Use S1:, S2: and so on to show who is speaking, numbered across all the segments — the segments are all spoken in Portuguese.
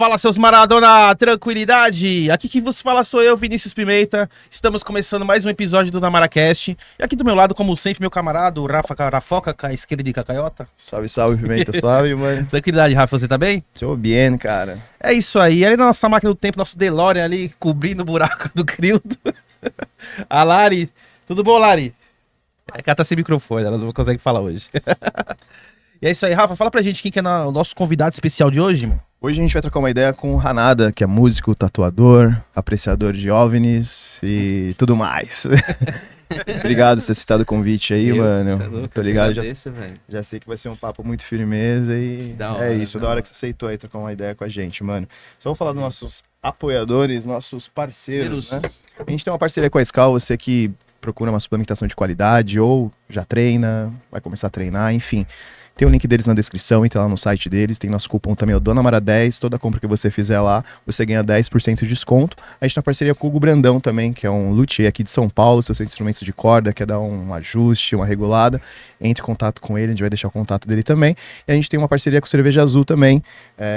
S1: Fala, seus Maradona, tranquilidade? Aqui quem vos fala sou eu, Vinícius Pimenta. Estamos começando mais um episódio do NamaraCast. E aqui do meu lado, como sempre, meu camarada, o Rafa Carafoca, com a esquerda de Cacaiota.
S2: Salve, salve, Pimenta, suave, mano.
S1: Tranquilidade, Rafa, você tá bem?
S2: Tô bem, cara.
S1: É isso aí. Ali na nossa máquina do tempo, nosso DeLorean ali, cobrindo o buraco do Crildo. A Lari. Tudo bom, Lari? É que ela tá sem microfone, ela não consegue falar hoje. E é isso aí, Rafa, fala pra gente quem que é o nosso convidado especial de hoje, mano.
S2: Hoje a gente vai trocar uma ideia com o Hanada, que é músico, tatuador, apreciador de OVNIs e tudo mais. Obrigado por ter citado o convite aí, mano. Tô ligado, já sei que vai ser um papo muito firmeza e é isso, da hora que você aceitou aí trocar uma ideia com a gente, mano. Só vou falar dos nossos apoiadores, nossos parceiros, né? A gente tem uma parceria com a Scal, você que procura uma suplementação de qualidade ou já treina, vai começar a treinar, enfim. Tem o link deles na descrição, entra lá no site deles, tem nosso cupom também, o DONAMARA10, toda compra que você fizer lá, você ganha 10% de desconto. A gente tem uma parceria com o Hugo Brandão também, que é um luthier aqui de São Paulo, se você tem instrumentos de corda, quer dar um ajuste, uma regulada, entre em contato com ele, a gente vai deixar o contato dele também. E a gente tem uma parceria com o Cerveja Azul também,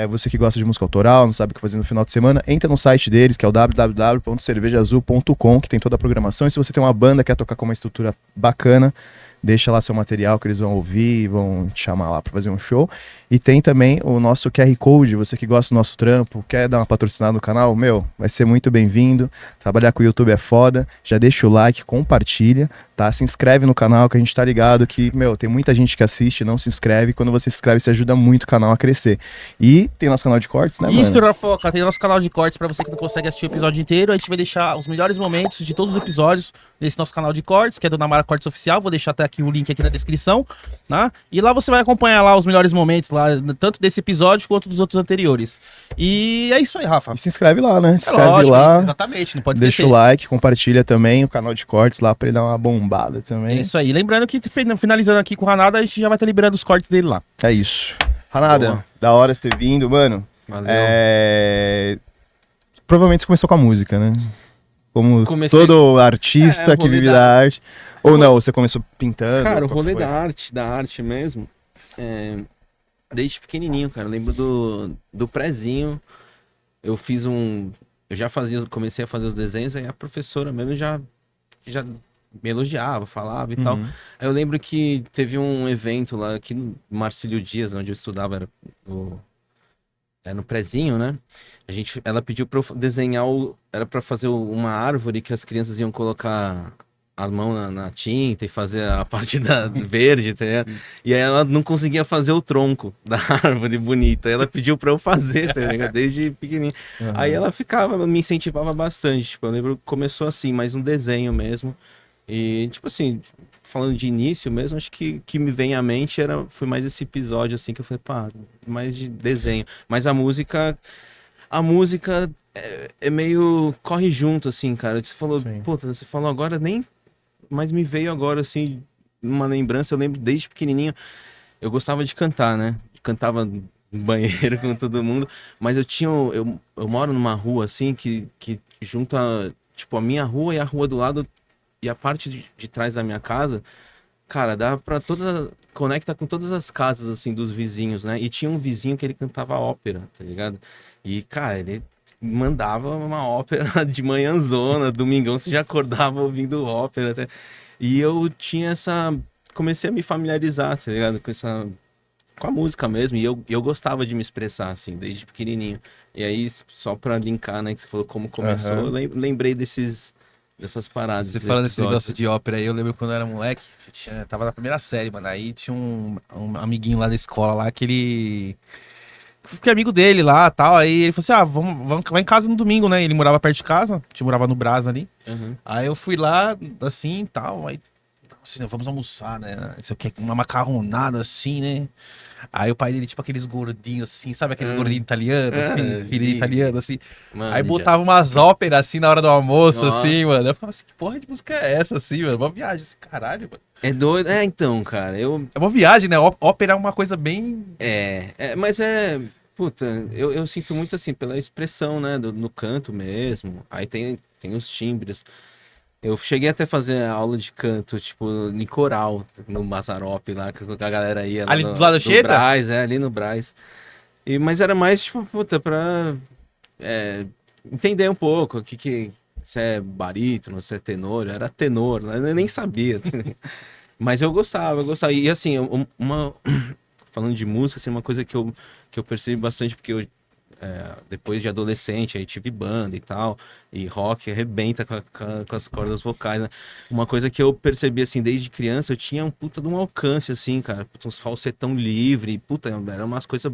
S2: você que gosta de música autoral, não sabe o que fazer no final de semana, entra no site deles, que é o www.cervejaazul.com, que tem toda a programação, e se você tem uma banda, quer tocar com uma estrutura bacana, deixa lá seu material que eles vão ouvir e vão te chamar lá para fazer um show. E tem também o nosso QR Code, você que gosta do nosso trampo, quer dar uma patrocinada no canal, vai ser muito bem-vindo. Trabalhar com o YouTube é foda, já deixa o like, compartilha, tá? Se inscreve no canal que a gente tá ligado que, tem muita gente que assiste e não se inscreve. Quando você se inscreve, você ajuda muito o canal a crescer. E tem nosso canal de cortes, né,
S1: Isso,
S2: mano?
S1: Rafoca, tem nosso canal de cortes pra você que não consegue assistir o episódio inteiro. A gente vai deixar os melhores momentos de todos os episódios nesse nosso canal de cortes, que é do Namara Cortes Oficial. Vou deixar até aqui o link aqui na descrição, né? E lá você vai acompanhar lá os melhores momentos, lá, tanto desse episódio quanto dos outros anteriores. E é isso aí, Rafa.
S2: E se inscreve lá, né? Se inscreve
S1: Lógico,
S2: lá.
S1: Exatamente, não pode
S2: Deixa
S1: esquecer.
S2: o like, compartilha também o canal de cortes lá pra ele dar uma bombada
S1: É
S2: também.
S1: isso aí. Lembrando que finalizando aqui com o Hanada, a gente já vai estar liberando os cortes dele lá.
S2: É isso. Hanada,
S3: Boa.
S2: da hora você ter vindo, mano.
S3: Valeu.
S2: Provavelmente você começou com a música, né? Como
S3: Comecei-
S2: todo artista
S3: o
S2: que
S3: rolê
S2: vive
S3: da-
S2: da arte. Ou não, você começou pintando?
S3: Cara, o
S2: qual
S3: rolê
S2: foi?
S3: da arte mesmo, desde pequenininho, cara. Eu lembro do prezinho, eu já comecei a fazer os desenhos, aí a professora mesmo já me elogiava, falava e tal. Aí eu lembro que teve um evento lá aqui no Marcílio Dias, onde eu estudava, no prezinho, né? Ela pediu pra eu desenhar, era pra fazer uma árvore que as crianças iam colocar a mão na tinta e fazer a parte verde, tá ligado? E aí ela não conseguia fazer o tronco da árvore bonita. Aí ela pediu pra eu fazer, tá ligado? Desde pequenininho.
S2: Uhum.
S3: Aí ela me incentivava bastante. Tipo, eu lembro que começou assim, mais um desenho mesmo. E, tipo assim, falando de início mesmo, acho que me vem à mente foi mais esse episódio, assim, que eu falei, pá, mais de desenho. Mas a música é meio corre junto, assim, cara. Você falou,
S2: Sim.
S3: puta, você falou agora, mas me veio agora, assim, uma lembrança. Eu lembro desde pequenininho, eu gostava de cantar, né? Cantava no banheiro com todo mundo, mas eu moro numa rua, assim, que junta, tipo, a minha rua e a rua do lado e a parte de trás da minha casa, cara, dá pra conecta com todas as casas, assim, dos vizinhos, né? E tinha um vizinho que ele cantava ópera, tá ligado? E, cara, ele mandava uma ópera de manhãzona, domingão, você já acordava ouvindo ópera. E eu tinha comecei a me familiarizar, tá ligado? Com a música mesmo, e eu gostava de me expressar, assim, desde pequenininho. E aí, só pra linkar, né, que você falou como começou,
S2: Aham.
S3: eu lembrei dessas paradas.
S1: Você
S3: desses
S1: falando desse
S3: episódios.
S1: negócio de ópera aí, eu lembro quando eu era moleque, tava na primeira série, mano. Aí tinha um amiguinho lá da escola lá que ele. Fiquei amigo dele lá e tal. Aí ele falou assim: vamos vai em casa no domingo, né? Ele morava perto de casa, a gente morava no Brás ali.
S3: Uhum.
S1: Aí eu fui lá, assim e tal. Aí, assim, né, vamos almoçar, né? Isso aqui, uma macarronada assim, né? Aí o pai dele, tipo aqueles gordinhos assim, sabe aqueles gordinhos italianos, assim, filho de italiano, assim.
S3: Mano,
S1: Aí
S3: já.
S1: botava umas óperas assim na hora do almoço,
S3: Nossa.
S1: assim, mano. Eu falava assim, que porra de música é essa, assim, mano? Uma viagem, assim, caralho, mano.
S3: É doido? Então, cara,
S1: É uma viagem, né? Ópera é uma coisa bem.
S3: mas puta, eu sinto muito assim, pela expressão, né, no canto mesmo. Aí tem os timbres. Eu cheguei até a fazer aula de canto, tipo, em coral, no Mazzaropi lá, que a galera ia lá
S1: Ali do lado da Anchieta?
S3: Brás, ali no Brás. Mas era mais, tipo, puta, pra entender um pouco o que se é barítono, se é tenor. Eu era tenor, né? Eu nem sabia. Mas eu gostava. E assim, falando de música, assim, uma coisa que eu percebi bastante, porque eu, depois de adolescente, aí tive banda e tal, e rock arrebenta com as cordas vocais, né? Uma coisa que eu percebi, assim, desde criança, eu tinha um puta de um alcance, assim, cara, puta, uns falsetão livre, puta, eram umas coisas,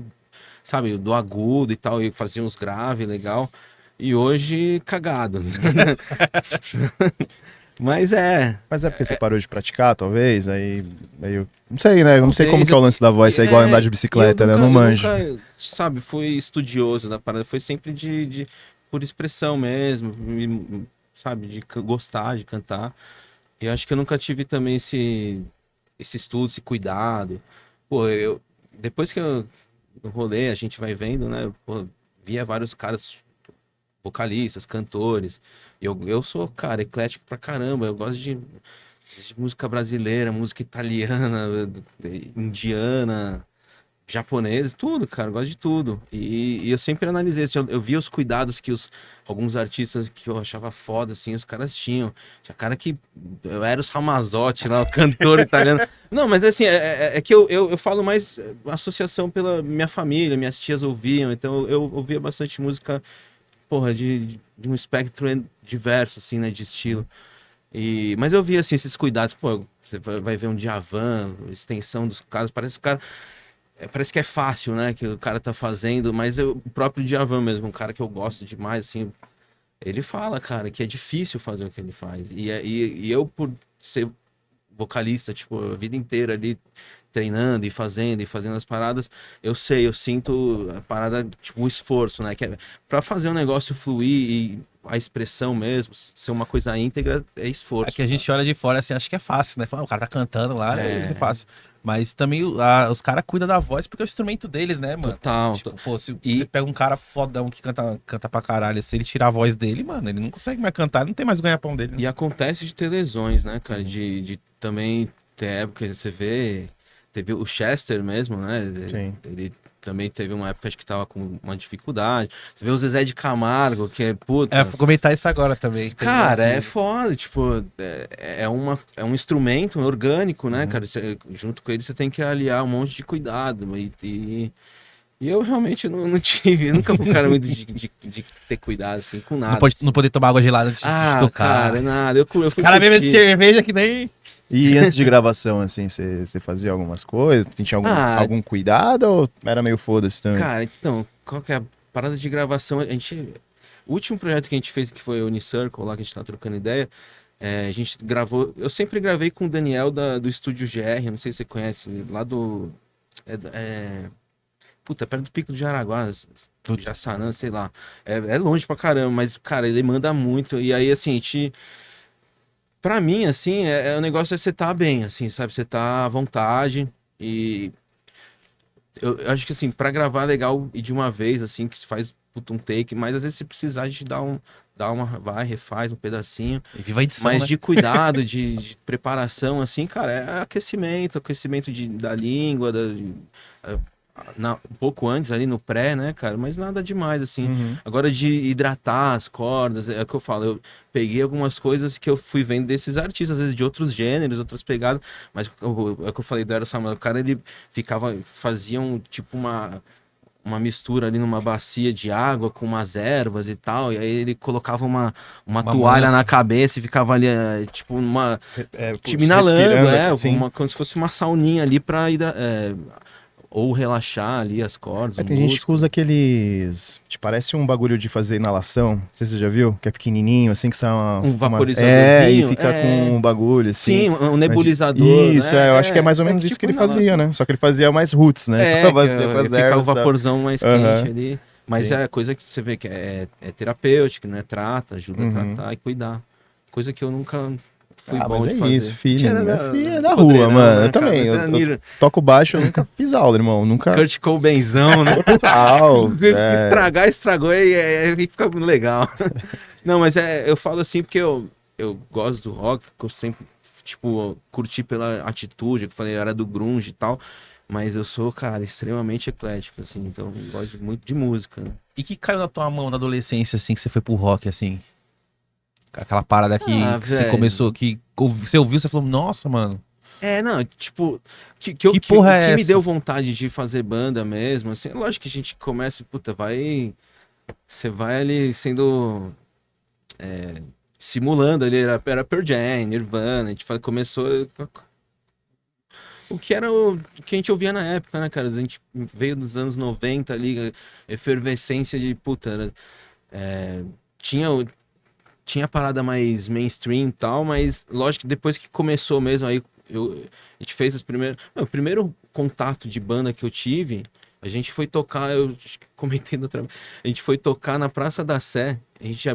S3: sabe, do agudo e tal, e fazia uns graves, legal, e hoje, cagado. Mas
S2: Mas é porque você parou de praticar, talvez, aí meio... Não sei, né? Eu não sei como
S3: talvez
S2: que é o lance da voz, é igual andar de bicicleta, né? Eu não manjo.
S3: Nunca, sabe, fui estudioso da parada, foi sempre por expressão mesmo, sabe, de gostar de cantar. E eu acho que eu nunca tive também esse estudo, esse cuidado. Pô, depois que eu no rolê, a gente vai vendo, né? Pô, via vários caras vocalistas, cantores. Eu sou, cara, eclético pra caramba. Eu gosto de música brasileira, música italiana, indiana, japonesa, tudo, cara. Eu gosto de tudo. E eu sempre analisei, assim, eu via os cuidados que alguns artistas que eu achava foda, assim, os caras tinham. Tinha cara que... Eu era os Ramazotti lá, o cantor italiano. Não, mas assim, é que eu falo mais associação pela minha família, minhas tias ouviam, então eu ouvia bastante música, porra, de um espectro diverso, assim, né, de estilo. Mas eu vi, assim, esses cuidados. Pô, você vai ver um Djavan, extensão dos caras, parece que o cara... parece que é fácil, né, que o cara tá fazendo, mas o próprio Djavan mesmo, um cara que eu gosto demais, assim, ele fala, cara, que é difícil fazer o que ele faz. E eu, por ser vocalista, tipo, a vida inteira ali, treinando e fazendo as paradas, eu sinto a parada, tipo, o esforço, né? Que pra fazer o negócio fluir e a expressão mesmo, ser uma coisa íntegra, é esforço.
S1: É que a gente olha de fora assim, acha que é fácil, né? Fala, o cara tá cantando lá, é fácil. Mas também os caras cuidam da voz porque é o instrumento deles, né, mano?
S3: Total.
S1: Tipo, pô, se você pega um cara fodão que canta pra caralho, se ele tirar a voz dele, mano, ele não consegue mais cantar, não tem mais ganha-pão dele. Né?
S3: E acontece de ter lesões, né, cara? De também ter época que você vê. Teve o Chester mesmo, né?
S2: Sim.
S3: Ele também teve uma época, acho que tava com uma dificuldade. Você vê o Zezé de Camargo, que é puta.
S1: Vou comentar isso agora também.
S3: Cara, é foda, tipo, é um instrumento orgânico, né, cara? Junto com ele você tem que aliar um monte de cuidado. E eu realmente não tive, nunca fui um cara muito de ter cuidado, assim, com nada.
S1: Não poder tomar água gelada antes de tocar.
S3: Cara, nada.
S1: Os caras bebendo cerveja que nem...
S2: E antes de gravação, assim, você fazia algumas coisas? Tinha algum cuidado ou era meio foda-se também?
S3: Cara, então, qual que é a parada de gravação? O último projeto que a gente fez, que foi o Unicircle, lá que a gente tá trocando ideia, a gente gravou... Eu sempre gravei com o Daniel do Estúdio GR, não sei se você conhece, lá do... Puta, perto do Pico do Jaraguá, Jaçanã, sei lá. É longe pra caramba, mas, cara, ele manda muito. E aí, assim, a gente... Pra mim, assim, o negócio é você tá bem, assim, sabe? Você tá à vontade e... Eu acho que, assim, pra gravar é legal e de uma vez, assim, que se faz um take, mas às vezes se precisar, a gente dá uma... Vai, refaz um pedacinho.
S1: E viva a edição,
S3: mas
S1: né?
S3: de cuidado, de preparação, assim, cara, é aquecimento da língua, um pouco antes ali no pré, né, cara, mas nada demais, assim. Agora de hidratar as cordas, é o que eu falo, eu peguei algumas coisas que eu fui vendo desses artistas, às vezes de outros gêneros, outras pegadas, mas é o que eu falei do Eros Samuel, o cara, ele fazia tipo uma mistura ali numa bacia de água com umas ervas e tal, e aí ele colocava uma toalha na cabeça e ficava ali, tipo, tipo, inalando,
S2: assim.
S3: como se fosse uma sauninha ali pra ou relaxar ali as cordas.
S2: Tem gente que usa aqueles... Parece um bagulho de fazer inalação. Não sei se você já viu, que é pequenininho, assim, que sai
S3: um vaporizadorzinho.
S2: E fica com um bagulho, assim.
S3: Sim, um nebulizador,
S2: Isso,
S3: né?
S2: Eu acho que é mais ou menos isso
S3: tipo
S2: que ele fazia, né? Só que ele fazia mais roots, né?
S3: Fica o vaporzão mais quente ali. Mas
S2: Sim.
S3: é coisa que você vê que é terapêutica, né? Trata, ajuda a tratar e cuidar. Coisa que eu nunca... Fui bom
S2: mas
S3: de fazer.
S2: Isso, filho. É da
S3: Podreirão,
S2: rua, mano.
S3: né,
S2: eu também.
S3: cara?
S2: Eu toco baixo, eu nunca fiz aula, irmão. Nunca.
S3: Kurt Cobainzão, né?
S2: Total.
S3: Estragar, estragou e fica legal. Não, mas eu falo assim porque eu gosto do rock, que eu sempre, tipo, curti pela atitude, que eu falei, eu era do grunge e tal. Mas eu sou, cara, extremamente eclético, assim, então eu gosto muito de música, né?
S1: E que caiu na tua mão na adolescência, assim, que você foi pro rock, assim? Aquela parada que você
S3: velho.
S1: começou, que você ouviu, você falou, nossa, mano.
S3: Não, tipo,
S1: Que porra
S3: o
S1: é
S3: que me
S1: essa?
S3: deu vontade de fazer banda mesmo, assim, lógico que a gente começa, puta, você vai ali sendo, simulando ali, era Pearl Jam, Nirvana, a gente começou o que era o que a gente ouvia na época, né, cara? A gente veio dos anos 90 ali, efervescência de, puta, tinha, tinha parada mais mainstream e tal, mas lógico que depois que começou mesmo, aí a gente fez os primeiros. O primeiro contato de banda que eu tive, a gente foi tocar, eu acho que comentei outra vez, a gente foi tocar na Praça da Sé, a gente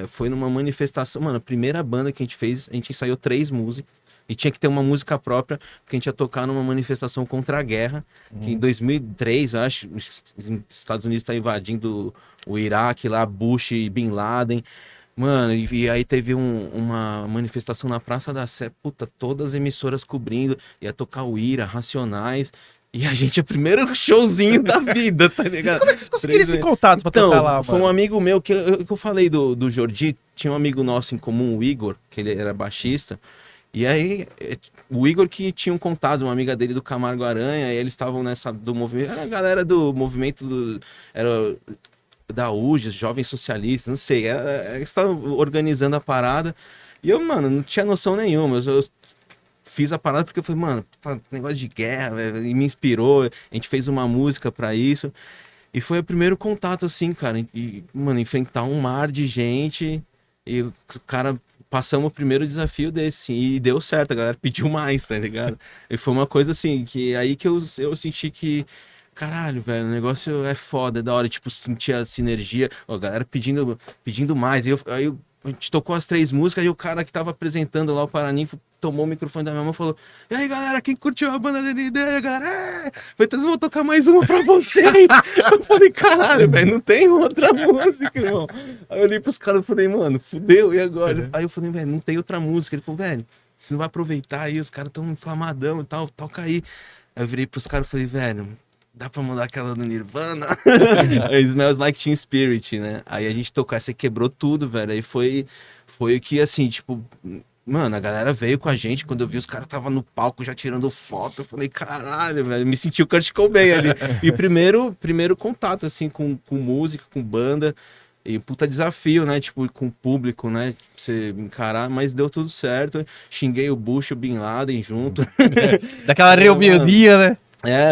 S3: foi numa manifestação, mano, a primeira banda que a gente fez, a gente ensaiou 3 músicas, e tinha que ter uma música própria, porque a gente ia tocar numa manifestação contra a guerra, que em 2003, acho, os Estados Unidos está invadindo o Iraque lá, Bush e Bin Laden. Mano, e aí teve uma manifestação na Praça da Sé, puta, todas as emissoras cobrindo, ia tocar o Ira, Racionais, e a gente é o primeiro showzinho da vida, tá ligado?
S1: Como é que vocês conseguiram esse contato pra tocar lá,
S3: Foi um
S1: mano?
S3: amigo meu, que eu falei do Jordi, tinha um amigo nosso em comum, o Igor, que ele era baixista, e aí o Igor que tinha um contato, uma amiga dele do Camargo Aranha, e eles estavam nessa, do movimento, era a galera do movimento, era da UGES, Jovens Socialistas, não sei, eles estavam organizando a parada, e eu, mano, não tinha noção nenhuma, eu fiz a parada porque eu falei, mano, negócio de guerra, velho, e me inspirou, a gente fez uma música pra isso, e foi o primeiro contato, assim, cara, e, mano, enfrentar um mar de gente, e o cara, passamos o primeiro desafio desse, e deu certo, a galera pediu mais, tá ligado? E foi uma coisa, assim, que aí que eu senti que, caralho, velho, o negócio é foda, é da hora, tipo, sentir a sinergia, ó, a galera pedindo mais, a gente tocou as 3 músicas e o cara que tava apresentando lá o Paraninfo tomou o microfone da minha mão e falou: E aí, galera, quem curtiu a banda dele ideia, galera? Foi, então vou tocar mais uma pra vocês. Eu falei: caralho, velho, não tem outra música, irmão. Aí eu olhei pros caras e falei: mano, fudeu, e agora? Aí eu falei: velho, não tem outra música. Ele falou: velho, você não vai aproveitar aí, os caras tão inflamadão e tal, toca aí. Aí eu virei pros caras e falei: velho, dá pra mudar aquela do Nirvana? Aí Smells Like Teen Spirit, né? Aí a gente tocou, aí você quebrou tudo, velho. Aí foi o que, assim, tipo, mano, a galera veio com a gente. Quando eu vi os caras tava no palco já tirando foto, eu falei, caralho, velho, me senti o Kurt Cobain ali. E primeiro contato, assim, com música, com banda. E puta desafio, né? Tipo, com o público, né? Pra você encarar, mas deu tudo certo. Xinguei o Bush e o Bin Laden junto.
S1: Daquela rebeldia, né?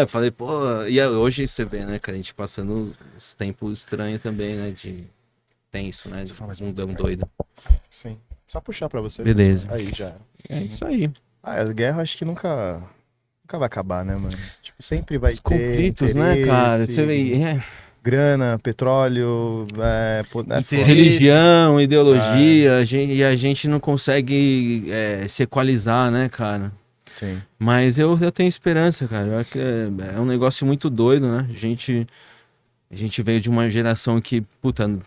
S3: Eu falei, pô, e hoje você vê, né, cara, a gente passando uns tempos estranhos também, né, de tenso, né, de mundão doido.
S2: Sim. Só puxar pra você.
S3: Beleza.
S2: Aí já.
S3: É isso aí.
S2: A guerra acho que nunca vai acabar, né, mano? Tipo, sempre vai
S3: Os
S2: ter
S3: conflitos, né, cara, você vê,
S2: grana, petróleo,
S3: religião, ideologia, e a gente não consegue se equalizar, né, cara?
S2: Sim.
S3: Mas eu tenho esperança, cara. Eu acho que é um negócio muito doido, né? A gente veio de uma geração que, puta,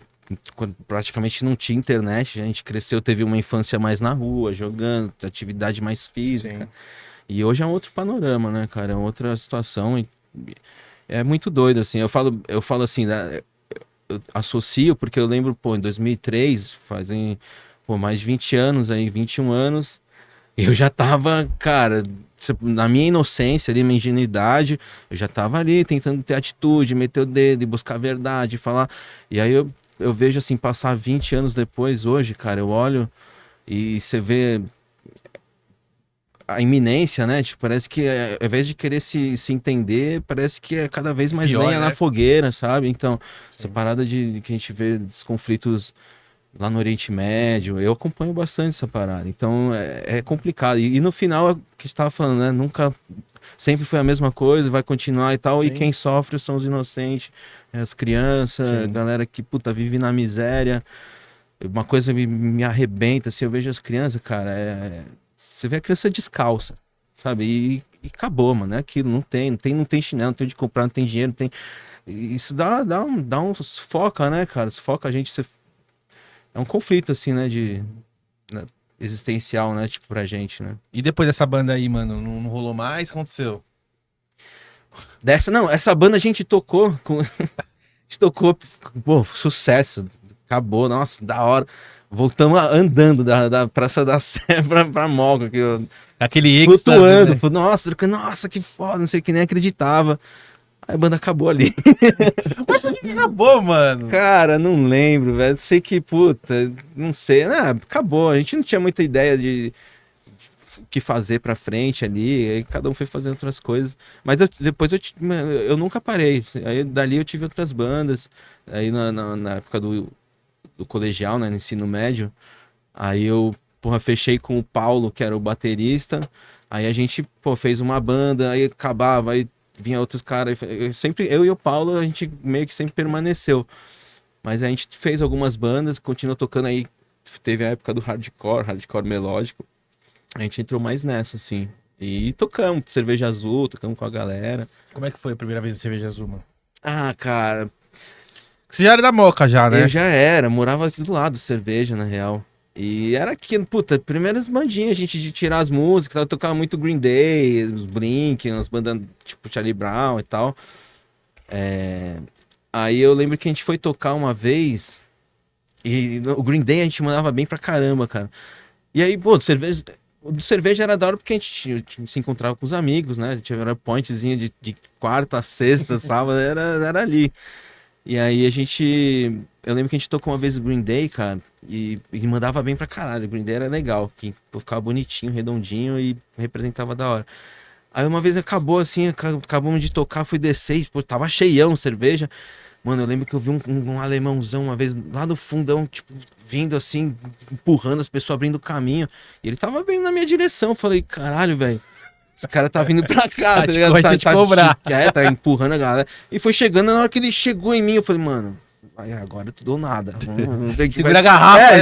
S3: quando praticamente não tinha internet. A gente cresceu, teve uma infância mais na rua, jogando, atividade mais física. Sim. E hoje é um outro panorama, né, cara? É outra situação. E é muito doido, assim. Eu falo assim, né? Eu associo, porque eu lembro, pô, em 2003, fazem mais de 20 anos aí, 21 anos. Eu já tava, cara, na minha inocência ali, minha ingenuidade, eu já tava ali tentando ter atitude, meter o dedo e buscar a verdade, falar. E aí eu vejo assim, passar 20 anos depois, hoje, cara, eu olho e você vê a iminência, né? Tipo, parece que ao invés de querer se entender, parece que é cada vez mais
S1: Pior,
S3: lenha
S1: né?
S3: na fogueira, sabe? Então,
S2: Sim.
S3: essa parada de que a gente vê dos conflitos lá no Oriente Médio, eu acompanho bastante essa parada, então é complicado, e no final é o que a gente tava falando, né, nunca, sempre foi a mesma coisa, vai continuar e tal. Sim. E quem sofre são os inocentes, as crianças, a galera que, puta, vive na miséria. Uma coisa me arrebenta, assim, eu vejo as crianças, cara, você vê a criança descalça, sabe, e acabou, mano, é aquilo, não tem chinelo, não tem onde comprar, não tem dinheiro, não tem... Isso dá um sufoca, né, cara, sufoca a gente, é um conflito, assim, né, né, existencial, né, tipo, pra gente, né.
S1: E depois dessa banda aí, mano, não rolou mais? O que aconteceu?
S3: Essa banda a gente tocou. A gente tocou, pô, sucesso. Acabou, nossa, da hora. Voltamos andando da Praça da Sé pra Moca.
S1: Aquele
S3: flutuando. Né? Nossa, que foda, não sei o que, nem acreditava. Aí a banda acabou ali.
S1: Mas por que acabou, mano?
S3: Cara, não lembro, velho. Sei que, puta, não sei. Acabou. A gente não tinha muita ideia de o que fazer pra frente ali. Aí cada um foi fazendo outras coisas. Mas depois eu nunca parei. Aí dali eu tive outras bandas. Aí na época do colegial, né, no ensino médio. Aí eu, porra, fechei com o Paulo, que era o baterista. Aí a gente, pô, fez uma banda. Aí acabava, aí vinha outros caras, eu e o Paulo, a gente meio que sempre permaneceu. Mas a gente fez algumas bandas, continuou tocando aí, teve a época do hardcore melódico. A gente entrou mais nessa, assim. E tocamos, Cerveja Azul, tocamos com a galera.
S1: Como é que foi a primeira vez de Cerveja Azul, mano?
S3: Ah, cara...
S1: Você já era da Moca já, né?
S3: Eu já era, morava aqui do lado, Cerveja, na real. E era aqui, puta, primeiras bandinhas, a gente de tirar as músicas, tocava muito Green Day, os Blink, umas bandas tipo Charlie Brown e tal. Aí eu lembro que a gente foi tocar uma vez e o Green Day a gente mandava bem pra caramba, cara. E aí, pô, o do cerveja era da hora porque a gente se encontrava com os amigos, né? A gente era pointzinho de quarta, sexta, sábado, era ali. E aí eu lembro que a gente tocou uma vez o Green Day, cara, e mandava bem pra caralho. O Green Day era legal, que ficava bonitinho, redondinho e representava da hora. Aí uma vez acabou assim, acabamos de tocar, fui descer e pô, tava cheião cerveja. Mano, eu lembro que eu vi um alemãozão uma vez lá no fundão, tipo, vindo assim, empurrando as pessoas, abrindo caminho. E ele tava vindo na minha direção. Eu falei, caralho, velho. Esse cara tá vindo pra cá, tá ligado? Tá empurrando a galera. E foi chegando, na hora que ele chegou em mim, eu falei, mano, agora tudo ou nada.
S1: Segura a garrafa.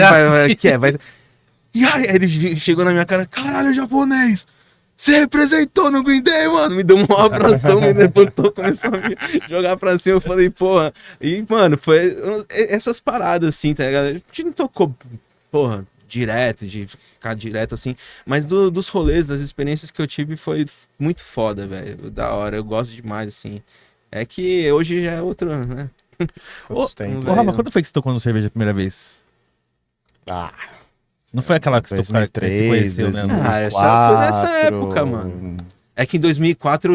S3: E aí ele chegou na minha cara, caralho, japonês, você representou no Green Day, mano. Me deu uma abração, me levantou, começou a me jogar pra cima. Eu falei, porra. E, mano, foi essas paradas assim, tá ligado? A gente não tocou, porra, direto, de ficar direto assim, mas dos rolês, das experiências que eu tive foi muito foda, velho, da hora, eu gosto demais, assim, é que hoje já é outro, né?
S1: Rafa, quando foi que você tocou no Cerveja a primeira vez? Não foi aquela que você tocou,
S2: 2003,
S1: você conheceu, né?
S3: Essa foi nessa época, mano. É que em 2004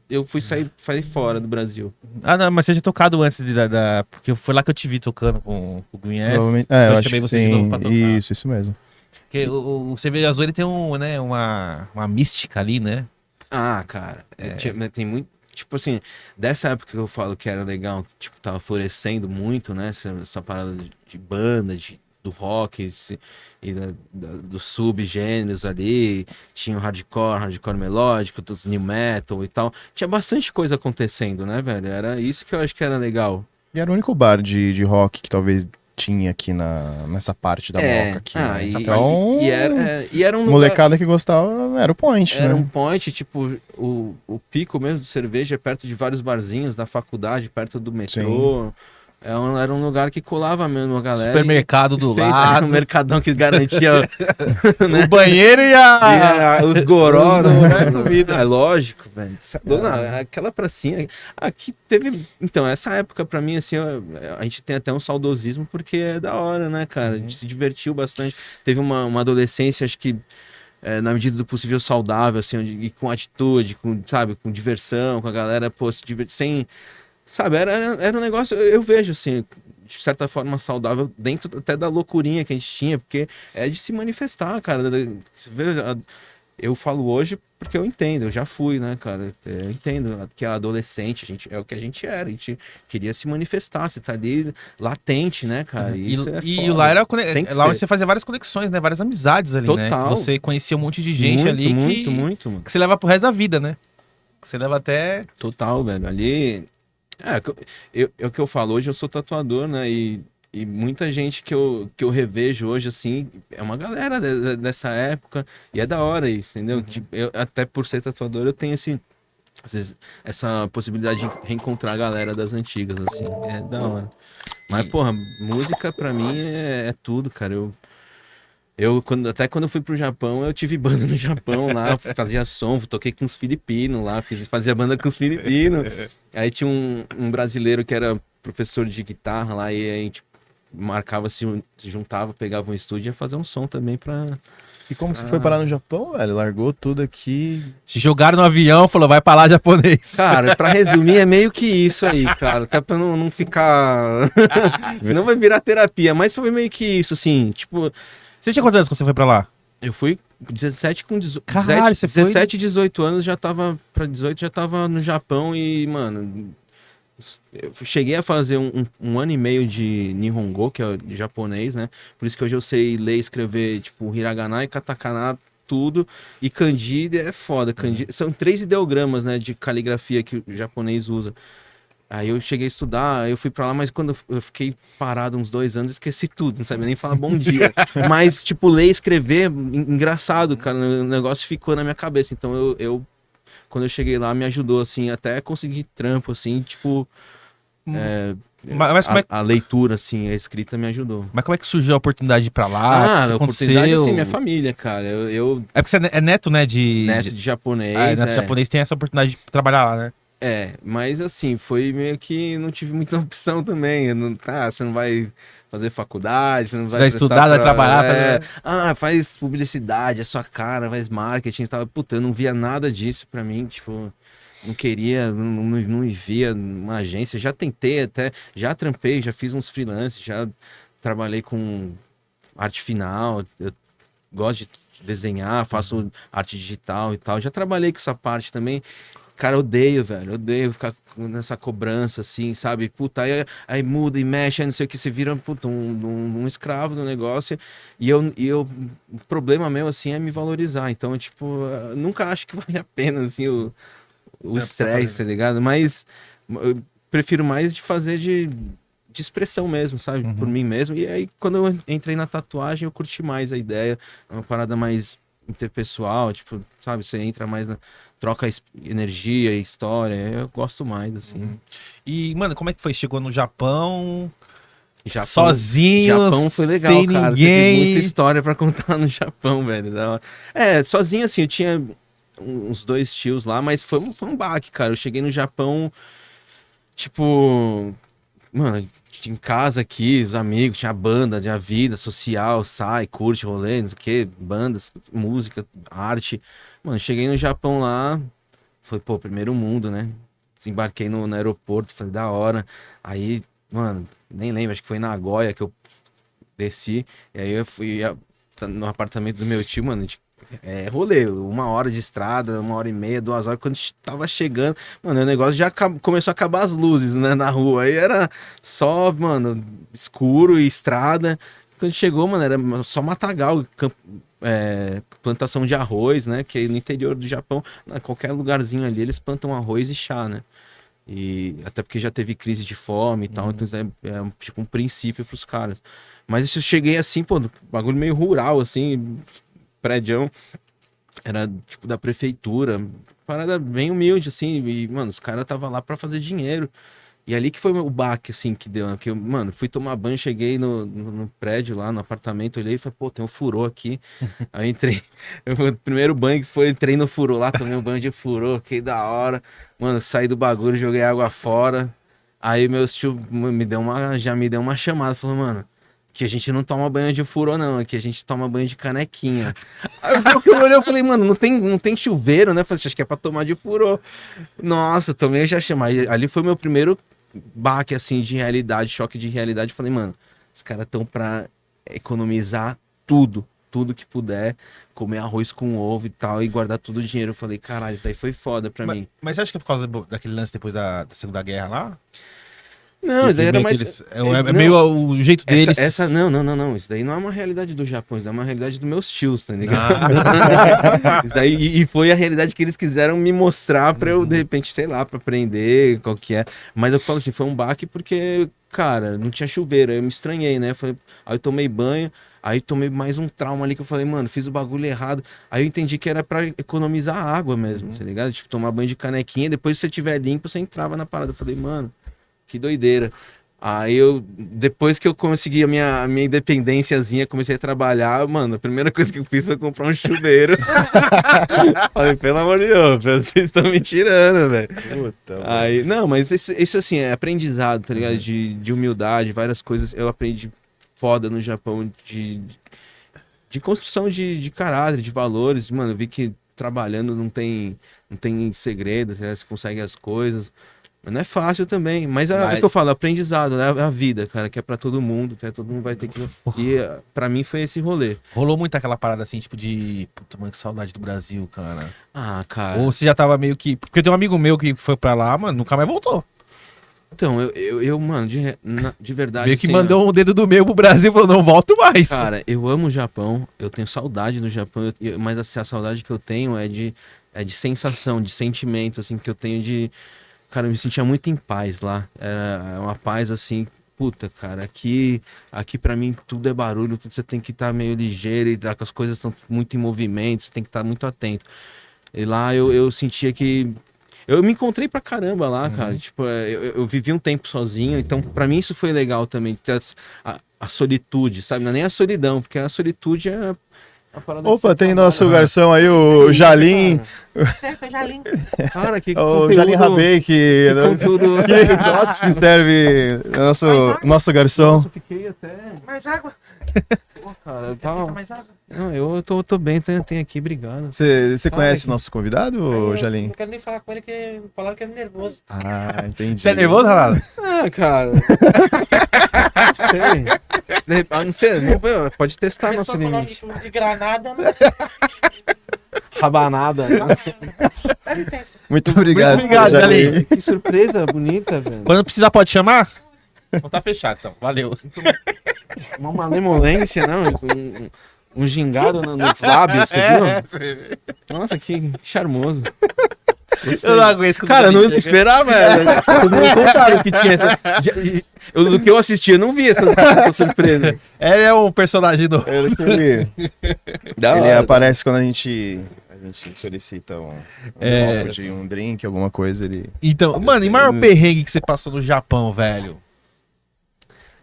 S3: eu fui sair fora do Brasil.
S1: Não, mas você já tocado antes porque foi lá que eu te vi tocando com o Green S.
S2: Eu acho que você de novo pra tocar. Isso mesmo.
S1: Porque o Cerveja Azul, ele tem uma mística ali, né?
S3: Ah, cara, tem muito, tipo assim, dessa época que eu falo que era legal, tipo, tava florescendo muito, né, essa parada de banda, do rock, e dos subgêneros ali, tinha o hardcore melódico, dos new metal e tal, tinha bastante coisa acontecendo, né, velho, era isso que eu acho que era legal.
S2: E era o único bar de rock que talvez tinha aqui nessa parte da Moca aqui, né? Então,
S3: e era um lugar...
S2: molecada que gostava, era o point,
S3: Era
S2: né?
S3: um point, tipo, o pico mesmo de cerveja é perto de vários barzinhos da faculdade, perto do metrô. Era um lugar que colava mesmo a galera.
S1: Supermercado do lado.
S3: Um mercadão que garantia
S1: né? O banheiro e
S3: os goró, né? Lógico, velho. Aquela pracinha. Aqui teve. Então, essa época pra mim, assim, a gente tem até um saudosismo porque é da hora, né, cara? A gente se divertiu bastante. Teve uma adolescência, acho que na medida do possível saudável, assim, e com atitude, sabe, com diversão, com a galera, pô, se divertir sem. Sabe, era um negócio, eu vejo assim, de certa forma saudável, dentro até da loucurinha que a gente tinha, porque é de se manifestar, cara. Você vê, eu falo hoje porque eu entendo, eu já fui, né, cara? Eu entendo que a adolescente, é o que a gente era, a gente queria se manifestar, você tá ali latente, né, cara? Isso
S1: e lá era lá onde você fazia várias conexões, né? Várias amizades ali, né? Que você conhecia um monte de gente ali
S3: muito,
S1: que você leva pro resto da vida, né? Que você leva até.
S3: Total, velho. Ali. O que eu falo, hoje eu sou tatuador, né, e muita gente que eu revejo hoje, assim, é uma galera dessa época, e é da hora isso, entendeu? Tipo, até por ser tatuador, eu tenho, assim, às vezes, essa possibilidade de reencontrar a galera das antigas, assim, é da hora. Mas, porra, música pra mim é tudo, cara, Até quando eu fui pro Japão, eu tive banda no Japão lá, fazia som, toquei com os filipinos lá, fazia banda com os filipinos. Aí tinha um brasileiro que era professor de guitarra lá, e a gente marcava, se juntava, pegava um estúdio e ia fazer um som também pra...
S2: E como que você foi parar no Japão, velho? Largou tudo aqui.
S1: Te jogaram no avião, falou, vai pra lá, japonês.
S3: Cara, pra resumir, é meio que isso aí, cara. Até pra não ficar... Senão vai virar terapia. Mas foi meio que isso, assim, tipo...
S1: Você tinha quantos anos quando você foi pra lá?
S3: Eu fui 17 com 18...
S1: Caralho, você foi...
S3: 17, 18 anos, já tava... Pra 18 já tava no Japão e, mano... Eu cheguei a fazer um ano e meio de Nihongo, que é de japonês, né? Por isso que hoje eu sei ler e escrever, tipo, hiragana e katakana, tudo. E kanji é foda. Kanji, são 3 ideogramas, né, de caligrafia que o japonês usa. Aí eu cheguei a estudar, aí eu fui pra lá, mas quando eu fiquei parado uns 2 anos, esqueci tudo, não sabia nem falar bom dia. Mas, tipo, ler e escrever, engraçado, cara, o negócio ficou na minha cabeça. Então quando eu cheguei lá, me ajudou, assim, até conseguir trampo, assim, tipo...
S1: Mas como
S3: a leitura, assim, a escrita me ajudou.
S1: Mas como é que surgiu a oportunidade de ir pra lá?
S3: A oportunidade, assim, minha família, cara.
S1: É porque você é neto, né,
S3: neto de japonês.
S1: neto de japonês tem essa oportunidade de trabalhar lá, né?
S3: Mas assim, foi meio que não tive muita opção também. Você não vai fazer faculdade, você não vai
S1: estudar, vai trabalhar.
S3: Faz publicidade, é sua cara, faz marketing. Puta, eu não via nada disso pra mim, tipo... Não queria, não me via numa agência. Já tentei até, já trampei, já fiz uns freelances, já trabalhei com arte final. Eu gosto de desenhar, faço arte digital e tal. Já trabalhei com essa parte também. Cara, eu odeio, velho. Eu odeio ficar nessa cobrança, assim, sabe? Puta, aí muda e mexe, aí não sei o que, você vira, puta, um escravo do negócio. E o problema meu, assim, é me valorizar. Então, tipo, nunca acho que vale a pena, assim, o estresse, tá ligado? Mas eu prefiro mais de fazer de expressão mesmo, sabe? Por mim mesmo. E aí, quando eu entrei na tatuagem, eu curti mais a ideia. É uma parada mais interpessoal, tipo, sabe? Você entra mais na... Troca energia, história. Eu gosto mais, assim.
S1: E, mano, como é que foi? Chegou no Japão...
S3: Sozinho, Japão foi legal,
S1: sem
S3: cara.
S1: ninguém.
S3: Teve muita história pra contar no Japão, velho. Sozinho, assim, eu tinha... uns 2 tios lá, mas foi um baque, cara. Eu cheguei no Japão, tipo, mano, em casa aqui, os amigos, tinha banda, tinha vida social, sai, curte, rolê, não sei o que, bandas, música, arte. Mano, cheguei no Japão lá, foi, primeiro mundo, né? Desembarquei no aeroporto, falei, da hora. Aí, mano, nem lembro, acho que foi em Nagoya que eu desci, e aí eu fui no apartamento do meu tio, mano, a gente rolê, 1 hora de estrada, 1h30, 2 horas, quando a gente tava chegando, mano, o negócio já começou a acabar as luzes, né, na rua, aí era só, mano, escuro e estrada. Quando chegou, mano, era só matagal, plantação de arroz, né, que no interior do Japão, qualquer lugarzinho ali, eles plantam arroz e chá, né, e até porque já teve crise de fome e tal, então é tipo um princípio pros caras. Mas isso eu cheguei assim, bagulho meio rural, assim, prédio, era tipo da prefeitura, parada bem humilde, assim, e, mano, os caras estavam lá pra fazer dinheiro. E ali que foi o baque, assim, que deu, né? Que eu, mano, fui tomar banho, cheguei no prédio lá, no apartamento, olhei e falei, tem um furô aqui. Aí entrei, o primeiro banho que foi, entrei no furô lá, tomei um banho de furô, que da hora. Mano, saí do bagulho, joguei água fora. Aí meus tio já me deu uma chamada, falou, mano, que a gente não toma banho de furô, não. Aqui a gente toma banho de canequinha. Aí eu olhei e falei, mano, não tem chuveiro, né? Falei, acho que é pra tomar de furô. Nossa, também eu já chamei. Ali foi meu primeiro baque, assim, de realidade, choque de realidade. Falei, mano, os caras estão pra economizar tudo que puder, comer arroz com ovo e tal, e guardar todo o dinheiro. Eu falei, caralho, isso aí foi foda pra mim.
S1: Mas você acha que é por causa daquele lance depois da Segunda Guerra lá?
S3: Não, isso daí era mais...
S1: meio o jeito deles.
S3: Não. Isso daí não é uma realidade do Japão, isso daí é uma realidade dos meus tios, tá ligado? Isso daí, e foi a realidade que eles quiseram me mostrar pra eu, de repente, sei lá, pra aprender qual que é. Mas eu falo assim, foi um baque porque, cara, não tinha chuveiro, eu me estranhei, né? Aí eu tomei banho, aí tomei mais um trauma ali que eu falei, mano, fiz o bagulho errado. Aí eu entendi que era pra economizar água mesmo, tá ligado? Tipo, tomar banho de canequinha, depois se você tiver limpo, você entrava na parada. Eu falei, mano, que doideira. Aí depois que eu consegui a minha independênciazinha, comecei a trabalhar, mano, a primeira coisa que eu fiz foi comprar um chuveiro. Falei, pelo amor de Deus, vocês estão me tirando, velho. Aí, não, mas isso assim, é aprendizado, tá ligado? De humildade, várias coisas eu aprendi foda no Japão de construção de caráter, de valores. Mano, eu vi que trabalhando não tem segredo, tá ligado? Você consegue as coisas. Não é fácil também, mas é o que eu falo, aprendizado, né? A vida, cara, que é pra todo mundo, que todo mundo vai ter que... E pra mim foi esse rolê.
S1: Rolou muito aquela parada assim, tipo de... Puta, mano, que saudade do Brasil, cara.
S3: Ah, cara...
S1: Ou você já tava meio que... Porque tem um amigo meu que foi pra lá, mano, nunca mais voltou.
S3: Então, mano, de verdade...
S1: Meio que mandou um dedo do meio pro Brasil e falou, não volto mais.
S3: Cara, eu amo o Japão, eu tenho saudade do Japão, mas assim, a saudade que eu tenho é de sensação, de sentimento, assim, que eu tenho de... Cara, eu me sentia muito em paz lá. Era uma paz assim, puta, cara. Aqui pra mim tudo é barulho, tudo você tem que estar meio ligeiro e as coisas estão muito em movimento, você tem que estar muito atento. E lá eu sentia que. Eu me encontrei pra caramba lá, cara. Tipo, eu vivi um tempo sozinho, então pra mim isso foi legal também. Ter a solitude, sabe? Não é nem a solidão, porque a solitude é.
S2: Opa, tem nosso garçom aí, o Jalim.
S3: Cara, que
S2: o Jalim Rabei, que que serve nosso garçom.
S3: Nossa, eu fiquei até...
S4: Mais água?
S3: Pô, cara, eu tava...
S4: Mais água?
S3: Não, eu tô bem, tem aqui, obrigado.
S2: Você conhece o nosso convidado, Jalim?
S4: Não quero nem falar com ele, que falaram que é nervoso.
S2: Ah, entendi.
S1: Você é nervoso, Renato?
S3: Ah, cara... não sei, pode testar nosso limite.
S4: De granada, não
S3: Rabanada.
S2: Muito obrigado.
S1: Muito obrigado, Jalim.
S3: Que surpresa bonita, velho.
S1: Quando precisar, pode chamar? Não tá fechado, então. Valeu.
S3: Uma malemolência, não? Um gingado nos lábios, você viu? Nossa, que charmoso. Gostei.
S1: Eu não aguento.
S3: Cara, eu não esperava, velho. Todo mundo contaram que tinha essa... Do que eu assisti, eu não vi essa surpresa.
S1: Ele é um personagem do...
S2: Ele aparece quando a gente solicita um copo de um drink, alguma coisa, ele...
S1: Então, mano, e maior perrengue que você passou no Japão, velho?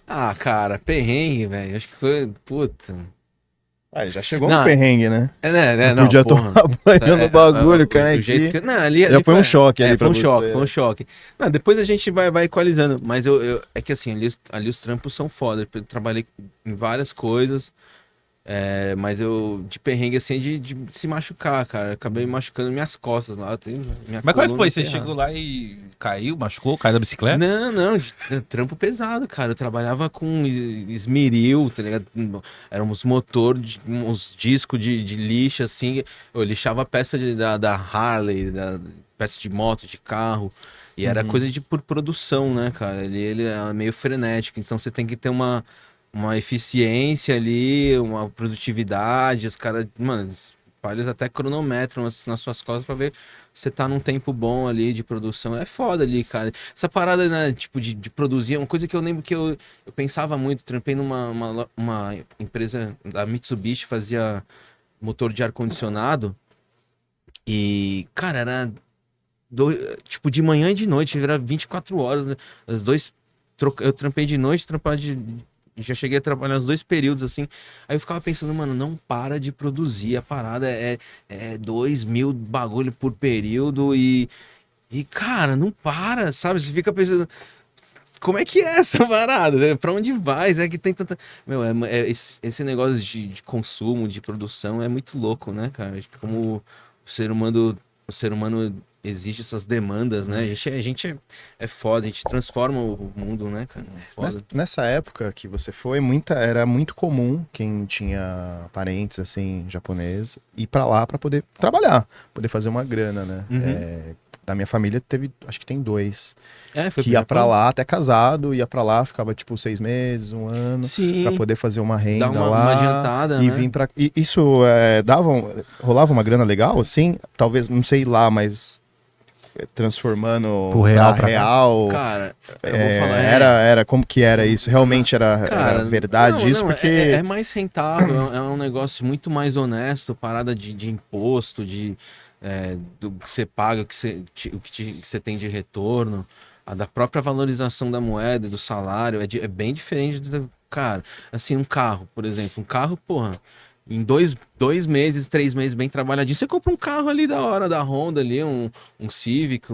S3: Ah, cara, perrengue, velho. Acho que foi... Puta...
S2: ele já chegou no perrengue, né?
S3: Não
S2: podia tomar banho no bagulho, cara.
S3: Ali
S2: foi um choque ali
S3: foi um choque. Não, depois a gente vai equalizando. Mas é que assim, ali os trampos são foda. Eu trabalhei em várias coisas. Mas de perrengue assim, de se machucar, cara. Eu acabei machucando minhas costas lá.
S1: Mas como é que foi? Você chegou lá e caiu, machucou, caiu da bicicleta?
S3: Não, trampo pesado, cara. Eu trabalhava com esmeril, tá ligado? Eram uns motores, uns discos de lixa, assim. Eu lixava a peça da Harley, peça de moto, de carro. E era coisa por produção, né, cara? Ele é meio frenético, então você tem que ter uma eficiência ali, uma produtividade, os caras, mano, eles até cronometram nas suas costas pra ver se você tá num tempo bom ali de produção. É foda ali, cara. Essa parada, né, tipo, de produzir, uma coisa que eu lembro que eu pensava muito, trampei numa empresa da Mitsubishi, fazia motor de ar-condicionado, e, cara, era tipo, de manhã e de noite, era 24 horas, né? Eu trampei de noite, já cheguei a trabalhar nos 2 períodos, assim. Aí eu ficava pensando, mano, não para de produzir. A parada é 2.000 bagulho por período e, cara, não para, sabe? Você fica pensando, como é que é essa parada? Né? Pra onde vai? É que tem tanta... Meu, esse negócio de consumo, de produção é muito louco, né, cara? Como o ser humano exige essas demandas, né? A gente é foda, a gente transforma o mundo, né, cara? Foda.
S2: Nessa época que você foi, era muito comum quem tinha parentes, assim, japoneses, ir pra lá pra poder trabalhar, poder fazer uma grana, né? Da minha família acho que tem 2.
S3: Foi
S2: que ia pra lá, até casado, ia pra lá, ficava tipo 6 meses, 1 ano,
S3: sim,
S2: pra poder fazer uma renda lá.
S3: Uma adiantada,
S2: e
S3: né?
S2: vir pra... E isso rolava uma grana legal, assim? Talvez, não sei lá, mas transformando
S1: pro real,
S2: pra real.
S3: Cara, eu vou falar.
S2: Era como que era isso? Realmente era verdade isso? Porque
S3: é mais rentável, é um negócio muito mais honesto, parada de imposto, do que você paga, o que você tem de retorno. da própria valorização da moeda, do salário, é bem diferente do... Cara, assim, um carro, por exemplo. Um carro, porra, em 2 meses, 3 meses bem trabalhadinho, você compra um carro ali da hora, da Honda ali, um Civic,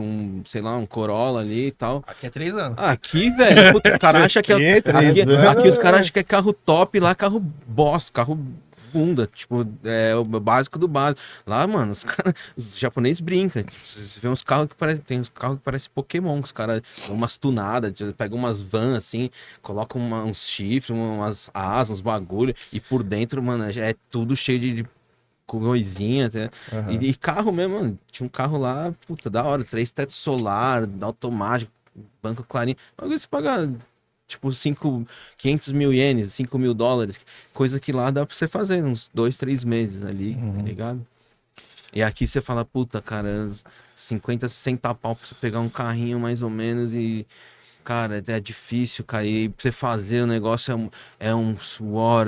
S3: sei lá, um Corolla ali e tal.
S1: Aqui é 3 anos.
S3: Aqui, velho, puta, o cara acha que aqui os caras acham que é carro top, lá carro bosta, carro bunda, tipo, é o básico do básico. Lá, mano, os japoneses brincam. Tipo, você vê uns carros que parecem. Tem uns carros que parecem Pokémon, que os caras dão umas tunadas, pegam umas vans assim, colocam uns chifres, umas asas, uns bagulho, e por dentro, mano, é tudo cheio de coisinha, tá? E carro mesmo, mano, tinha um carro lá, puta, da hora, 3 tetos solar, automático, banco clarinho. Você paga tipo 500 mil ienes, 5 mil dólares, coisa que lá dá pra você fazer uns 2, 3 meses ali, tá ligado? E aqui você fala, puta, cara, 50, 60 pau pra você pegar um carrinho mais ou menos e, cara, é difícil, cara, e pra você fazer o negócio é um suor,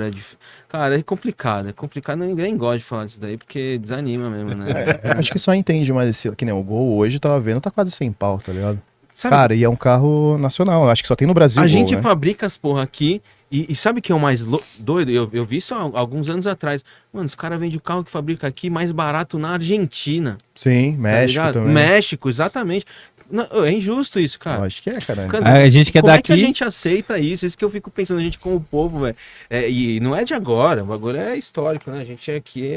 S3: cara, é complicado, ninguém gosta de falar disso daí, porque desanima mesmo, né?
S2: Acho que só entende mais esse, que nem o Gol hoje, tava vendo, tá quase 100 pau, tá ligado?
S3: Sabe,
S2: cara, e é um carro nacional, acho que só tem no Brasil.
S3: a
S2: Gol,
S3: gente
S2: né?
S3: fabrica as porra aqui e sabe o que é o mais doido? Eu vi isso há alguns anos atrás. Mano, os caras vendem o carro que fabrica aqui mais barato na Argentina.
S2: Sim, México
S3: tá
S2: também.
S3: México, exatamente. Não, é injusto isso, cara.
S2: Eu acho que é, cara.
S1: A gente que é
S3: Como
S1: daqui...
S3: é que a gente aceita isso? Isso que eu fico pensando, a gente como povo, velho. E não é de agora, o bagulho é histórico, né? A gente aqui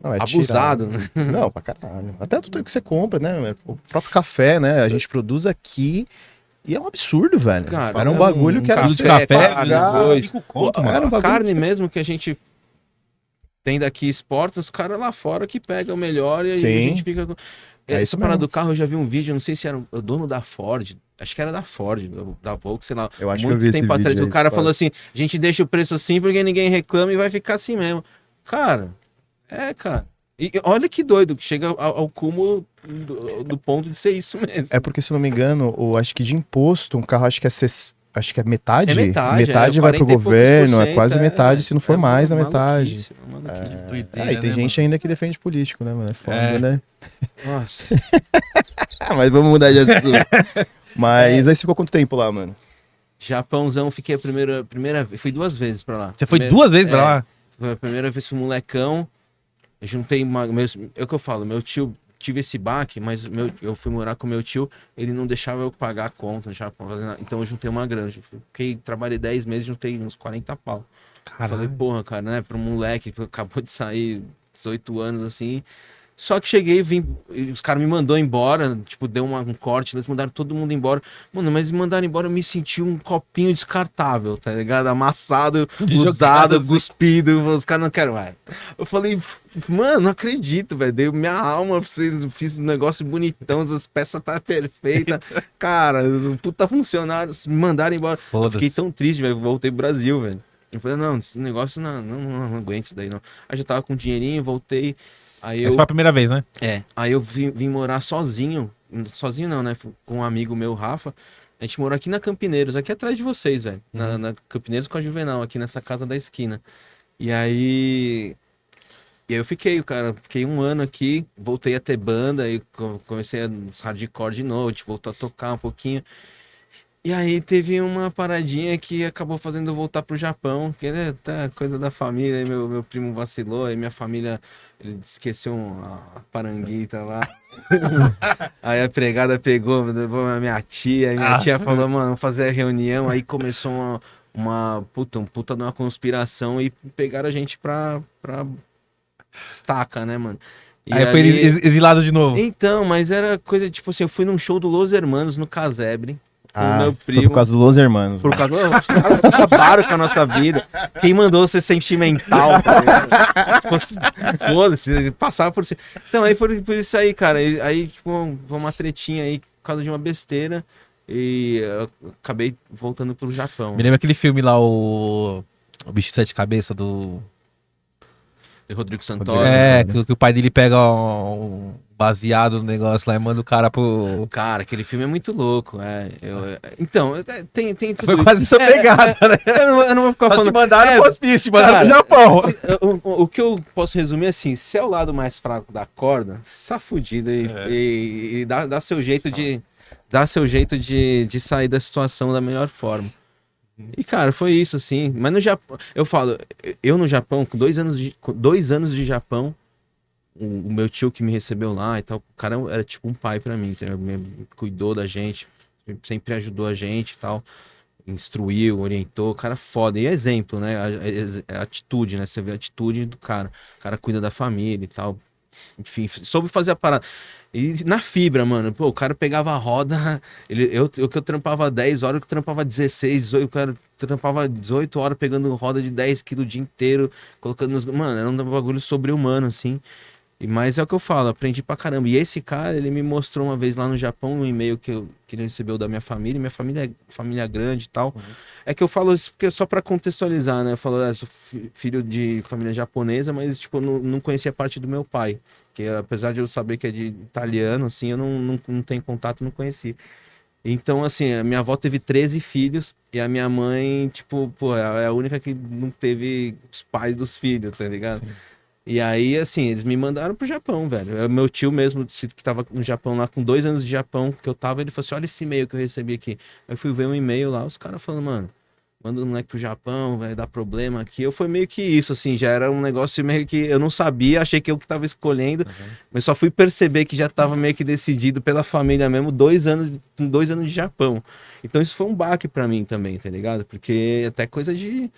S2: Não, é
S3: abusado,
S2: tirado.
S3: né?
S2: Não, pra caralho. Até tudo que você compra, né? O próprio café, né? A gente produz aqui e é um absurdo, velho.
S3: Cara,
S2: era um bagulho que era
S1: café,
S2: pra você pagar
S3: depois.
S1: 5 conto,
S2: Era um
S1: mano.
S3: A
S2: bagulho
S3: carne
S2: que você-
S3: mesmo que a gente tem daqui exporta, os caras lá fora que pegam o melhor e aí
S2: Sim.
S3: a gente fica com...
S2: É
S3: Essa
S2: isso
S3: parada
S2: mesmo.
S3: do carro, eu já vi um vídeo, não sei se era o dono da Ford, acho que era da Ford, da Volkswagen, sei lá.
S2: Eu acho que
S3: muito
S2: eu vi esse
S3: tempo atrás,
S2: vídeo
S3: o
S2: aí,
S3: cara
S2: esse
S3: falou assim, a gente deixa o preço assim porque ninguém reclama e vai ficar assim mesmo. Cara, cara. E olha que doido, que chega ao cúmulo do ponto de ser isso mesmo.
S2: É porque, se eu não me engano, acho que de imposto, um carro acho que é metade.
S3: É
S2: Metade vai
S3: 40
S2: pro
S3: e poucos
S2: governo,
S3: por
S2: é quase
S3: cento,
S2: metade, se não for mais da metade.
S3: maluquice, maluquice.
S1: Doideira,
S2: E tem
S1: né,
S2: gente ainda que defende político, né, mano? É foda,
S1: É.
S2: né?
S3: Nossa.
S2: Mas vamos mudar de assunto. Mas aí você ficou quanto tempo lá, mano?
S3: Japãozão, fiquei a primeira vez, fui 2 vezes pra lá.
S1: Você foi
S3: Primeira-
S1: 2 vezes pra lá?
S3: Foi a primeira vez fui molecão, eu juntei é o que eu falo, meu tio, tive esse baque, mas eu fui morar com meu tio, ele não deixava eu pagar a conta, não deixava eu fazer nada, então eu juntei uma grana, trabalhei 10 meses, juntei uns 40 pau. Eu falei, porra, cara, né, pra um moleque que acabou de sair, 18 anos, assim. Só que cheguei, e os caras me mandaram embora, tipo, deu um corte, eles mandaram todo mundo embora. Mano, mas me mandaram embora, eu me senti um copinho descartável, tá ligado? Amassado, usado,
S1: assim.
S3: cuspido, os caras não querem mais. Eu falei, mano, não acredito, velho, dei minha alma pra vocês, fiz um negócio bonitão, as peças tá perfeitas. Cara, puta funcionário, me mandaram embora. Eu
S1: Foda-se.
S3: fiquei tão triste, velho, voltei pro Brasil, velho. Eu falei, não, esse negócio não aguento isso daí, não. Aí já tava com dinheirinho, voltei. Aí
S1: Essa foi a primeira vez, né?
S3: aí eu vim morar sozinho. Sozinho não, né? Com um amigo meu, Rafa. A gente morou aqui na Campineiros, aqui atrás de vocês, velho. Na Campineiros com a Juvenal, aqui nessa casa da esquina. E aí eu fiquei 1 ano aqui, voltei a ter banda, aí comecei a hardcore de novo, a gente voltou a tocar um pouquinho. E aí teve uma paradinha que acabou fazendo eu voltar pro Japão, que né, tá coisa da família, aí meu primo vacilou, aí minha família, ele esqueceu a paranguita lá. Aí a empregada pegou, levou a minha tia, e minha tia falou, mano, vamos fazer a reunião, aí começou uma puta de uma conspiração e pegaram a gente pra estaca, né, mano? E
S1: Aí foi exilado de novo.
S3: Então, mas era coisa, tipo assim, eu fui num show do Los Hermanos no Casebre, com o meu
S2: Foi
S3: primo.
S2: por causa dos Los Hermanos.
S3: Por causa os caras acabaram com a nossa vida. Quem mandou ser sentimental? Tá ligado? Se fosse, foda-se, passava por si. Então, aí por isso aí, cara. Aí, tipo, uma tretinha aí por causa de uma besteira. E eu acabei voltando pro Japão.
S1: Me lembra aquele filme lá, o Bicho de 7 Cabeças do...
S3: E Rodrigo Santoro.
S1: Que o pai dele pega um baseado no negócio lá e manda o cara pro...
S3: Cara, aquele filme é muito louco. Então, tem tudo
S1: Foi
S3: isso.
S1: quase essa pegada, né?
S3: Eu não vou ficar
S1: Só te
S3: falando.
S1: mandaram pro hospício, mandaram
S3: Cara,
S1: pro Japão.
S3: O que eu posso resumir é assim, se é o lado mais fraco da corda, tá fudido e dá seu jeito de... dá seu jeito de sair da situação da melhor forma. E, cara, foi isso, assim. Mas no Japão, eu falo, eu no Japão, com 2 anos de Japão, o meu tio que me recebeu lá e tal, o cara era tipo um pai pra mim, entendeu? Me cuidou da gente, sempre ajudou a gente e tal, instruiu, orientou, cara foda. E exemplo, né? A atitude, né? Você vê a atitude do cara. O cara cuida da família e tal. Enfim, soube fazer a parada. E na fibra, mano, pô, o cara pegava a roda, eu que eu trampava 10 horas, eu que trampava 16, 18, o cara trampava 18 horas pegando roda de 10 quilos o dia inteiro, colocando nos... Mano, era um bagulho sobre-humano, assim. Mas é o que eu falo, aprendi pra caramba. E esse cara, ele me mostrou uma vez lá no Japão, um e-mail que ele recebeu da minha família é família grande e tal. Uhum. É que eu falo isso porque só pra contextualizar, né? Eu falo, sou filho de família japonesa, mas, tipo, não conhecia parte do meu pai. Que apesar de eu saber que é de italiano, assim, eu não tenho contato, não conheci. Então, assim, a minha avó teve 13 filhos e a minha mãe, tipo, pô, é a única que não teve os pais dos filhos, tá ligado? Sim. E aí, assim, eles me mandaram pro Japão, velho. Meu tio mesmo, que tava no Japão lá, com 2 anos de Japão que eu tava, ele falou assim, olha esse e-mail que eu recebi aqui. Aí eu fui ver um e-mail lá, os caras falando, mano, manda o moleque pro Japão, vai dar problema aqui. Eu fui meio que isso, assim, já era um negócio meio que eu não sabia, achei que eu que tava escolhendo, mas só fui perceber que já tava meio que decidido pela família mesmo, com 2 anos de Japão. Então isso foi um baque pra mim também, tá ligado? Porque até coisa de,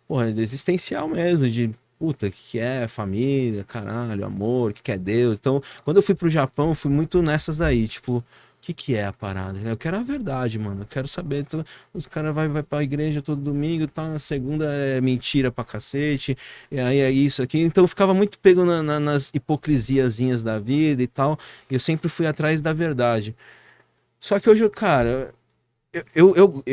S3: porra, de existencial mesmo, de puta, o que é família, caralho, amor, o que é Deus. Então, quando eu fui pro Japão, eu fui muito nessas daí, tipo, o que é a parada? Eu quero a verdade, mano, eu quero saber. Então, os caras vai pra igreja todo domingo, tá, na segunda é mentira pra cacete, e aí é isso aqui. Então, eu ficava muito pego nas hipocrisiazinhas da vida e tal, e eu sempre fui atrás da verdade. Só que hoje, cara, eu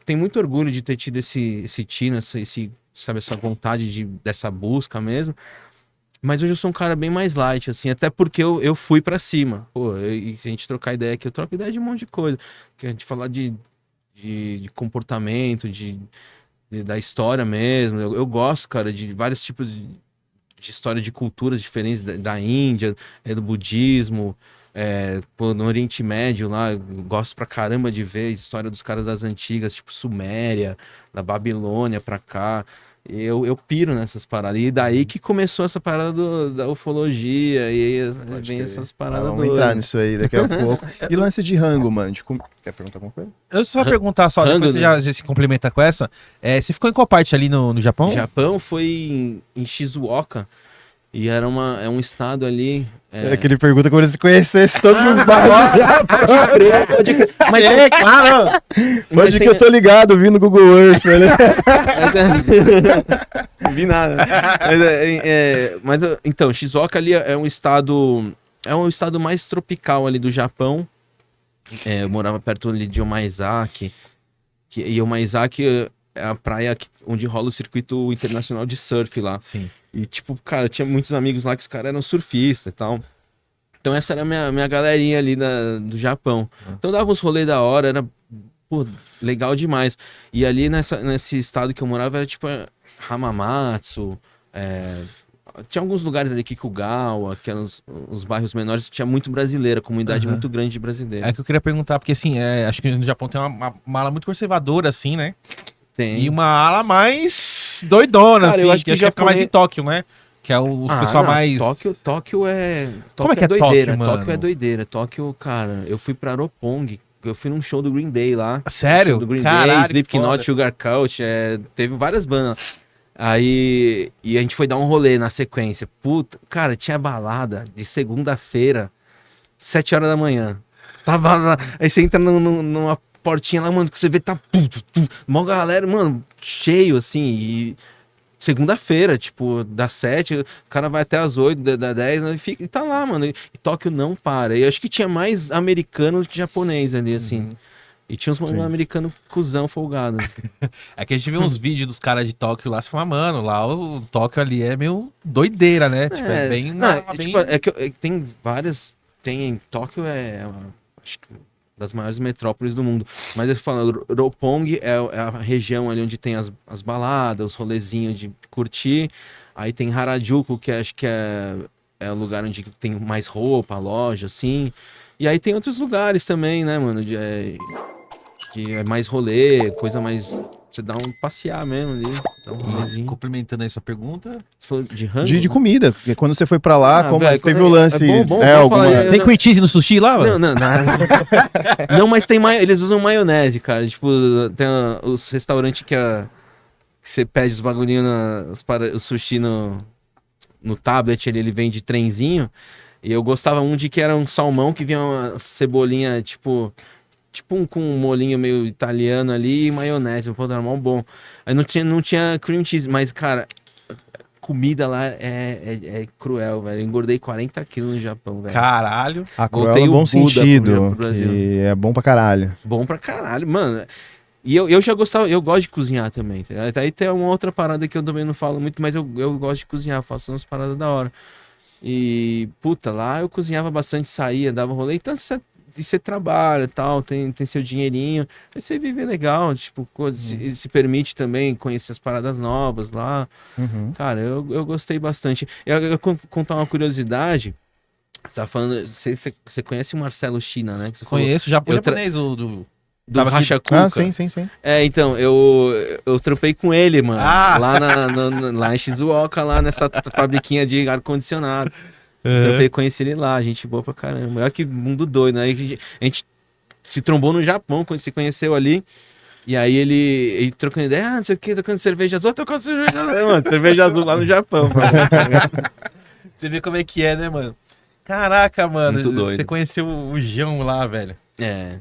S3: tenho muito orgulho de ter tido esse tino, sabe, essa vontade dessa busca mesmo. Mas hoje eu sou um cara bem mais light, assim, até porque eu fui pra cima. Pô, e se a gente trocar ideia aqui, eu troco ideia de um monte de coisa. Que a gente falar de comportamento, da história mesmo. Eu gosto, cara, de vários tipos de história de culturas diferentes, da Índia, do budismo. Pô, no Oriente Médio lá, eu gosto pra caramba de ver a história dos caras das antigas, tipo Suméria, da Babilônia pra cá. Eu piro nessas paradas. E daí que começou essa parada da ufologia. E aí vem essas paradas.
S2: Vamos entrar nisso aí daqui a pouco. E lance de rango, mano? Quer perguntar alguma coisa?
S1: Eu só perguntar só,
S3: rango,
S1: depois você já se complementa com essa. Você ficou em qual parte ali no Japão?
S3: O Japão foi em Shizuoka. E é um estado ali.
S2: É que ele pergunta como se conhecesse todos os bairros.
S3: Mas
S2: claro! Pode que eu tô ligado, vi no Google Earth, né?
S3: Não vi nada. Mas então, Shizuoka ali é um estado. É um estado mais tropical ali do Japão. Eu morava perto ali de Omaezaki. E Omaezaki é a praia onde rola o circuito internacional de surf lá.
S1: Sim.
S3: E, tipo, cara, tinha muitos amigos lá que os caras eram surfistas e tal. Então essa era a minha galerinha ali do Japão. Então dava uns rolês da hora, era, pô, legal demais. E ali nesse estado que eu morava era tipo Hamamatsu, tinha alguns lugares ali, Kikugawa, que eram os bairros menores, tinha muito brasileira, comunidade muito grande de brasileiro.
S1: É que eu queria perguntar, porque assim, acho que no Japão tem uma ala muito conservadora, assim, né?
S3: Tem.
S1: E uma ala mais doidona,
S3: cara,
S1: assim,
S3: eu acho que
S1: fica mais em Tóquio, né? Que é o pessoal mais...
S3: Tóquio é...
S1: Como é que é
S3: doideira,
S1: Tóquio, mano?
S3: Tóquio é doideira. Tóquio, cara, eu fui pra Roppongi, eu fui num show do Green Day lá.
S1: Sério?
S3: Show do Green
S1: Caralho,
S3: Day, Slipknot, Sugar Cult, teve várias bandas. Aí, e a gente foi dar um rolê na sequência. Puta, cara, tinha balada de segunda-feira, 7 horas da manhã. Tava lá, aí você entra numa portinha lá, mano, que você vê tá mó galera, mano, cheio, assim, e segunda-feira, tipo, das 7, o cara vai até as 8, das 10, né, e tá lá, mano, e Tóquio não para. E eu acho que tinha mais americano que japonês ali, assim. E tinha uns americanos cuzão folgado.
S1: É que a gente vê uns vídeos dos caras de Tóquio lá, você fala, mano, lá o Tóquio ali é meio doideira, né? Tipo, é bem...
S3: Tem várias... Tóquio acho que das maiores metrópoles do mundo. Mas eu falo, Roppongi é a região ali onde tem as baladas, os rolezinhos de curtir. Aí tem Harajuku, que acho que é o lugar onde tem mais roupa, loja, assim. E aí tem outros lugares também, né, mano? Que é mais rolê, coisa mais... Você dá um passear mesmo ali. Dá um rolezinho.
S1: Complementando aí sua pergunta.
S3: Você falou de rango?
S2: De comida, porque quando você foi pra lá, como
S3: velho,
S2: teve o lance...
S3: bom
S2: alguma...
S3: falar,
S1: Tem cream cheese no sushi lá, mano?
S3: Não. Não, mas tem eles usam maionese, cara. Tipo, tem os restaurantes que você pede os bagulhinhos, o sushi no tablet, ele vem de trenzinho. E eu gostava de que era um salmão que vinha uma cebolinha, tipo com um molinho meio italiano ali e maionese. Pô, era mó bom. Aí não tinha cream cheese, mas, cara, comida lá é cruel, velho. Eu engordei 40 quilos no Japão, velho.
S1: Caralho.
S2: A cruel
S3: Voltei
S2: é
S3: o
S2: bom
S3: Buda
S2: sentido,
S3: pro Brasil.
S2: que é bom pra caralho.
S3: Bom pra caralho, mano. E eu já gostava, eu gosto de cozinhar também. Tá ligado? Aí tem uma outra parada que eu também não falo muito, mas eu gosto de cozinhar, faço umas paradas da hora. E, puta, lá eu cozinhava bastante, saía, dava rolê. Então você trabalha e tal, tem seu dinheirinho. Aí você vive legal, tipo, se permite também conhecer as paradas novas lá.
S2: Uhum.
S3: Cara, eu gostei bastante. Eu contar uma curiosidade. Você tá falando, você conhece o Marcelo China, né? Que você falou
S1: Conheço, japonês,
S3: do
S1: tava aqui-
S3: Racha Cuca.
S2: Ah, sim.
S3: Então, eu trampei com ele, mano.
S1: Ah!
S3: Lá em Shizuoka, lá nessa fabriquinha de ar-condicionado. Trampei, conheci ele lá, gente boa pra caramba. Olha que mundo doido, né? A gente se trombou no Japão, se conheceu ali. E aí ele trocando ideia, não sei o que, tocando cerveja azul, tocando cerveja azul, mano. Cerveja azul lá no Japão, mano.
S1: Você vê como é que é, né, mano? Caraca, mano.
S3: Muito doido.
S1: Você conheceu o João lá, velho.
S3: É,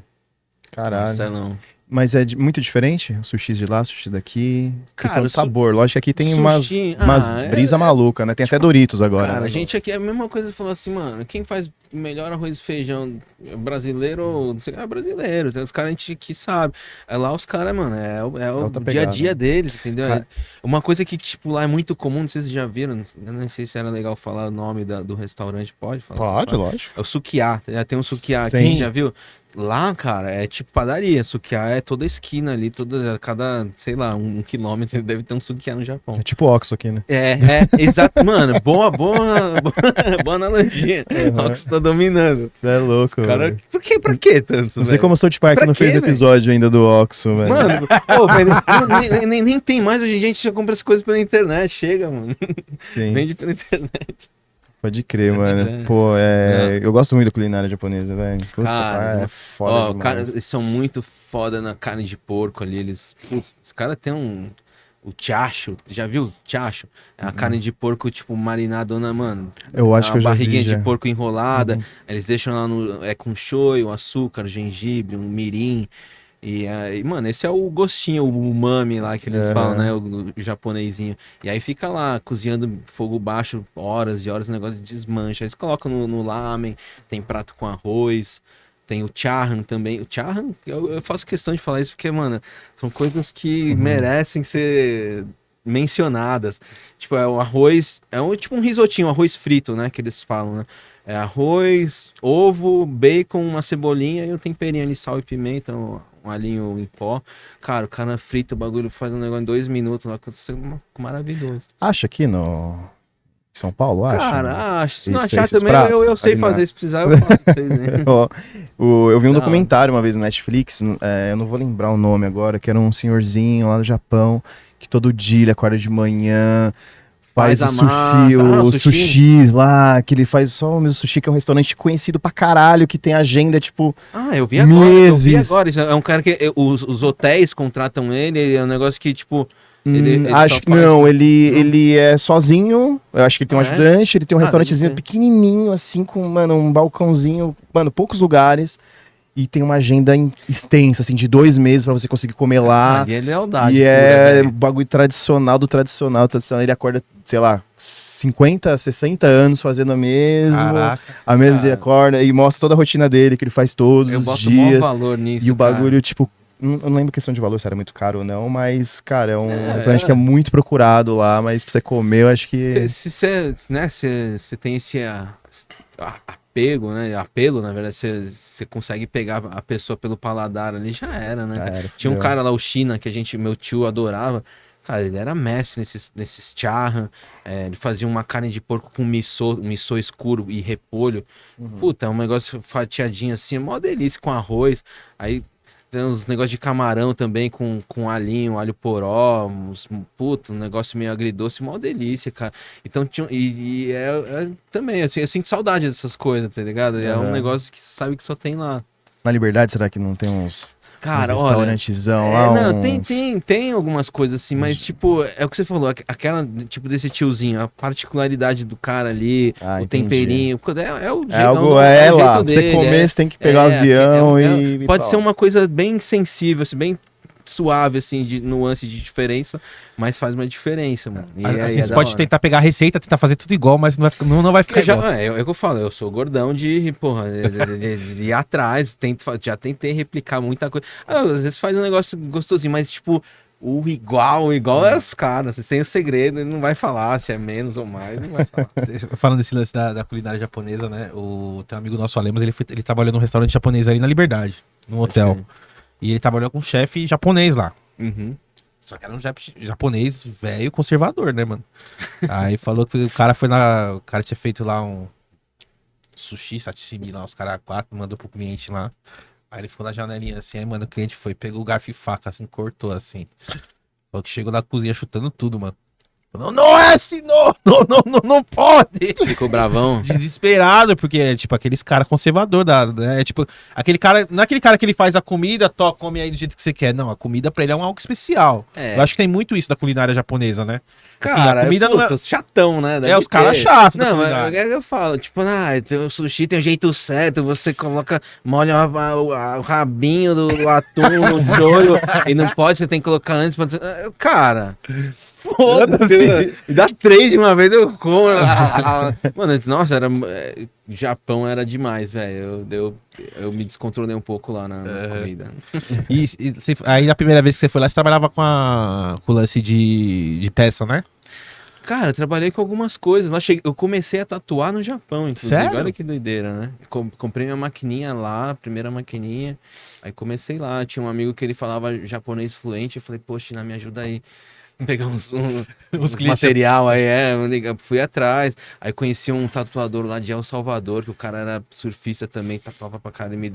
S2: Caralho.
S3: Marcelão.
S2: Mas é muito diferente? O sushi de lá, o sushi daqui?
S3: Cara,
S2: Questão
S3: o
S2: de sabor. Lógico que aqui tem
S3: sushi-
S2: umas
S3: é-
S2: brisa maluca, né? Tem até Doritos agora.
S3: Cara,
S2: né?
S3: a gente aqui é a mesma coisa, falou assim, mano, quem faz melhor arroz e feijão brasileiro, ou não sei, brasileiro, tem os caras a gente que sabe. Lá os caras, mano, é o
S2: Outra
S3: dia a
S2: pegada.
S3: dia deles, entendeu?
S2: Cara-
S3: Uma coisa que, tipo, lá é muito comum, não sei se vocês já viram, eu não sei se era legal falar o nome do restaurante, pode falar?
S2: Pode, lógico.
S3: É o Sukiá, tem um Sukiá aqui,
S2: Sim.
S3: já viu? Lá, cara, é tipo padaria, Sukiá é toda esquina ali, cada, sei lá, 1 quilômetro deve ter um Sukiá no Japão.
S2: É tipo Oxo aqui, né?
S3: Exato, mano, boa analogia. Olha que você tá dominando.
S2: Você é louco,
S3: Cara,
S2: velho.
S3: pra que tanto,
S2: Não sei
S3: velho?
S2: como o South Park
S3: Pra
S2: não fez
S3: quê, velho?
S2: episódio ainda do Oxo, velho.
S3: Mano, pô, velho, nem tem mais, hoje em dia a gente já compra as coisas pela internet, chega, mano.
S2: Sim,
S3: Vende pela internet.
S2: pode crer, mano.
S3: é.
S2: Pô, eu gosto muito da culinária japonesa, velho. Puta,
S3: Cara,
S2: é foda
S3: Ó,
S2: demais.
S3: cara, eles são muito foda na carne de porco ali, os caras têm o chacho, já viu chacho? É a carne de porco, tipo, marinadona, mano.
S2: Eu acho que eu já
S3: barriguinha
S2: vi, já.
S3: de porco enrolada. Eles deixam lá com shoyu, açúcar, gengibre, um mirim. E aí, mano, esse é o gostinho, o umami lá que eles falam, né? O japonesinho. E aí fica lá, cozinhando fogo baixo, horas e horas, o negócio desmancha. Eles colocam no lamen, tem prato com arroz, tem o charran também. O charran, eu faço questão de falar isso porque, mano, são coisas que merecem ser mencionadas. Tipo, é o arroz, tipo um risotinho, um arroz frito, né? Que eles falam, né? É arroz, ovo, bacon, uma cebolinha e um temperinho ali, sal e pimenta, um alinho em pó. Cara, o cara frita o bagulho, faz um negócio em 2 minutos lá, maravilhoso.
S2: Acha aqui no São Paulo, acha?
S3: Cara, se não
S2: Isso,
S3: achar
S2: esses
S3: também,
S2: pratos,
S3: eu sei
S2: ali na-
S3: fazer, se precisar eu faço pra vocês, né?
S2: Ó, eu vi um
S3: Da
S2: documentário uma vez no Netflix, eu não vou lembrar o nome agora, que era um senhorzinho lá no Japão, que todo dia ele acorda de manhã, faz
S3: Faz
S2: o
S3: a
S2: sushi,
S3: massa.
S2: o
S3: O sushi.
S2: sushis lá, que ele faz só o mesmo sushi, que é um restaurante conhecido pra caralho, que tem agenda, tipo,
S3: Eu vi agora,
S2: Meses.
S3: Isso é um cara que os hotéis contratam ele, é um negócio que, tipo, ele
S2: acho
S3: só
S2: que
S3: faz-
S2: não, ele é sozinho, eu acho que ele tem um
S3: Ah, é?
S2: ajudante, ele tem um restaurantezinho
S3: deve ser.
S2: pequenininho, assim, com, mano, um balcãozinho, mano, poucos lugares, e tem uma agenda extensa, assim, de 2 meses pra você conseguir comer lá.
S3: Ali é lealdade.
S2: E
S3: pura,
S2: é
S3: velho.
S2: bagulho tradicional do tradicional. Ele acorda, sei lá, 50, 60 anos fazendo
S1: Caraca.
S2: a mesma
S3: Cara.
S2: ele acorda e mostra toda a rotina dele, que ele faz todos
S3: Eu
S2: os
S3: boto o maior
S2: dias.
S3: valor nisso,
S2: E o
S3: cara.
S2: bagulho, tipo, eu não lembro a questão de valor, se era muito caro ou não, mas, cara, é um
S3: É,
S2: restaurante que é muito procurado lá, mas pra você comer, eu acho que...
S3: Se você tem esse apego, né? Apelo, na verdade, você consegue pegar a pessoa pelo paladar ali, já era, né?
S2: Já era,
S3: Tinha um
S2: fudeu.
S3: cara lá, o China, que meu tio adorava. Cara, ele era mestre nesses charra, ele fazia uma carne de porco com missô escuro e repolho. Puta, é um negócio fatiadinho assim, é mó delícia com arroz. Aí tem uns negócios de camarão também com alinho, alho poró, puta, um negócio meio agridoce, mó delícia, cara. Então, também, assim, eu sinto saudade dessas coisas, tá ligado? É um negócio que sabe que só tem lá.
S2: Na Liberdade, será que não tem uns...
S3: Cara,
S2: uns
S3: olha,
S2: restaurantezão lá,
S3: não,
S2: uns...
S3: tem algumas coisas assim, mas tipo, é o que você falou, aquela, tipo, desse tiozinho, a particularidade do cara ali, o
S2: entendi.
S3: temperinho, é o
S2: É algo,
S3: o
S2: lá,
S3: jeito
S2: pra
S3: dele,
S2: você comer, você tem que pegar o avião e...
S3: pode ser uma coisa bem sensível, assim, bem suave, assim, de nuance de diferença, mas faz uma diferença, mano. E
S1: assim, você pode tentar pegar a receita, tentar fazer tudo igual, mas não vai ficar igual.
S3: É o que eu falo, eu sou gordão de ir atrás, já tentei replicar muita coisa. Às vezes faz um negócio gostosinho, mas tipo, o igual é os caras. Você tem o segredo, ele não vai falar se é menos ou mais, não vai falar.
S1: Falando desse lance da culinária japonesa, né? Tem um amigo nosso, Alemos, ele trabalhou num restaurante japonês ali na Liberdade, num hotel. E ele trabalhou com um chefe japonês lá. Só que era um japonês velho conservador, né, mano? Aí falou que o cara o cara tinha feito lá um sushi, sashimi lá, os caras 4, mandou pro cliente lá. Aí ele ficou na janelinha assim, aí, mano, o cliente foi, pegou o garfo e faca, assim, cortou assim. Falou que chegou na cozinha chutando tudo, mano. Falou, não é assim, não pode!
S3: Ficou bravão?
S1: Desesperado, porque, tipo, aqueles caras conservador né? Tipo, aquele cara, não é aquele cara que ele faz a comida, come aí do jeito que você quer. Não, a comida pra ele é algo especial. Eu acho que tem muito isso da culinária japonesa, né?
S3: Cara,
S1: assim, a comida não é...
S3: chatão, né?
S1: Os caras chatos.
S3: Não, mas eu falo, tipo, o sushi tem um jeito certo, você molha o rabinho do atum no joio e não pode, você tem que colocar antes. Cara, foda-se. Me dá 3 de uma vez, eu como. Mano, nossa, Japão era demais, velho. Eu me descontrolei um pouco lá na comida.
S1: E aí, na primeira vez que você foi lá, você trabalhava com o lance de peça, né?
S3: Cara, eu trabalhei com algumas coisas. Eu comecei a tatuar no Japão, inclusive.
S1: Sério?
S3: Olha que doideira, né? Comprei minha maquininha lá, a primeira maquininha. Aí comecei lá. Tinha um amigo que ele falava japonês fluente. Eu falei, poxa, me ajuda aí. Pegar uns material aí, fui atrás. Aí conheci um tatuador lá de El Salvador, que o cara era surfista também, tatuava pra cara e me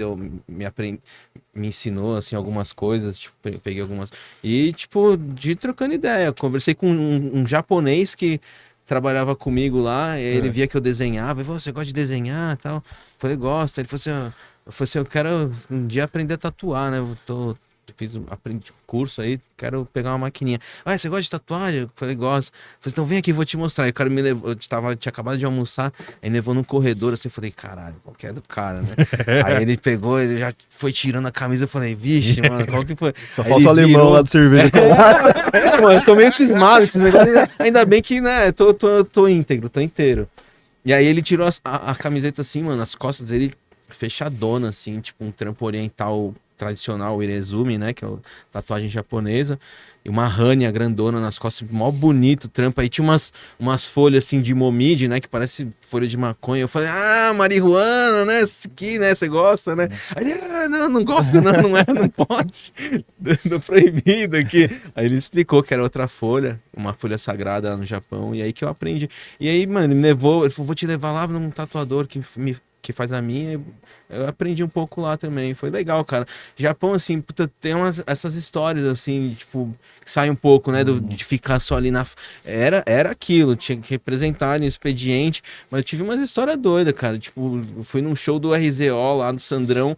S3: ensinou, assim, algumas coisas, tipo, peguei algumas... E, tipo, trocando ideia, conversei com um japonês que trabalhava comigo lá, e ele via que eu desenhava, e falou, você gosta de desenhar e tal? Eu falei, gosto. Ele falou assim, eu quero um dia aprender a tatuar, né? Aprendi curso aí, quero pegar uma maquininha. Você gosta de tatuagem? Eu falei, gosto. Eu falei, então vem aqui, vou te mostrar. E o cara me levou, tinha acabado de almoçar, aí levou num corredor, assim, eu falei, caralho, qual que é do cara, né? Aí ele pegou, ele já foi tirando a camisa, eu falei, vixe, mano, qual que foi?
S2: Só falta o alemão lá do cerveja.
S3: Mano, eu tô meio cismado com esses negócios, ainda bem que, né, tô íntegro, tô inteiro. E aí ele tirou a camiseta assim, mano, as costas dele fechadona, assim, tipo um trampo oriental tradicional, o irezumi, né, que é a tatuagem japonesa, e uma rânia grandona nas costas, mó bonito o trampo. Aí tinha umas folhas assim de momide, né, que parece folha de maconha. Eu falei, marihuana, né, isso aqui, né, você gosta, né? Aí ele, não gosto não, não pode, tô proibido aqui. Aí ele explicou que era outra folha, uma folha sagrada lá no Japão, e aí que eu aprendi. E aí, mano, ele me levou, ele falou, vou te levar lá num tatuador que faz a minha, eu aprendi um pouco lá também, foi legal, cara. Japão, assim, puta, tem essas histórias, assim, tipo, que sai um pouco, né, de ficar só ali na... Era aquilo, tinha que representar no expediente, mas eu tive umas histórias doidas, cara, tipo, eu fui num show do RZO lá do Sandrão,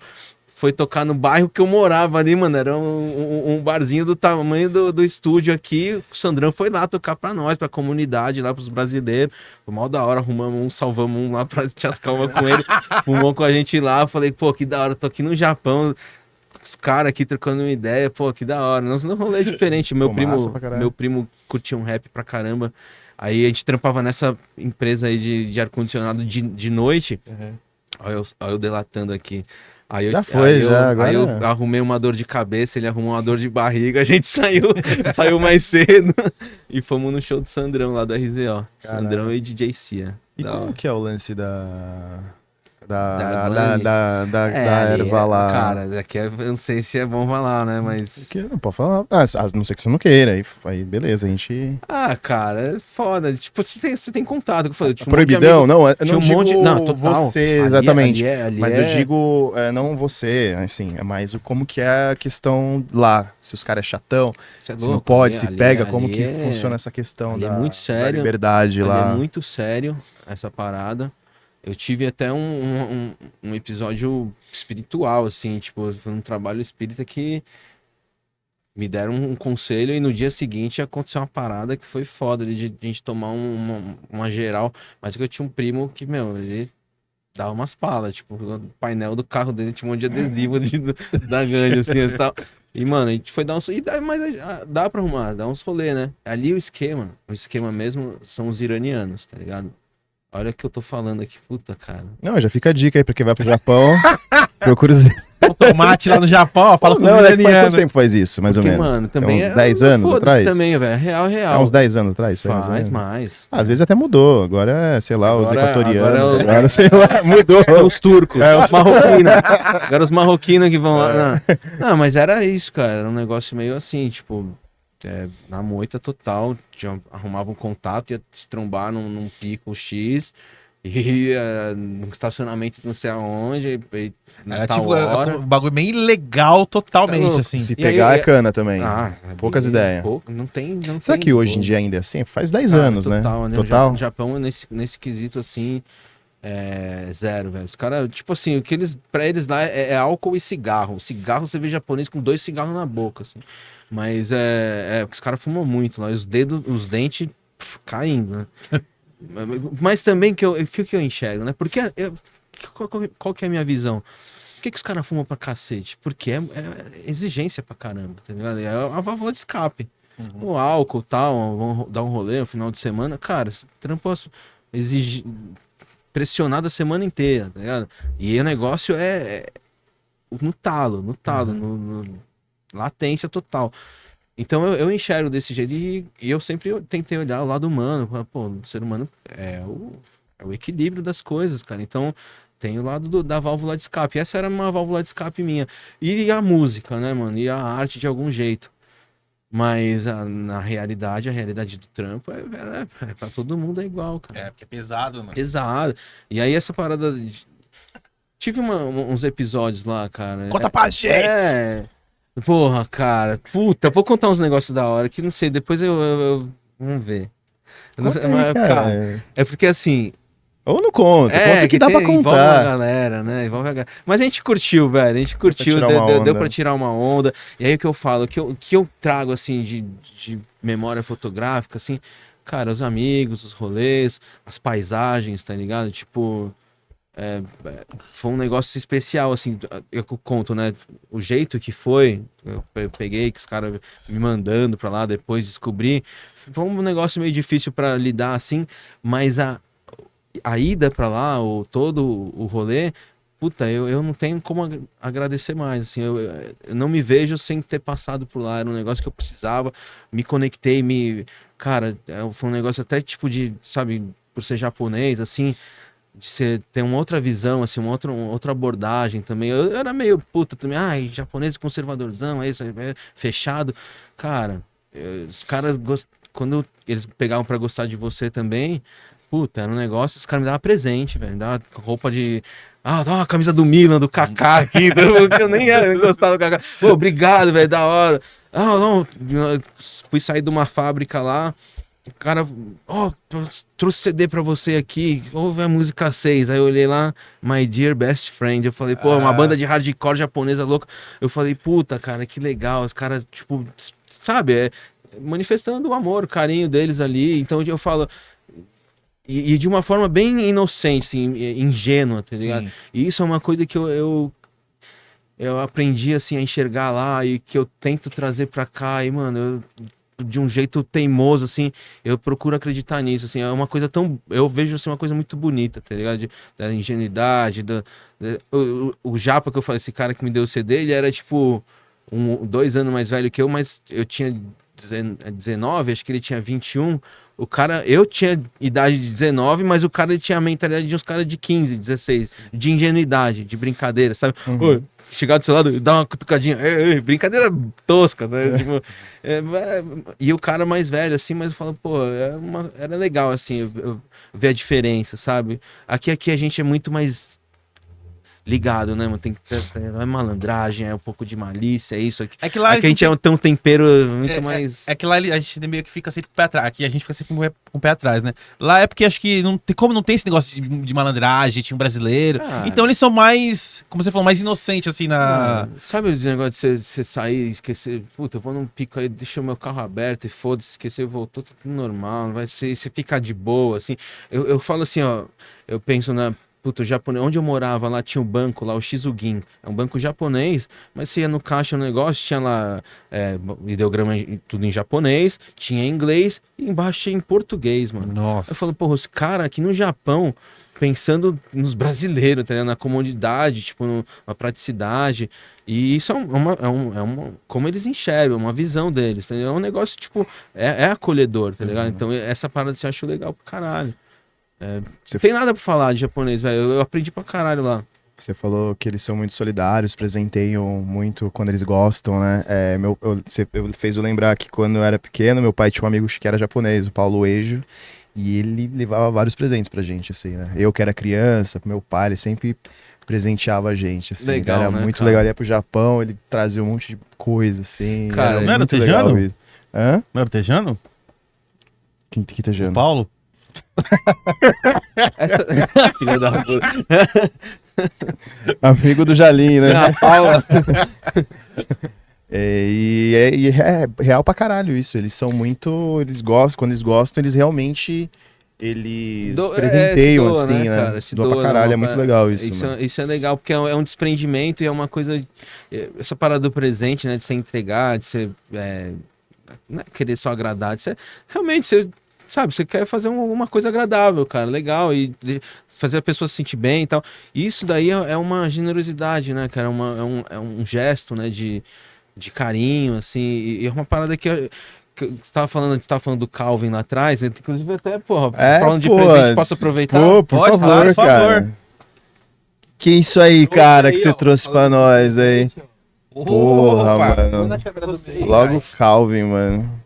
S3: foi tocar no bairro que eu morava ali, mano, era um barzinho do tamanho do estúdio aqui, o Sandrão foi lá tocar pra nós, pra comunidade, lá pros brasileiros, foi mal da hora, salvamos um lá pra tiascar uma com ele, fumou com a gente lá, eu falei, pô, que da hora, tô aqui no Japão, os caras aqui trocando uma ideia, pô, que da hora, não rolê diferente, meu primo curtia um rap pra caramba, aí a gente trampava nessa empresa aí de ar-condicionado de noite, olha eu delatando aqui. Aí eu arrumei uma dor de cabeça, ele arrumou uma dor de barriga, a gente saiu mais cedo e fomos no show do Sandrão lá da RZO. Caralho. Sandrão e DJ Cia.
S2: E como que é o lance Da erva lá.
S3: Cara, daqui eu não sei se é bom falar, né? Mas.
S2: Que não pode falar. Ah, a não ser que você não queira. Aí beleza, a gente.
S3: Ah, cara, é foda. Tipo, você tem contato. Eu falei, eu tinha
S2: Proibidão? Não, eu
S3: tinha
S2: não digo
S3: Não, total.
S2: você exatamente.
S3: Ali
S2: mas eu digo, não você, assim, é mais como que é a questão lá. Se os caras é chatão, se não pode, se pega, como que funciona essa questão
S3: é muito sério,
S2: da liberdade lá.
S3: É muito sério essa parada. Eu tive até um episódio espiritual, assim, tipo, foi um trabalho espírita que me deram um conselho e no dia seguinte aconteceu uma parada que foi foda, ali, de a gente tomar uma geral. Mas que eu tinha um primo que, meu, ele dava umas palas, tipo, o painel do carro dele tinha um monte de adesivo da gangue, assim, e tal. E, mano, a gente foi dar uns... Mas dá pra arrumar, dá uns rolê, né? Ali o esquema mesmo são os iranianos, tá ligado? Olha o que eu tô falando aqui, puta, cara.
S2: Não, já fica a dica aí pra quem vai pro Japão. Procura os...
S1: O tomate lá no Japão, ó, fala com os
S2: Não,
S1: iranianos.
S2: quanto tempo faz isso, mais ou menos?
S3: Mano, também
S2: uns 10 anos atrás?
S3: Também, velho, real.
S2: É uns 10 anos atrás?
S3: Faz mais.
S2: Às vezes até mudou, agora é, sei lá, os equatorianos,
S3: agora
S2: sei lá, mudou.
S3: Os turcos, os marroquinos. Agora os marroquinos que vão lá. Não, mas era isso, cara, era um negócio meio assim, tipo... na moita total, arrumava um contato, ia se trombar num pico X, e num estacionamento não sei aonde,
S1: era tipo um bagulho meio ilegal totalmente,
S3: tá
S1: assim.
S2: Se pegar é cana também. Poucas ideias.
S3: Não tem.
S2: Será que hoje em dia ainda é assim? Faz 10 anos,
S3: total,
S2: né? Total.
S3: No Japão, nesse quesito assim, zero, velho. Os caras, tipo assim, pra eles lá é álcool e cigarro. Cigarro, você vê japonês com 2 cigarros na boca, assim. Mas os caras fumam muito lá, os dentes caindo, né? Mas também o que eu enxergo, né? Porque qual que é a minha visão? Por que os caras fumam pra cacete? Porque é exigência pra caramba, tá ligado? É a válvula de escape. O álcool e tal, vão dar um rolê no final de semana. Cara, esse trampo exige pressionado a semana inteira, tá ligado? E o negócio é no talo, no latência total. Então eu enxergo desse jeito e eu sempre tentei olhar o lado humano. Pô, o ser humano é o equilíbrio das coisas, cara. Então tem o lado da válvula de escape. Essa era uma válvula de escape minha. E a música, né, mano? E a arte de algum jeito. Mas na realidade, a realidade do trampo pra todo mundo é igual, cara.
S1: Porque é pesado, mano.
S3: Pesado. E aí essa parada... Tive uns episódios lá, cara.
S1: Conta pra gente!
S3: Porra, cara. Puta, vou contar uns negócios da hora que não sei, depois eu vamos ver. Não sei, mas, cara, é porque assim...
S2: Ou não conta, conta que dá pra contar.
S3: Envolve a galera, né? Mas a gente curtiu, velho. A gente curtiu, deu pra tirar uma onda. E aí o que eu falo, que eu trago, assim, de memória fotográfica, assim... Cara, os amigos, os rolês, as paisagens, tá ligado? Tipo... foi um negócio especial, assim, eu conto, né, o jeito que foi, eu peguei, que os caras me mandando pra lá, depois descobri, foi um negócio meio difícil pra lidar, assim, mas a ida pra lá, todo o rolê, puta, eu não tenho como agradecer mais, assim, eu não me vejo sem ter passado por lá, era um negócio que eu precisava, me conectei, cara, foi um negócio até tipo de, sabe, por ser japonês, assim, de você ter uma outra visão, assim, uma outra abordagem também. Eu era meio puta também, japonês conservadorzão, fechado. Cara, os caras, quando eles pegavam pra gostar de você também, puta, era um negócio, os caras me davam presente, velho, me davam roupa de... dá uma camisa do Milan, do Kaká aqui, eu nem ia gostar do Kaká. Pô, obrigado, velho, da hora. Não, fui sair de uma fábrica lá, o cara, trouxe CD pra você aqui, ouve a música 6. Aí eu olhei lá, My Dear Best Friend. Eu falei, pô, uma banda de hardcore japonesa louca. Eu falei, puta, cara, que legal. Os caras, tipo, sabe, manifestando o amor, o carinho deles ali. Então eu falo, e de uma forma bem inocente, assim, ingênua, tá ligado? Sim. E isso é uma coisa que eu aprendi, assim, a enxergar lá e que eu tento trazer pra cá. E, mano, de um jeito teimoso, assim, eu procuro acreditar nisso, assim, é uma coisa tão... Eu vejo, assim, uma coisa muito bonita, tá ligado? Da ingenuidade, o Japa que eu falei, esse cara que me deu o CD, ele era, tipo, 2 anos mais velho que eu, mas eu tinha 19, acho que ele tinha 21, O cara, eu tinha idade de 19, mas o cara ele tinha a mentalidade de uns caras de 15, 16, de ingenuidade, de brincadeira, sabe? Ô, chegar do seu lado, dar uma cutucadinha, brincadeira tosca, né? Tipo, e o cara mais velho, assim, mas eu falo, pô, era legal, assim, eu ver a diferença, sabe? Aqui a gente é muito mais ligado, né, mano? Tem que ter é malandragem, é um pouco de malícia, é isso aqui.
S1: É que lá
S3: Aqui a gente tem um tempero muito mais.
S1: É que lá a gente meio que fica sempre com o pé atrás. Aqui a gente fica sempre com o pé atrás, né? Lá é porque acho que não tem, como não tem esse negócio de malandragem, tinha um brasileiro. Então eles são mais, como você falou, mais inocentes, assim, na.
S3: Sabe esse negócio de você sair e esquecer? Puta, eu vou num pico aí, deixa o meu carro aberto e foda-se, esquecer, voltou, tá tudo normal, não vai ser, você ficar de boa, assim. Eu falo assim, ó, eu penso na. Puta, o japonês, onde eu morava, lá tinha um banco, lá o Shizugin. É um banco japonês, mas você ia no caixa, o negócio, tinha lá ideograma tudo em japonês, tinha em inglês e embaixo tinha em português, mano.
S1: Nossa.
S3: Eu falo, porra, os caras aqui no Japão, pensando nos brasileiros, tá ligado? Na comodidade, tipo, na praticidade. E isso é como eles enxergam, uma visão deles, tá ligado? É um negócio, tipo, é acolhedor, tá ligado? Então essa parada assim, eu acho legal pro caralho. Não tem nada pra falar de japonês, velho. Eu aprendi pra caralho lá.
S2: Você falou que eles são muito solidários, presenteiam muito quando eles gostam, né? Você fez eu lembrar que quando eu era pequeno, meu pai tinha um amigo que era japonês, o Paulo Ejo, e ele levava vários presentes pra gente, assim, né? Eu que era criança, meu pai, ele sempre presenteava a gente, assim.
S3: Legal,
S2: era
S3: né,
S2: muito
S3: cara?
S2: legal. Ele ia pro Japão, ele trazia um monte de coisa, assim.
S3: Cara,
S1: não era
S2: muito
S1: Tejano?
S2: legal isso. Hã?
S1: Não era o Tejano?
S2: Que Tejano?
S1: Paulo?
S3: Filha da puta.
S2: Amigo do Jalim, né?
S3: A Paula.
S2: É real pra caralho isso. Eles são muito. Eles gostam, quando eles gostam, eles realmente. Eles presenteiam,
S3: se doa,
S2: assim, né?
S3: cara? Se
S2: Doa pra
S3: doa,
S2: caralho,
S3: não,
S2: é muito legal isso.
S3: Isso é legal, porque é um desprendimento e é uma coisa. Essa parada do presente, né? De você entregar, de você. Não é querer só agradar, de você. Realmente, você. Sabe, você quer fazer uma coisa agradável, cara, legal, e fazer a pessoa se sentir bem e tal. E isso daí é uma generosidade, né, cara? É um gesto, né, de carinho, assim. E é uma parada que você tava falando, a gente tava falando do Calvin lá atrás, inclusive até, porra, falando de presente, posso aproveitar?
S2: Pô, por
S1: Pode,
S2: favor,
S1: claro, por
S2: cara.
S1: favor.
S2: Que isso aí, cara,
S3: aí,
S2: que você
S3: ó,
S2: trouxe pra nós aí. Porra, mano. Logo o Calvin, mano.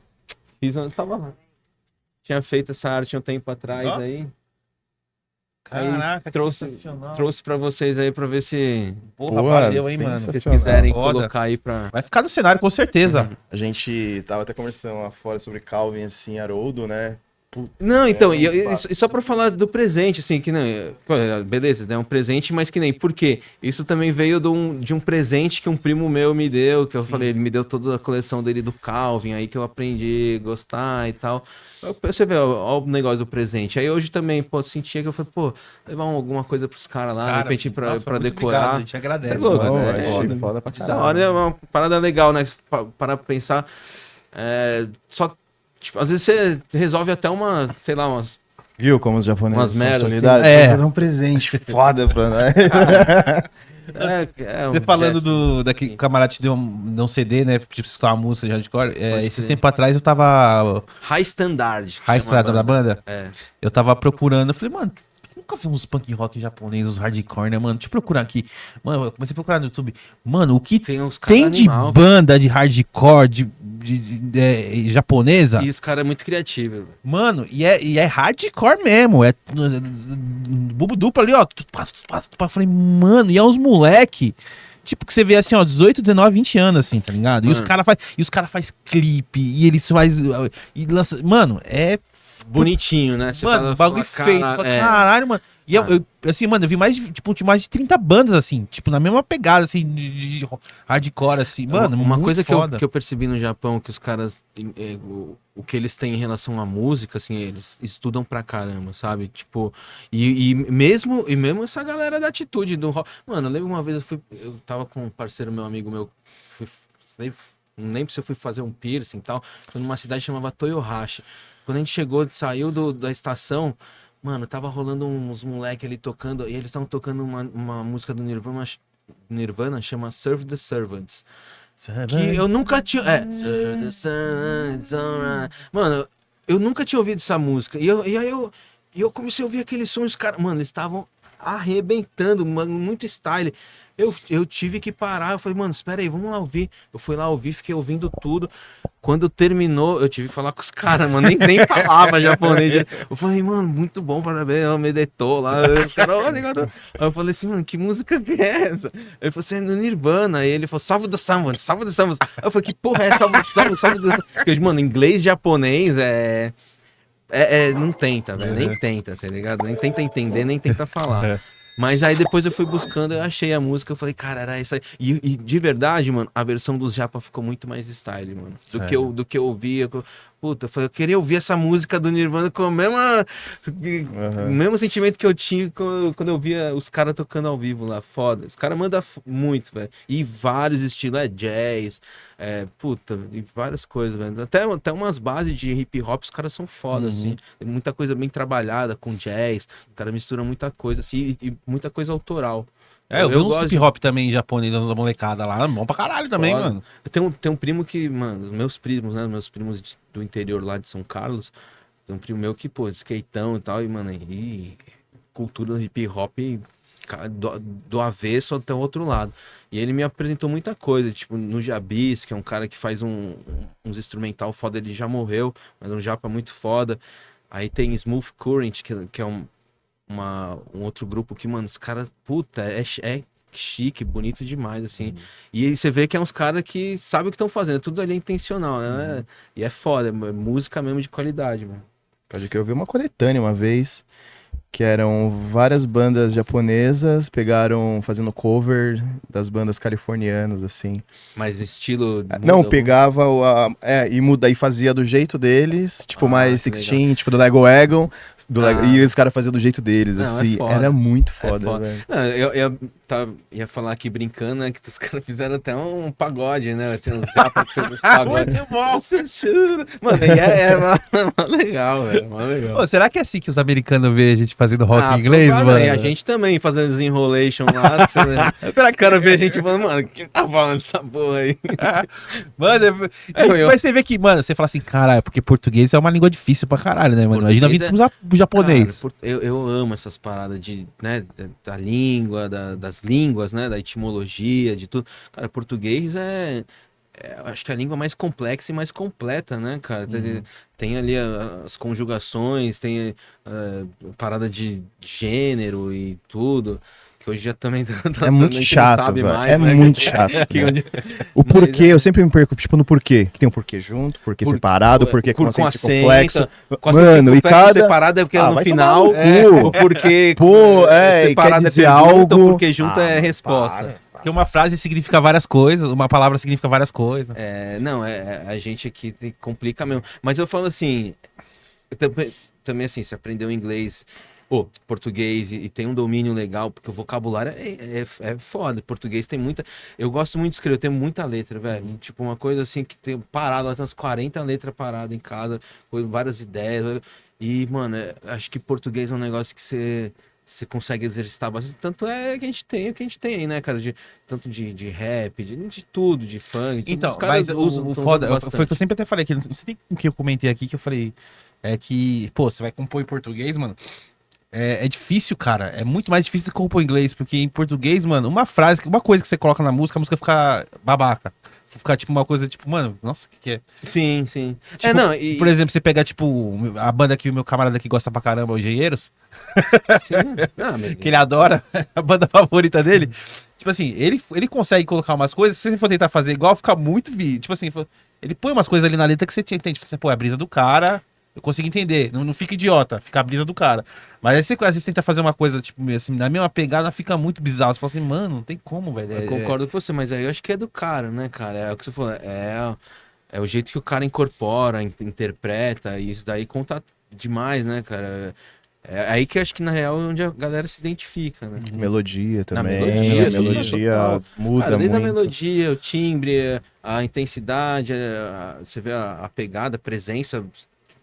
S3: Fiz onde tava lá. Tinha feito essa arte um tempo atrás
S1: Ó.
S3: aí.
S1: Caraca,
S3: Aí trouxe pra vocês aí pra ver se
S1: Porra,
S2: Pô,
S1: valeu, hein, mano.
S3: vocês quiserem
S1: Foda.
S3: colocar aí pra.
S1: Vai ficar no cenário, com certeza.
S2: A gente tava até conversando lá fora sobre Calvin, assim, Haroldo, né?
S3: Não, então, e
S2: papo.
S3: só pra falar do presente, assim, que não. Pô, beleza, né? Um presente, mas que nem. Por quê? Isso também veio de um presente que um primo meu me deu, que eu falei, ele me deu toda a coleção dele do Calvin, aí que eu aprendi a gostar e tal. Você vê, ó, o negócio do presente. Aí hoje também, pô, sentia que eu falei, pô, levar alguma coisa pros caras lá, de repente pra
S1: muito
S3: decorar.
S1: obrigado, a gente agradece,
S3: Cê é louco,
S1: mano.
S3: né?
S2: Achei
S3: Foda.
S2: foda pra
S3: Da
S2: caralho.
S3: hora, é uma parada legal, né? Para pensar. Só. Tipo, às vezes você resolve até sei lá, umas.
S2: Viu como os japoneses
S3: Umas
S2: são
S3: merdas,
S2: solidários?
S1: assim.
S2: Então, você dá um presente foda pra nós.
S1: Você falando daquele camarada te deu um CD, né? Tipo, escutar uma música de hardcore. Esses tempos atrás eu tava.
S3: High Standard.
S1: High Estrada da banda?
S3: É.
S1: Eu tava procurando, eu falei, mano, nunca vi uns punk rock japonês, os hardcore, né, mano? Deixa eu procurar aqui. Mano, eu comecei a procurar no YouTube. Mano, o que
S3: Tem uns caras
S1: tem de
S3: animal,
S1: banda de hardcore japonesa?
S3: E os caras é muito criativo.
S1: Mano, e é hardcore mesmo. É bubo duplo ali, ó. Falei, mano, e é uns moleque. Tipo, que você vê assim, ó, 18, 19, 20 anos, assim, tá ligado? E os caras faz clipe, e eles faz. E lança, mano, é.
S3: Bonitinho, né? Você
S1: Mano, bagulho feito. Fala, caralho, mano. E assim, mano, eu vi mais de 30 bandas, assim, tipo, na mesma pegada, assim, de hardcore, assim. Mano,
S3: uma
S1: muito
S3: coisa
S1: foda.
S3: que eu percebi no Japão, que os caras, o que eles têm em relação à música, assim, eles estudam pra caramba, sabe? Tipo, e mesmo essa galera da atitude do rock. Mano, eu lembro uma vez eu tava com um parceiro, meu amigo meu, não lembro se eu fui fazer um piercing e tal, foi numa cidade que chamava Toyohashi. Quando a gente saiu da estação, mano, tava rolando uns moleque ali tocando, e eles estavam tocando uma música do Nirvana, chama Serve the Servants. Que eu nunca tinha. Serve the Servants, alright. Mano, eu nunca tinha ouvido essa música. E aí eu comecei a ouvir aqueles sons, os caras, mano, eles estavam arrebentando, mano, muito style. Eu tive que parar, eu falei, mano, espera aí, vamos lá ouvir. Eu fui lá ouvir, fiquei ouvindo tudo. Quando terminou, eu tive que falar com os caras, mano, nem falava japonês. Eu falei, mano, muito bom, parabéns, eu me deitou lá. Os caras, obrigado. Aí eu falei assim, mano, que música que é essa? Ele falou assim, é no Nirvana. Aí ele falou, salve do Samba, salve do Samba. Aí eu falei, que porra é salve do Samba, salve do Samba? Porque, mano, inglês, japonês, não tenta, velho, nem tenta, tá ligado? Nem tenta entender, nem tenta falar. Mas aí depois eu fui buscando, eu achei a música, eu falei, cara, era essa aí. E de verdade, mano, a versão dos japa ficou muito mais style, mano. Do que eu ouvia. Puta, eu falei, eu queria ouvir essa música do Nirvana com o mesmo sentimento que eu tinha quando eu via os caras tocando ao vivo lá. Foda. Os caras mandam muito, velho. E vários estilos, jazz, puta, e várias coisas, velho. Até umas bases de hip hop, os caras são foda, assim. Tem muita coisa bem trabalhada com jazz. O cara mistura muita coisa, assim, e muita coisa autoral.
S1: Eu vi um hip hop também japonês da molecada lá, bom pra caralho também,
S3: foda.
S1: mano.
S3: Eu tenho um primo que, mano, meus primos do interior lá de São Carlos, tem um primo meu que, pô, skateão e tal, e, mano, cultura do hip hop do avesso até o outro lado. E ele me apresentou muita coisa, tipo, no Jabis, que é um cara que faz uns instrumental foda, ele já morreu, mas é um japa muito foda. Aí tem Smooth Current, que é um outro grupo que, mano, os caras, puta, é chique, bonito demais, assim. E aí você vê que é uns caras que sabem o que estão fazendo, tudo ali é intencional, né? E é foda, é música mesmo de qualidade, mano.
S2: Pode que eu vi uma coletânea uma vez, que eram várias bandas japonesas, pegaram fazendo cover das bandas californianas, assim.
S3: Mas estilo...
S2: Não, pegava e fazia do jeito deles, tipo mais Sixteen, tipo do Lego Wagon, e os caras faziam do jeito deles, não, assim. Era muito foda, velho.
S3: Não, ia falar aqui brincando, né, que os caras fizeram até um pagode, né? Tinha uns japas que os pagodes.
S1: Muito bom!
S3: Mano, é legal, velho. Legal.
S1: Pô, será que é assim que os americanos veem a gente fazendo rock em inglês, mano?
S3: E a gente também fazendo os enrolation lá. Será que o cara vê a gente falando, mano, o que tá falando essa porra aí?
S1: Mano, mas você vê que, mano, você fala assim, caralho, porque português é uma língua difícil pra caralho, né, mano? Imagina vir pro japonês.
S3: Cara, eu amo essas paradas né, da língua, das línguas, né, da etimologia, de tudo. Cara, português acho que é a língua mais complexa e mais completa, né, cara? Tem ali as conjugações, tem parada de gênero e tudo. Que hoje já também
S2: é muito chato, velho.
S3: É
S2: muito chato. O porquê, eu sempre me perco, tipo, no porquê. Que tem um porquê junto, porquê separado, porquê com acento complexo.
S3: Mano, e cada... separado é porque no final, o porquê separado
S2: quer dizer
S3: é pergunta,
S2: algo...
S3: o porquê junto é resposta.
S1: Porque uma frase significa várias coisas, uma palavra significa várias coisas.
S3: A gente aqui complica mesmo. Mas eu falo assim, também assim, se aprendeu inglês... português e tem um domínio legal, porque o vocabulário é foda. Português tem muita... Eu gosto muito de escrever, eu tenho muita letra, velho. Tipo, uma coisa assim que tem parado, lá tem umas 40 letras paradas em casa, com várias ideias. E, mano, acho que português é um negócio que você consegue exercitar bastante. Tanto é que a gente tem o que a gente tem aí, né, cara? Tanto de rap, de tudo, de funk.
S1: Então, mas o foda, foi o que eu sempre até falei aqui, não sei o que eu comentei aqui, que eu falei, que, pô, você vai compor em português, mano, é difícil, cara. É muito mais difícil do que compor em inglês, porque em português, mano, uma coisa que você coloca na música, a música fica babaca. Ficar, tipo, uma coisa, tipo, mano, nossa, o que é?
S3: Sim.
S1: Tipo, por exemplo, você pegar, tipo, a banda que o meu camarada aqui gosta pra caramba, o Engenheiros. Sim. Que ele adora, a banda favorita dele. Tipo assim, ele consegue colocar umas coisas, se você for tentar fazer igual, fica muito... Tipo assim, ele põe umas coisas ali na letra que você entende. Você, pô, é a brisa do cara... Eu consigo entender, não fica idiota, fica a brisa do cara. Mas aí você às vezes tenta fazer uma coisa, tipo, assim, na mesma pegada fica muito bizarro. Você fala assim, mano, não tem como, velho.
S3: Eu concordo com você, mas aí eu acho que é do cara, né, cara? É o que você falou, é o jeito que o cara incorpora, interpreta, e isso daí conta demais, né, cara? É aí que eu acho que na real é onde a galera se identifica, né?
S2: Melodia também.
S3: A
S2: melodia muda
S3: cara, desde
S2: muito.
S3: a melodia, o timbre, a intensidade, você vê a pegada, a presença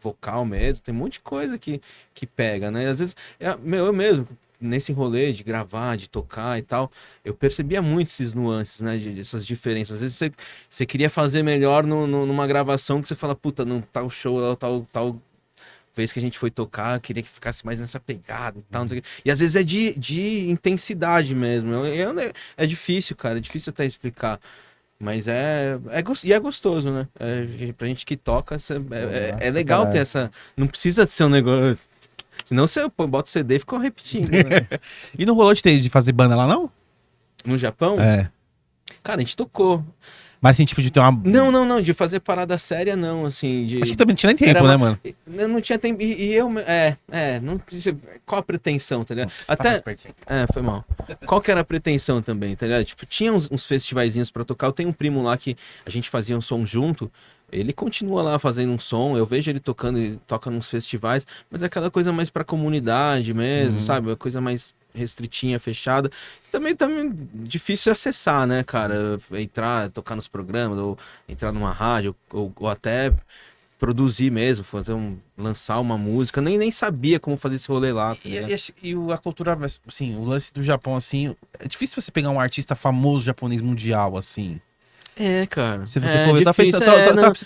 S3: vocal mesmo, tem um monte de coisa que pega, né? Às vezes, eu mesmo, nesse rolê de gravar, de tocar e tal, eu percebia muito esses nuances, né? Essas diferenças. Às vezes você queria fazer melhor numa gravação que você fala, puta, não tal show, tal vez que a gente foi tocar, eu queria que ficasse mais nessa pegada e tal, não sei o quê. E às vezes é de intensidade mesmo. É difícil, cara, é difícil até explicar. Mas é gostoso, né? Pra gente que toca, é legal ter essa... Não precisa ser um negócio... Senão você bota o CD e fica repetindo, né?
S1: E não rolou de fazer banda lá, não?
S3: No Japão?
S1: É.
S3: Cara, a gente tocou.
S1: Mas assim, tipo, de ter uma...
S3: Não, de fazer parada séria, não, assim,
S1: Acho que também não tinha nem tempo, né, mano?
S3: Eu não tinha tempo, não precisa... Qual a pretensão, tá ligado? Até... foi mal. Qual que era a pretensão também, tá ligado? Tipo, tinha uns festivaizinhos pra tocar, eu tenho um primo lá que a gente fazia um som junto, ele continua lá fazendo um som, eu vejo ele tocando, ele toca nos festivais, mas é aquela coisa mais pra comunidade mesmo, sabe? Uma coisa mais restritinha, fechada. Também difícil acessar, né, cara? Entrar, tocar nos programas, ou entrar numa rádio, ou até produzir mesmo, lançar uma música. Nem sabia como fazer esse rolê lá. Tá
S1: e a cultura, assim, o lance do Japão, assim, é difícil você pegar um artista famoso japonês mundial, assim.
S3: Cara.
S1: Se você for,
S3: difícil,
S1: você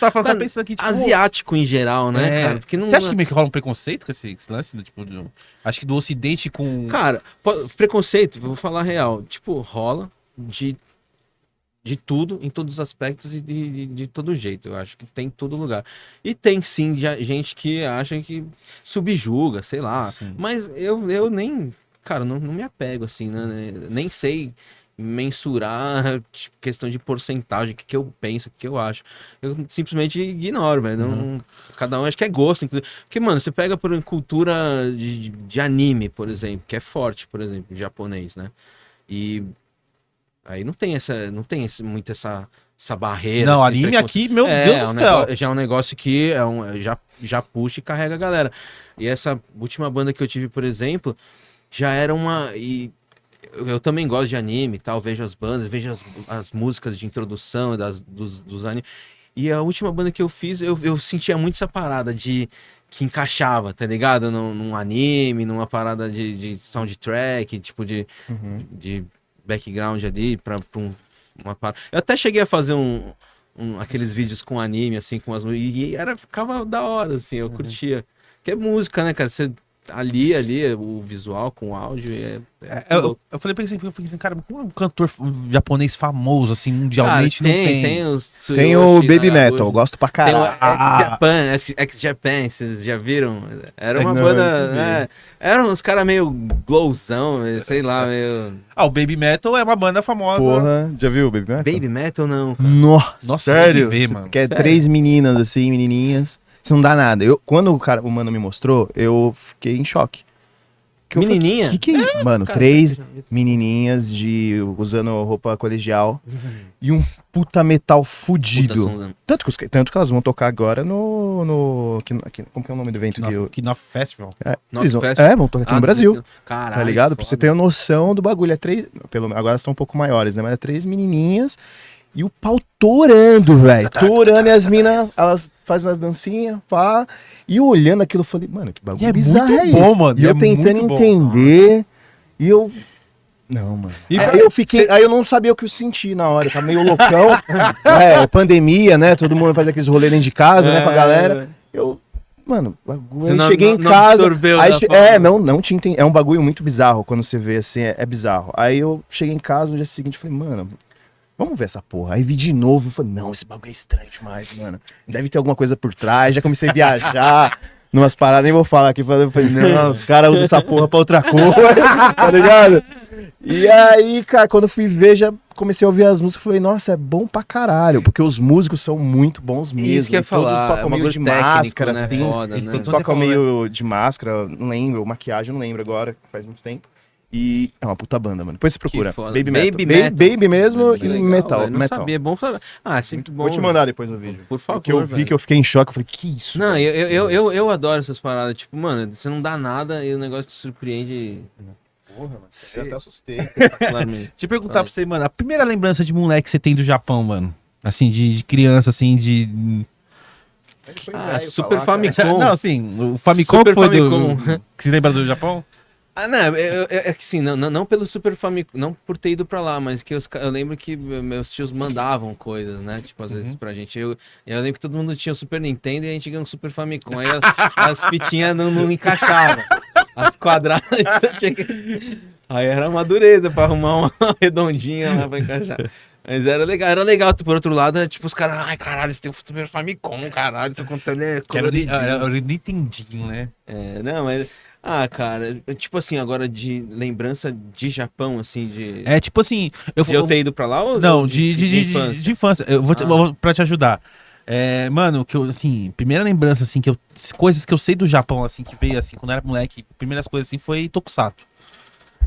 S1: tá falando, tá pensando aqui, tipo...
S3: Asiático em geral, né, cara? Porque não,
S1: você acha que meio que rola um preconceito com esse lance? Tipo, acho que do Ocidente com...
S3: Cara, preconceito, vou falar real. Tipo, rola de tudo, em todos os aspectos e de todo jeito. Eu acho que tem em todo lugar. E tem, sim, gente que acha que subjuga, sei lá. Sim. Mas eu nem... Cara, não me apego, assim, né? Nem sei... mensurar tipo, questão de porcentagem, o que eu penso, o que eu acho. Eu simplesmente ignoro, velho. Cada um acho que é gosto, inclusive. Porque, mano, você pega por cultura de anime, por exemplo, que é forte, por exemplo, japonês, né? E aí não tem muito essa barreira.
S1: Não,
S3: assim,
S1: anime aqui, meu Deus do céu.
S3: Já é um negócio que já puxa e carrega a galera. E essa última banda que eu tive, por exemplo, já era uma... Eu também gosto de anime e tal, vejo as bandas, vejo as músicas de introdução dos animes. E a última banda que eu fiz, eu sentia muito essa parada que encaixava, tá ligado? Num anime, numa parada de soundtrack, tipo de background ali, uma parada. Eu até cheguei a fazer aqueles vídeos com anime, assim, com as músicas, e ficava da hora, assim, eu curtia. Que é música, né, cara? Você... Ali, o visual com o áudio
S1: eu falei pra ele assim, cara, como é um cantor japonês famoso, assim, mundialmente,
S3: cara,
S1: não tem.
S2: Tem o Baby Metal, gosto pra caralho.
S3: Tem o X-Japan, vocês já viram? Era uma banda... eram uns caras meio glowzão, sei lá, meio...
S1: O Baby Metal é uma banda famosa.
S2: Porra, já viu o Baby Metal?
S3: Baby Metal não, cara.
S2: Nossa, sério?
S1: Mano.
S2: Que é 3 meninas, assim, menininhas. Isso não dá nada. Quando o mano me mostrou, eu fiquei em choque.
S3: Menininha?
S2: Falei, que é isso? Mano, cara, 3 menininhas usando roupa colegial e um puta metal fudido. Tanto que elas vão tocar agora no como que é o nome do evento?
S1: Knopf Festival.
S2: Vão tocar aqui no Brasil.
S3: Caralho,
S2: tá ligado? Pra você ter uma noção do bagulho. Agora elas estão um pouco maiores, né? Mas é 3 menininhas. E o pau torando, velho. Torando, e as minas, elas fazem umas dancinhas, pá. E olhando aquilo, eu falei, mano, que bagulho bizarro é
S1: muito bom, mano.
S2: E eu tentando entender. E eu... Não, mano. Aí eu não sabia o que eu senti na hora. Eu tava meio loucão. Pandemia, né? Todo mundo faz aqueles rolês dentro de casa, né? Com a galera. Mano, bagulho. Aí cheguei em casa. Não tinha entendido. É um bagulho muito bizarro. Quando você vê assim, é bizarro. Aí eu cheguei em casa no dia seguinte e falei, mano... Vamos ver essa porra. Aí vi de novo e falei, não, esse bagulho é estranho demais, mano. Deve ter alguma coisa por trás. Já comecei a viajar numas paradas, nem vou falar aqui. Falei, não, os caras usam essa porra pra outra coisa, tá ligado? E aí, cara, quando eu fui ver, já comecei a ouvir as músicas e falei, nossa, é bom pra caralho. Porque os músicos são muito bons mesmo.
S3: Isso que eu ia falar.
S2: Todos tocam meio de máscara,
S3: né?
S2: assim.
S3: Foda,
S2: Eles
S3: né?
S2: tocam meio de máscara, não lembro. Maquiagem, não lembro agora, faz muito tempo. E é uma puta banda, mano. Depois você procura. Baby Metal. Baby mesmo e
S3: legal,
S2: metal.
S3: Eu não sabia, é bom saber. É sempre bom.
S2: Vou te mandar depois no vídeo.
S3: Por favor,
S2: porque eu vi que eu fiquei em choque. Eu falei, que isso?
S3: Não, eu adoro essas paradas. Tipo, mano, você não dá nada e o negócio te surpreende.
S2: Porra, mano. Eu até assustei.
S3: Claramente.
S1: Deixa eu perguntar pra você, mano. A primeira lembrança de moleque que você tem do Japão, mano? Assim, de criança, assim, de...
S3: Super Famicom.
S1: Não, assim, o Famicom
S3: Super
S1: foi
S3: Famicom.
S1: que se lembra do Japão?
S3: Não, é que sim, não pelo Super Famicom, não por ter ido pra lá, mas que eu lembro que meus tios mandavam coisas, né? Tipo, às vezes pra gente. Eu lembro que todo mundo tinha o Super Nintendo e a gente ganhou o Super Famicom. Aí as fitinhas não encaixavam. As quadradas. Aí era uma dureza pra arrumar uma redondinha lá pra encaixar. Mas era legal. Era legal, por outro lado, tipo, os caras, ai, caralho, você tem o Super Famicom, caralho, seu controle é coloridinho.
S1: Era o Nintendinho, né?
S3: Não, mas... cara, tipo assim, agora de lembrança de Japão, assim, de...
S1: É tipo assim...
S3: Eu ter ido pra lá ou
S1: não,
S3: de infância?
S1: de infância. Eu vou pra te ajudar. Mano, que eu, assim, primeira lembrança, assim, coisas que eu sei do Japão, assim, que veio, assim, quando eu era moleque, primeiras coisas, assim, foi Tokusatsu.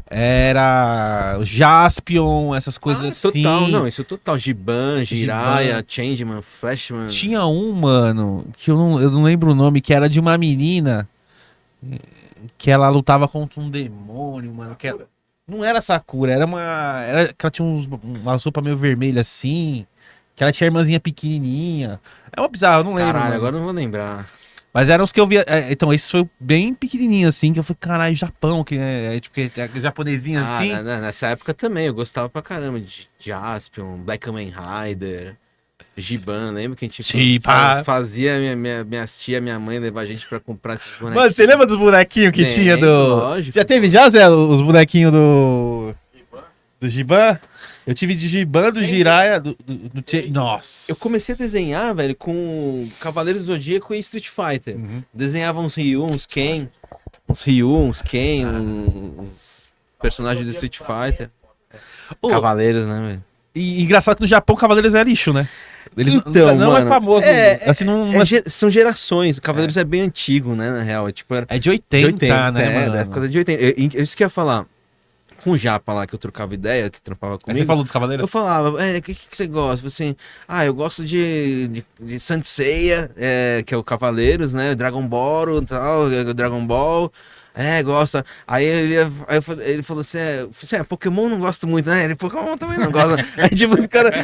S1: Era Jaspion, essas coisas assim.
S3: Total, não, isso total. Giban, Jiraiya, Changeman, Flashman.
S1: Tinha mano, que eu não lembro o nome, que era de uma menina que ela lutava contra um demônio, mano. Não era Sakura, era que ela tinha uma roupa meio vermelha assim, que ela tinha irmãzinha pequenininha. É uma bizarra, eu não lembro.
S3: Caralho,
S1: mano.
S3: agora eu não vou lembrar.
S1: Mas eram os que eu via. Então, esse foi bem pequenininho, assim, que eu falei, caralho, Japão, que tipo, que é japonesinha assim.
S3: Nessa época também, eu gostava pra caramba de Jaspion, Black Kamen Rider, Giban, lembra que a gente fazia minhas tia, minha mãe levar a gente pra comprar esses bonequinhos.
S1: Mano, você lembra dos bonequinhos que tinha do...
S3: Lógico.
S1: Já teve já, Zé, os bonequinhos do Giban? Eu tive de Giban, do Jiraiya, Nossa.
S3: Eu comecei a desenhar, velho, com Cavaleiros do Zodíaco e Street Fighter. Desenhava uns Ryu, uns Ken, uns personagens do Street Fighter. Cavaleiros, né, velho?
S1: E engraçado que no Japão Cavaleiros é lixo, né? Eles
S3: Então,
S1: não
S3: mano,
S1: é famoso. Assim, não,
S3: são gerações. Cavaleiros é bem antigo, né, na real.
S1: É de 80, né, mano?
S3: Da época de 80. Isso que eu ia falar. Com o Japa lá, que eu trocava ideia, que trampava comigo.
S1: Aí você falou dos Cavaleiros?
S3: Eu falava, o que você gosta? Assim, eu gosto de Saint Seiya, que é o Cavaleiros, né? Dragon Ball e tal, Dragon Ball. Gosta. Aí ele falou assim, Pokémon não gosto muito, né? Ele, Pokémon também não gosta. Aí, tipo, os caras,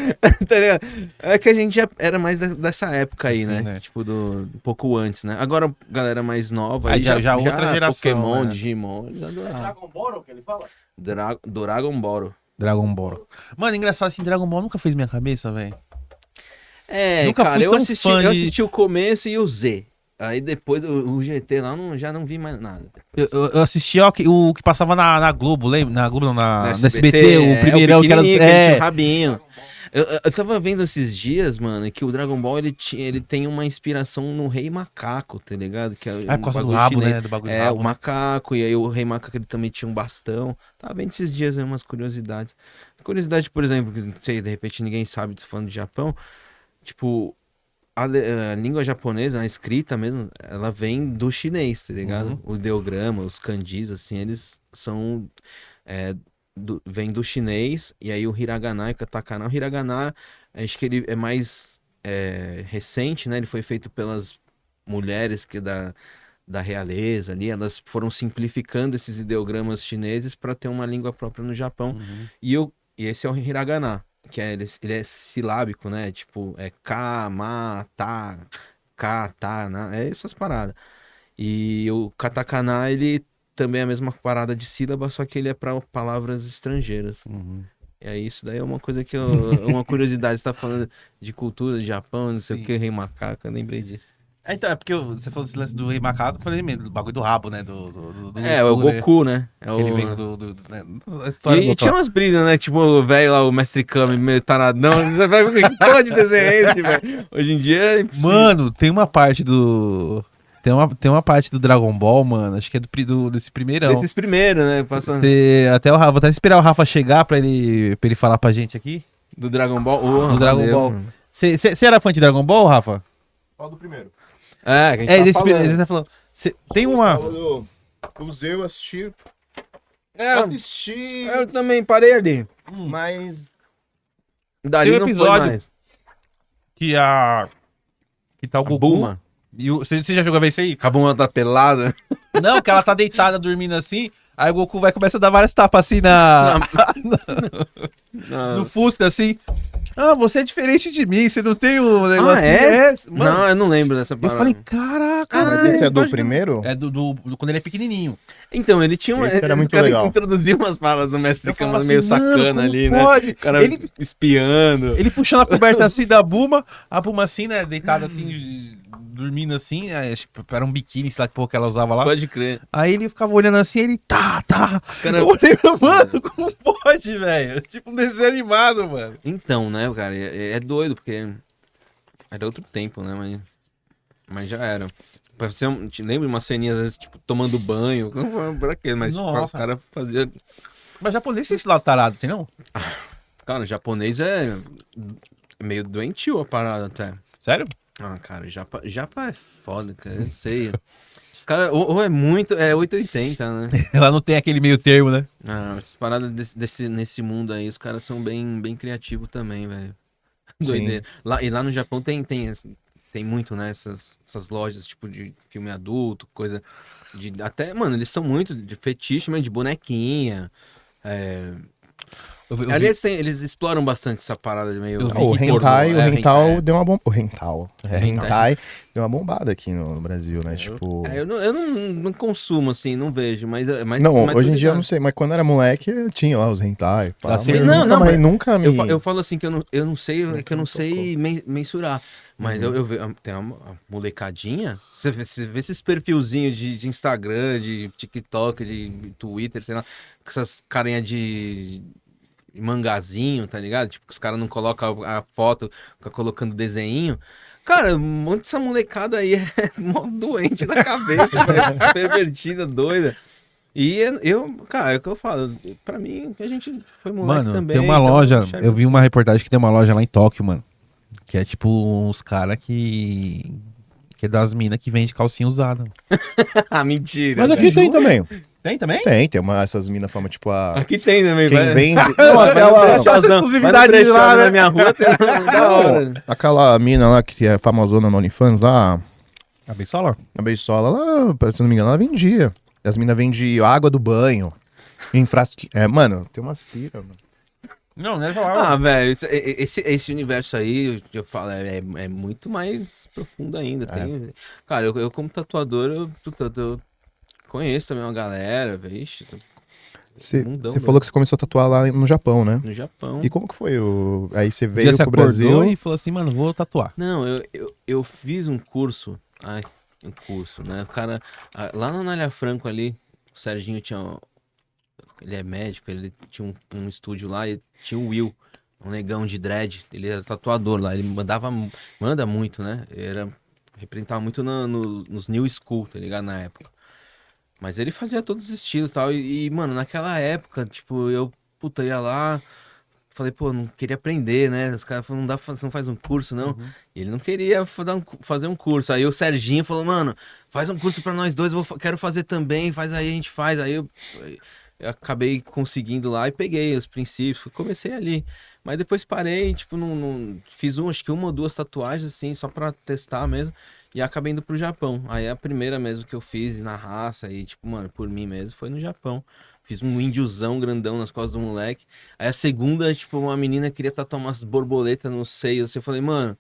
S3: tá ligado? É que a gente já era mais dessa época aí, né? Tipo, um pouco antes, né? Agora, galera mais nova, aí já
S1: outra geração,
S3: Pokémon,
S1: né?
S3: Digimon, eles adoravam.
S4: Dragon Ball, que ele fala?
S3: Dragon Ball.
S1: Dragon Ball. Mano, engraçado assim, Dragon Ball nunca fez minha cabeça, velho.
S3: Nunca cara, eu assisti o começo e o Z. Aí depois o GT lá já não vi mais nada.
S1: Eu assisti o que passava na Globo, lembra? Na Globo, não, na SBT, o primeirão que era
S3: que tinha o rabinho. Eu tava vendo esses dias, mano, que o Dragon Ball ele tem uma inspiração no Rei Macaco, tá ligado? Que é
S1: por causa do rabo, chinês, né? Do bagulho do rabo,
S3: o macaco, e aí o Rei Macaco ele também tinha um bastão. Tava vendo esses dias aí umas curiosidades. Curiosidade, por exemplo, que não sei, de repente ninguém sabe disso falando de Japão. Tipo, a língua japonesa, a escrita mesmo, ela vem do chinês, tá ligado? O ideograma, os kanjis, assim, eles são... vem do chinês, e aí o hiragana e o katakana. O hiragana, acho que ele é mais recente, né? Ele foi feito pelas mulheres da realeza ali, elas foram simplificando esses ideogramas chineses para ter uma língua própria no Japão. E esse é o hiragana, que ele é silábico, né? Tipo, ka, ma, ta, ka, ta, né? É essas paradas. E o katakana, ele também é a mesma parada de sílaba, só que ele é para palavras estrangeiras. E aí isso daí é uma coisa que uma curiosidade, você tá falando de cultura, de Japão, não sei o que, Rei Macaco, eu lembrei disso.
S1: Então, é porque você falou desse lance do Rei Macaco, eu falei mesmo, do bagulho do rabo, né?
S3: O Goku, né?
S1: Ele vem
S3: E tinha umas brisas, né? Tipo, o velho lá, o Mestre Kami, meio taradão. Você vai ver que porra de desenho é esse, velho? Hoje em dia é impossível.
S1: Mano, tem uma parte do... Tem uma parte do Dragon Ball, mano, acho que é desse primeirão.
S3: Desses primeiros, né? Passando.
S1: Vou até esperar o Rafa chegar pra ele falar pra gente aqui.
S3: Do Dragon Ball?
S1: Do Dragon Ball. Você era fã de Dragon Ball, Rafa?
S2: Qual do primeiro?
S3: Que a gente
S1: tá falando. Tem uma...
S2: O Z eu assisti.
S3: Eu também parei ali.
S2: Mas...
S3: Dali
S1: tem um
S3: não foi
S1: episódio
S3: mais.
S1: que tá o Goku.
S3: Bulma.
S1: E você já jogou a ver isso aí?
S3: A Bulma tá pelada.
S1: Não, que ela tá deitada dormindo assim. Aí o Goku vai começar a dar várias tapas assim no Fusca, assim. Ah, você é diferente de mim, você não tem um negócio
S3: é?
S1: Mano,
S3: Não, eu não lembro dessa
S1: eu
S3: parada.
S1: falei, caraca.
S2: Mas esse é do primeiro?
S1: É do quando ele é pequenininho.
S3: Então, ele tinha
S2: Esse era
S3: esse
S2: muito
S3: cara
S2: legal.
S3: introduzia umas paradas do mestre
S1: Eu
S3: Kama
S1: falava
S3: meio
S1: assim, mano,
S3: sacana
S1: como
S3: ali,
S1: pode?
S3: né? O cara
S1: Ele-
S3: espiando.
S1: Ele puxando a coberta assim da Buma, a Buma assim, né, deitada assim, dormindo assim, acho que era um biquíni, sei lá que porra que ela usava lá.
S3: Pode crer.
S1: Aí ele ficava olhando assim, ele tá.
S3: cara-
S1: Eu olhei, mano, como pode, velho? Tipo um desenho animado, mano.
S3: Então, né, cara, é doido, porque era outro tempo, né, mas já era. Você te lembra uma ceninha, às vezes, tipo, tomando banho, pra quê? Mas
S1: Nossa.
S3: os caras faziam...
S1: Mas japonês tem esse lado tarado, tem não?
S3: Cara, o japonês é meio doentio a parada até.
S1: Sério?
S3: Ah, cara, japa é foda, cara, eu não sei. Os caras, ou é muito, é 880, né?
S1: Ela não tem aquele meio termo, né?
S3: Ah, essas paradas nesse mundo aí, os caras são bem criativos também, velho. Doideira. Lá no Japão tem muito, né, essas lojas, tipo, de filme adulto, coisa de... Até, mano, eles são muito de fetiche, mas de bonequinha. Aliás, eles exploram bastante essa parada de meio...
S1: Eu vi
S2: O
S1: que
S2: hentai,
S3: pornô,
S2: o hentai
S3: é.
S2: deu uma bomba. O hentai deu uma bombada aqui no Brasil, né? Tipo.
S3: Eu não consumo, assim, não vejo, mas
S2: Não,
S3: mas
S2: hoje
S3: tô
S2: em dia eu
S3: ligado.
S2: não sei, mas quando era moleque tinha lá os hentai. Pá,
S1: Assim,
S2: mas
S3: não,
S2: nunca,
S3: mas
S2: nunca me.
S3: Eu falo assim que eu não sei, é que eu não sei mensurar. Mas eu vejo, tem uma molecadinha, você vê esses perfilzinhos de Instagram, de TikTok, de Twitter, sei lá, com essas carinhas de mangazinho, tá ligado? Tipo, que os caras não colocam a foto, fica colocando desenho. Cara, um monte dessa molecada aí é mó doente da cabeça, velho, pervertida, doida. E cara, é o que eu falo, pra mim, a gente foi moleque
S1: Mano,
S3: também.
S1: tem uma
S3: então
S1: loja,
S3: enxerga
S1: eu vi
S3: assim.
S1: uma reportagem que tem uma loja lá em Tóquio, mano. Que é tipo uns caras que é das minas que vende calcinha usada.
S3: Ah, mentira.
S2: Mas aqui
S3: velho.
S2: tem também.
S1: Tem também?
S2: Tem essas minas fama, tipo a.
S3: Aqui tem também,
S2: Quem
S3: vai.
S2: vende.
S3: Não,
S2: Não, aquela.
S1: exclusividade lá, né?
S3: na minha rua, tem da hora.
S2: Aquela mina lá que é famosona no OnlyFans lá,
S1: A Beisola?
S2: a Beisola, ela, se não me engano, ela vendia. As minas vendem água do banho, mano, tem umas pira, mano.
S1: Não, não é falar.
S3: Ah, velho, esse universo aí, eu falo, é muito mais profundo ainda. Cara, eu como tatuador, eu conheço também uma galera, vixe,
S2: Você
S3: mundão
S2: falou que você começou a tatuar lá no Japão, né?
S3: no Japão.
S2: E como que foi o... Aí você
S1: Um dia
S2: veio
S1: você
S2: pro
S1: acordou
S2: Brasil...
S1: e falou assim, mano, vou tatuar.
S3: Não, eu fiz um curso, né? O cara, lá na Anália Franco ali, o Serginho ele é médico, ele tinha um estúdio lá e tinha o Will, um negão de dread, ele era tatuador lá, ele manda muito, né? Representava muito nos New School, tá ligado? Na época. Mas ele fazia todos os estilos e tal, mano, naquela época, tipo, puta, ia lá, falei, pô, não queria aprender, né? Os caras falaram, você não faz um curso, não? E ele não queria fazer um curso. Aí o Serginho falou, mano, faz um curso pra nós dois, quero fazer também, faz aí, a gente faz. Aí eu acabei conseguindo lá e peguei os princípios, comecei ali. Mas depois parei, tipo, fiz acho que uma ou duas tatuagens, assim, só pra testar mesmo. E acabei indo pro Japão. Aí a primeira mesmo que eu fiz na raça e, tipo, mano, por mim mesmo, foi no Japão. Fiz um índiozão grandão nas costas do moleque. Aí a segunda, tipo, uma menina queria tatuar umas borboletas no seio. Assim, eu falei, mano,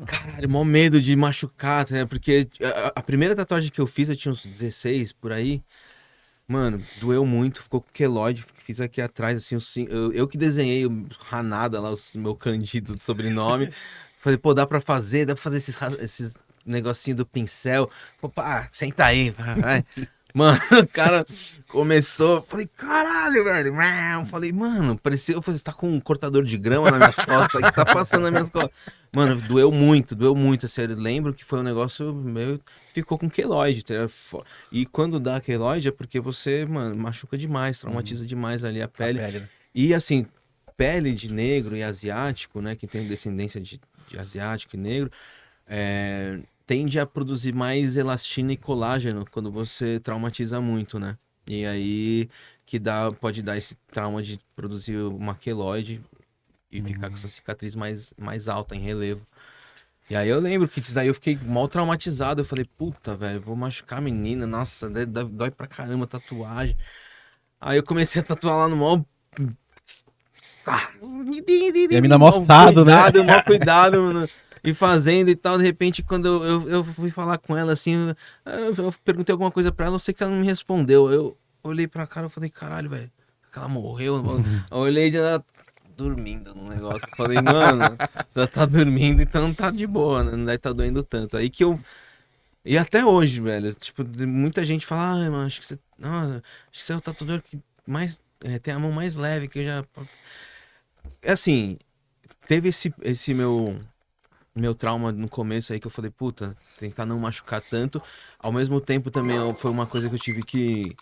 S3: caralho, mó medo de machucar, né? Porque a primeira tatuagem que eu fiz, eu tinha uns 16 por aí. Mano, doeu muito, ficou com queloide, fiz aqui atrás, assim, eu que desenhei o Hanada lá, o meu Candido de sobrenome. Falei, pô, dá pra fazer esses negocinho do pincel. Pô, pá, senta aí, vai. Mano, o cara começou, falei, caralho, velho. Falei, mano, parecia, eu falei, você tá com um cortador de grama nas minhas costas, que tá passando nas minhas costas. Mano, doeu muito, assim, eu lembro que foi um negócio meio, ficou com queloide, tá? E quando dá queloide é porque você, mano, machuca demais, traumatiza demais ali a pele.
S1: Né?
S3: E assim, pele de negro e asiático, né, quem tem descendência de asiático e negro, tende a produzir mais elastina e colágeno quando você traumatiza muito, né? E aí que pode dar esse trauma de produzir uma queloide e ficar com essa cicatriz mais alta, em relevo. E aí eu lembro que daí eu fiquei mal traumatizado. Eu falei, puta, velho, vou machucar a menina. Nossa, dói pra caramba a tatuagem. Aí eu comecei a tatuar lá no mall
S1: E a mina mostrado, né?
S3: Mó cuidado, mano. E fazendo e tal, de repente, quando eu fui falar com ela, assim, eu perguntei alguma coisa pra ela, eu sei que ela não me respondeu. Eu olhei pra cara e falei, caralho, velho, que ela morreu. Eu olhei de ela dormindo no negócio. Eu falei, mano, você tá dormindo, então tá de boa, né? Não deve tá doendo tanto. Aí que eu. E até hoje, velho, tipo, muita gente fala, ah, mano, acho que você. Nossa, acho que você é o tatuador que mais. Tem a mão mais leve que eu já. É assim, teve esse meu trauma no começo aí que eu falei, puta, tentar não machucar tanto. Ao mesmo tempo também foi uma coisa que eu tive que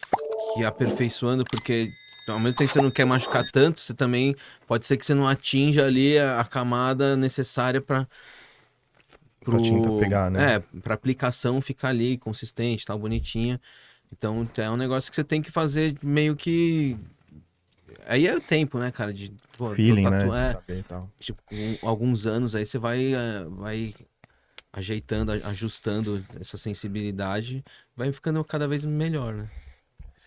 S3: ir aperfeiçoando, porque ao mesmo tempo que você não quer machucar tanto, você também pode ser que você não atinja ali a camada necessária pra
S2: tinta pegar, né?
S3: pra aplicação ficar ali consistente, tal, bonitinha. Então é um negócio que você tem que fazer meio que. Aí é o tempo, né, cara? De pô,
S2: Feeling, né? De saber e tal.
S3: Tipo, com alguns anos aí você vai ajeitando, ajustando essa sensibilidade, vai ficando cada vez melhor, né?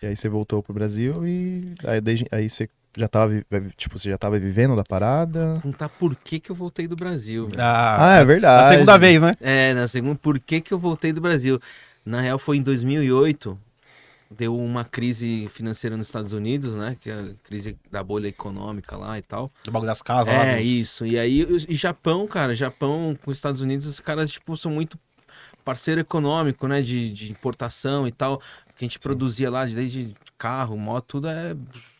S2: E aí você voltou pro Brasil e aí você já tava, tipo, você já tava vivendo da parada?
S3: Contar por que eu voltei do Brasil, velho.
S2: É verdade.
S1: A segunda vez, né?
S3: Na segunda, por que eu voltei do Brasil? Na real foi em 2008, deu uma crise financeira nos Estados Unidos, né? Que é a crise da bolha econômica lá e tal.
S1: Do bagulho das casas lá.
S3: Isso. E aí, e Japão, cara, Japão com os Estados Unidos, os caras, tipo, são muito parceiro econômico, né? De importação e tal. Que a gente produzia lá, desde carro, moto, tudo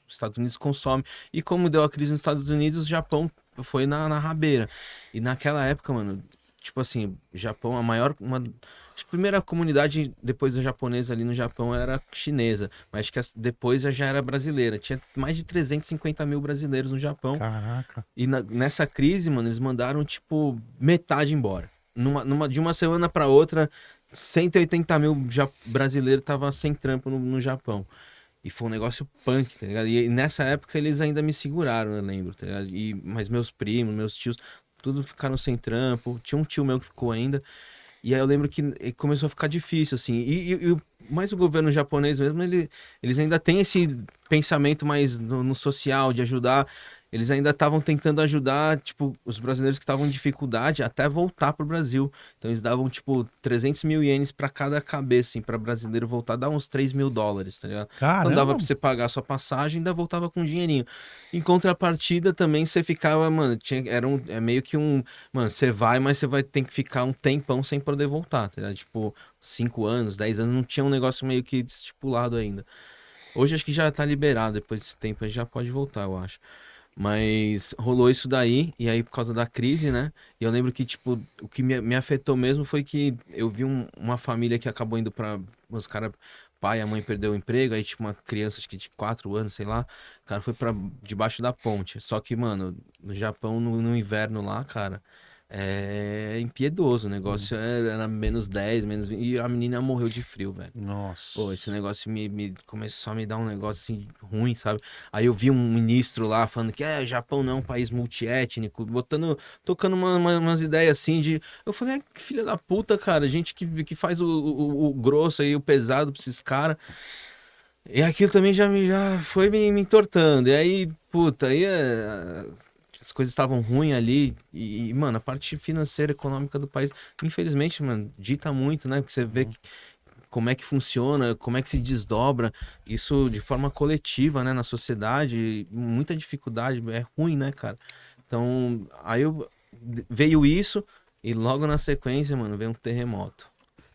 S3: os Estados Unidos consome. E como deu a crise nos Estados Unidos, o Japão foi na rabeira. E naquela época, mano, tipo assim, Japão, acho que a primeira comunidade depois da japonesa ali no Japão era chinesa, mas acho que depois já era brasileira. Tinha mais de 350 mil brasileiros no Japão.
S1: Caraca.
S3: E nessa crise, mano, eles mandaram, tipo, metade embora. De uma semana pra outra, 180 mil brasileiros estavam sem trampo no Japão. E foi um negócio punk, tá ligado? E nessa época eles ainda me seguraram, eu lembro, tá ligado? Mas meus primos, meus tios, tudo ficaram sem trampo. Tinha um tio meu que ficou ainda. E aí eu lembro que começou a ficar difícil, assim. Mas o governo japonês mesmo, eles ainda têm esse pensamento mais no social, de ajudar. Eles ainda estavam tentando ajudar, tipo, os brasileiros que estavam em dificuldade até voltar pro Brasil. Então eles davam, tipo, 300 mil ienes pra cada cabeça, assim, pra brasileiro voltar, dá uns 3 mil dólares, tá ligado?
S1: Caramba.
S3: Então dava pra você pagar a sua passagem e ainda voltava com um dinheirinho. Em contrapartida, também você ficava, mano, é meio que mano, você vai, mas você vai ter que ficar um tempão sem poder voltar, tá ligado? Tipo, 5 anos, 10 anos, não tinha um negócio meio que estipulado ainda. Hoje acho que já tá liberado, depois desse tempo a gente já pode voltar, eu acho. Mas rolou isso daí, e aí por causa da crise, né? E eu lembro que, tipo, o que me afetou mesmo foi que eu vi uma família que acabou indo pra. Os caras, pai e a mãe perdeu o emprego, aí tinha uma criança, acho que de 4 anos, sei lá. O cara foi pra debaixo da ponte. Só que, mano, no Japão, no inverno lá, cara, é impiedoso. O negócio era menos 10, menos 20, e a menina morreu de frio, velho.
S1: Nossa.
S3: Pô, esse negócio me começou a me dar um negócio assim ruim, sabe? Aí eu vi um ministro lá falando que Japão não é um país multiétnico, tocando umas ideias assim de. Eu falei, que filha da puta, cara, gente que faz o grosso aí, o pesado pra esses caras. E aquilo também já foi me entortando. E aí, puta, as coisas estavam ruins ali mano, a parte financeira, econômica do país, infelizmente, mano, dita muito, né? Porque você vê como é que funciona, como é que se desdobra isso de forma coletiva, né, na sociedade, muita dificuldade, é ruim, né, cara? Então, veio isso e logo na sequência, mano, veio um terremoto.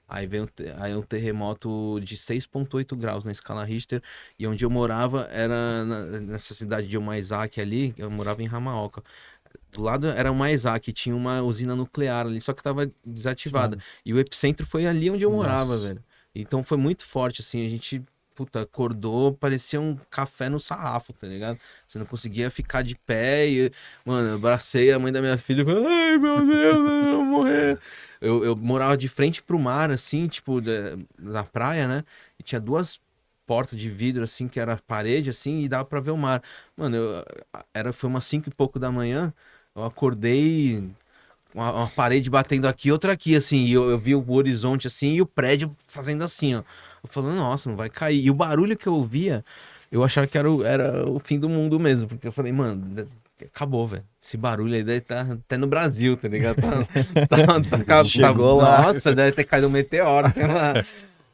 S3: Aí veio um terremoto de 6,8 graus na escala Richter, e onde eu morava era nessa cidade de Omaizaki ali, eu morava em Hamaoka. Do lado era uma Maizaki, tinha uma usina nuclear ali, só que tava desativada. E o epicentro foi ali onde eu morava, velho. Então foi muito forte, assim, a gente, puta, acordou, parecia um café no sarrafo, tá ligado? Você não conseguia ficar de pé e, mano, eu abracei a mãe da minha filha e falei, ai, meu Deus, eu vou morrer. Eu morava de frente pro mar, assim, tipo, na praia, né? E tinha 2 portas de vidro, assim, que era parede, assim, e dava pra ver o mar. Mano, foi umas 5 e pouco da manhã, eu acordei... Uma parede batendo aqui, outra aqui, assim, e eu vi o horizonte, assim, e o prédio fazendo assim, ó. Eu falando, nossa, não vai cair. E o barulho que eu ouvia eu achava que era o fim do mundo mesmo, porque eu falei, mano, acabou, velho. Esse barulho aí deve estar até no Brasil, tá ligado?
S2: Chegou lá.
S3: Nossa, deve ter caído um meteoro, sei lá.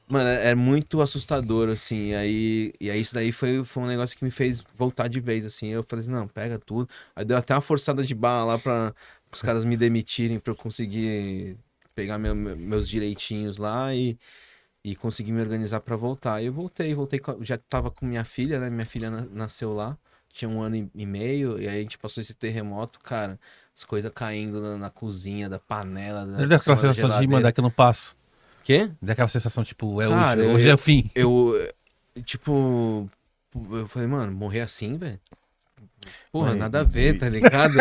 S3: Mano, é muito assustador, assim. E aí isso daí foi um negócio que me fez voltar de vez, assim. Eu falei assim, não, pega tudo. Aí deu até uma forçada de barra lá pra os caras me demitirem pra eu conseguir pegar meus direitinhos lá e conseguir me organizar pra voltar. E eu voltei, já tava com minha filha, né? Minha filha nasceu lá. Tinha 1 ano e meio, e aí a gente passou esse terremoto, cara, as coisas caindo na cozinha, da panela,
S1: Dá aquela sensação de mandar que eu não passo.
S3: Quê?
S1: Dá aquela sensação, tipo,
S3: Cara,
S1: hoje é o fim.
S3: Tipo, eu falei, mano, morrer assim, velho? Porra,
S2: Mano,
S3: nada a ver, tá ligado?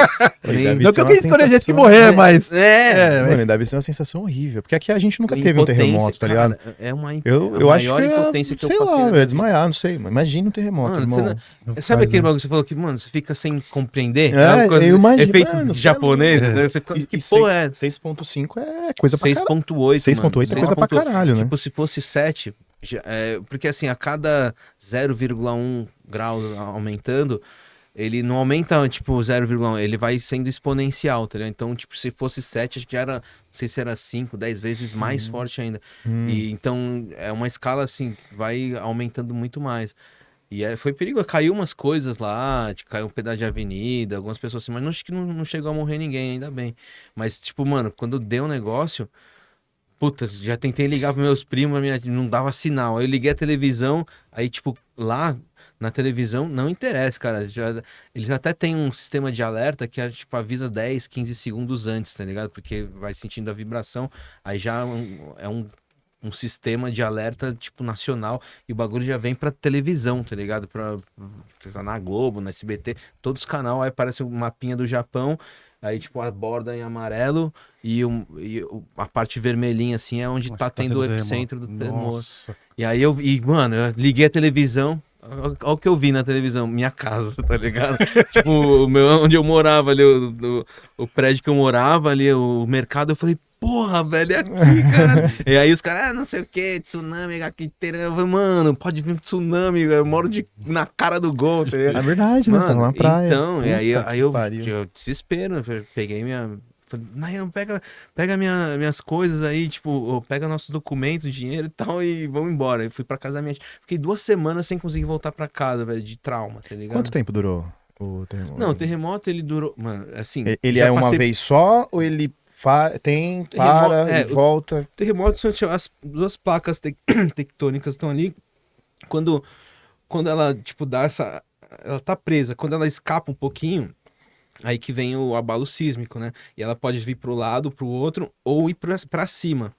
S2: deve
S1: Não
S2: ser
S1: que eu
S2: uma
S1: queria escolher gente que
S2: sensação-
S1: morrer, mas...
S2: Mano, deve ser uma sensação horrível. Porque aqui a gente nunca teve um
S3: impotência,
S2: terremoto, tá ligado?
S3: cara, é uma
S2: Eu
S3: a
S2: acho
S3: maior
S2: que
S3: impotência que eu
S2: sei
S3: passei.
S2: lá,
S3: na
S2: velho,
S3: minha vida.
S2: desmaiar, não sei. Mas imagina um terremoto,
S3: Mano,
S2: irmão.
S3: Sabe aquele
S1: né?
S3: bagulho que você falou que, mano, você fica sem compreender?
S2: É,
S3: Uma coisa-
S2: eu imagino,
S3: efeito
S2: mano,
S3: japonês,
S2: sei lá.
S3: né? Você fica,
S2: E
S3: que porra é?
S2: 6.5 é coisa pra caralho.
S3: 6.8,
S2: 6.8 é coisa pra caralho, né?
S3: Tipo, se fosse 7, porque assim, a cada 0,1 grau aumentando, ele não aumenta, tipo, 0,1, ele vai sendo exponencial, tá ligado? Então, tipo, se fosse 7, acho que já era, não sei se era 5, 10 vezes mais forte ainda. E então, é uma escala, assim, vai aumentando muito mais. E foi perigo, caiu umas coisas lá, tipo, caiu um pedaço de avenida, algumas pessoas assim, mas acho que não chegou a morrer ninguém, ainda bem. Mas, tipo, mano, quando deu um negócio, puta, já tentei ligar pros meus primos, não dava sinal. Aí eu liguei a televisão, aí, tipo, lá na televisão, não interessa, cara. Eles até têm um sistema de alerta que, tipo, avisa 10, 15 segundos antes, tá ligado? Porque vai sentindo a vibração, aí já é um sistema de alerta, tipo, nacional, e o bagulho já vem pra televisão, tá ligado? Na Globo, na SBT, todos os canais, aí aparece o mapinha do Japão, aí, tipo, a borda em amarelo a parte vermelhinha, assim, é onde tá tendo o epicentro do tremor.
S1: Nossa.
S3: E aí mano, eu liguei a televisão, olha o que eu vi na televisão, minha casa, tá ligado? Tipo, onde eu morava ali, o prédio que eu morava ali, o mercado, eu falei, porra, velho, é aqui, cara. E aí os caras, não sei o que, tsunami, aqui, eu falei, mano, pode vir tsunami, eu moro na cara do gol, tá ligado?
S2: É verdade, né? Tá numa praia.
S3: Então, e aí,
S2: Puta que
S3: eu
S2: pariu.
S3: desespero, eu peguei falei, Nayan, pega minhas coisas aí, tipo, pega nossos documentos, dinheiro e tal, e vamos embora. Eu fui pra casa da minha tia. Fiquei 2 semanas sem conseguir voltar pra casa, velho, de trauma, tá ligado?
S2: Quanto tempo durou o terremoto?
S3: Não, o terremoto, ele durou, mano, assim...
S2: Ele
S3: já
S2: é uma
S3: passei-
S2: vez só ou ele tem,
S3: Terremo-
S2: para e volta?
S3: Terremoto são tipo, as 2 placas tectônicas estão ali. Quando ela, tipo, dá essa... Ela tá presa. Quando ela escapa um pouquinho, aí que vem o abalo sísmico, né? E ela pode vir pro lado, pro outro, ou ir pra cima.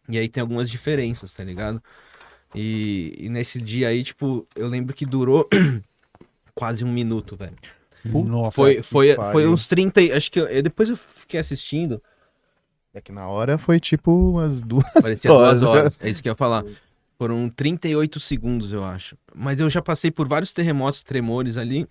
S3: E aí tem algumas diferenças, tá ligado? E nesse dia aí, tipo, eu lembro que durou quase 1 minuto, velho.
S1: Nossa.
S3: Foi
S2: pariu.
S3: uns 30... Acho que depois eu fiquei assistindo.
S2: É que na hora foi tipo umas 2
S3: Parecia 2
S2: horas.
S3: horas. É isso que eu ia falar. Foram 38 segundos, eu acho. Mas eu já passei por vários terremotos, tremores ali,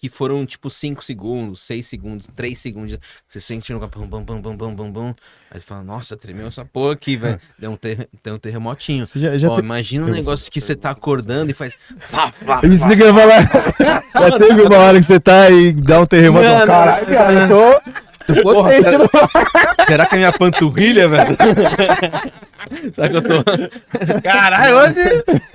S3: que foram tipo 5 segundos, 6 segundos, 3 segundos. Você sente no bum, bum, bum, bum, bum, bum, bum. Aí você fala, nossa, tremeu essa porra aqui, velho. Deu um terremotinho.
S2: Você já
S3: Ó,
S2: teve...
S3: imagina um negócio que você tá acordando e faz. Fá, fá,
S2: Isso que eu ia falar. Já teve uma hora que você tá e dá um terremoto.
S3: Não, não,
S2: Caralho, cara, eu tô
S3: Porra,
S2: potente.
S3: será, será que é minha panturrilha, velho? Será que eu tô.
S1: Caralho, hoje...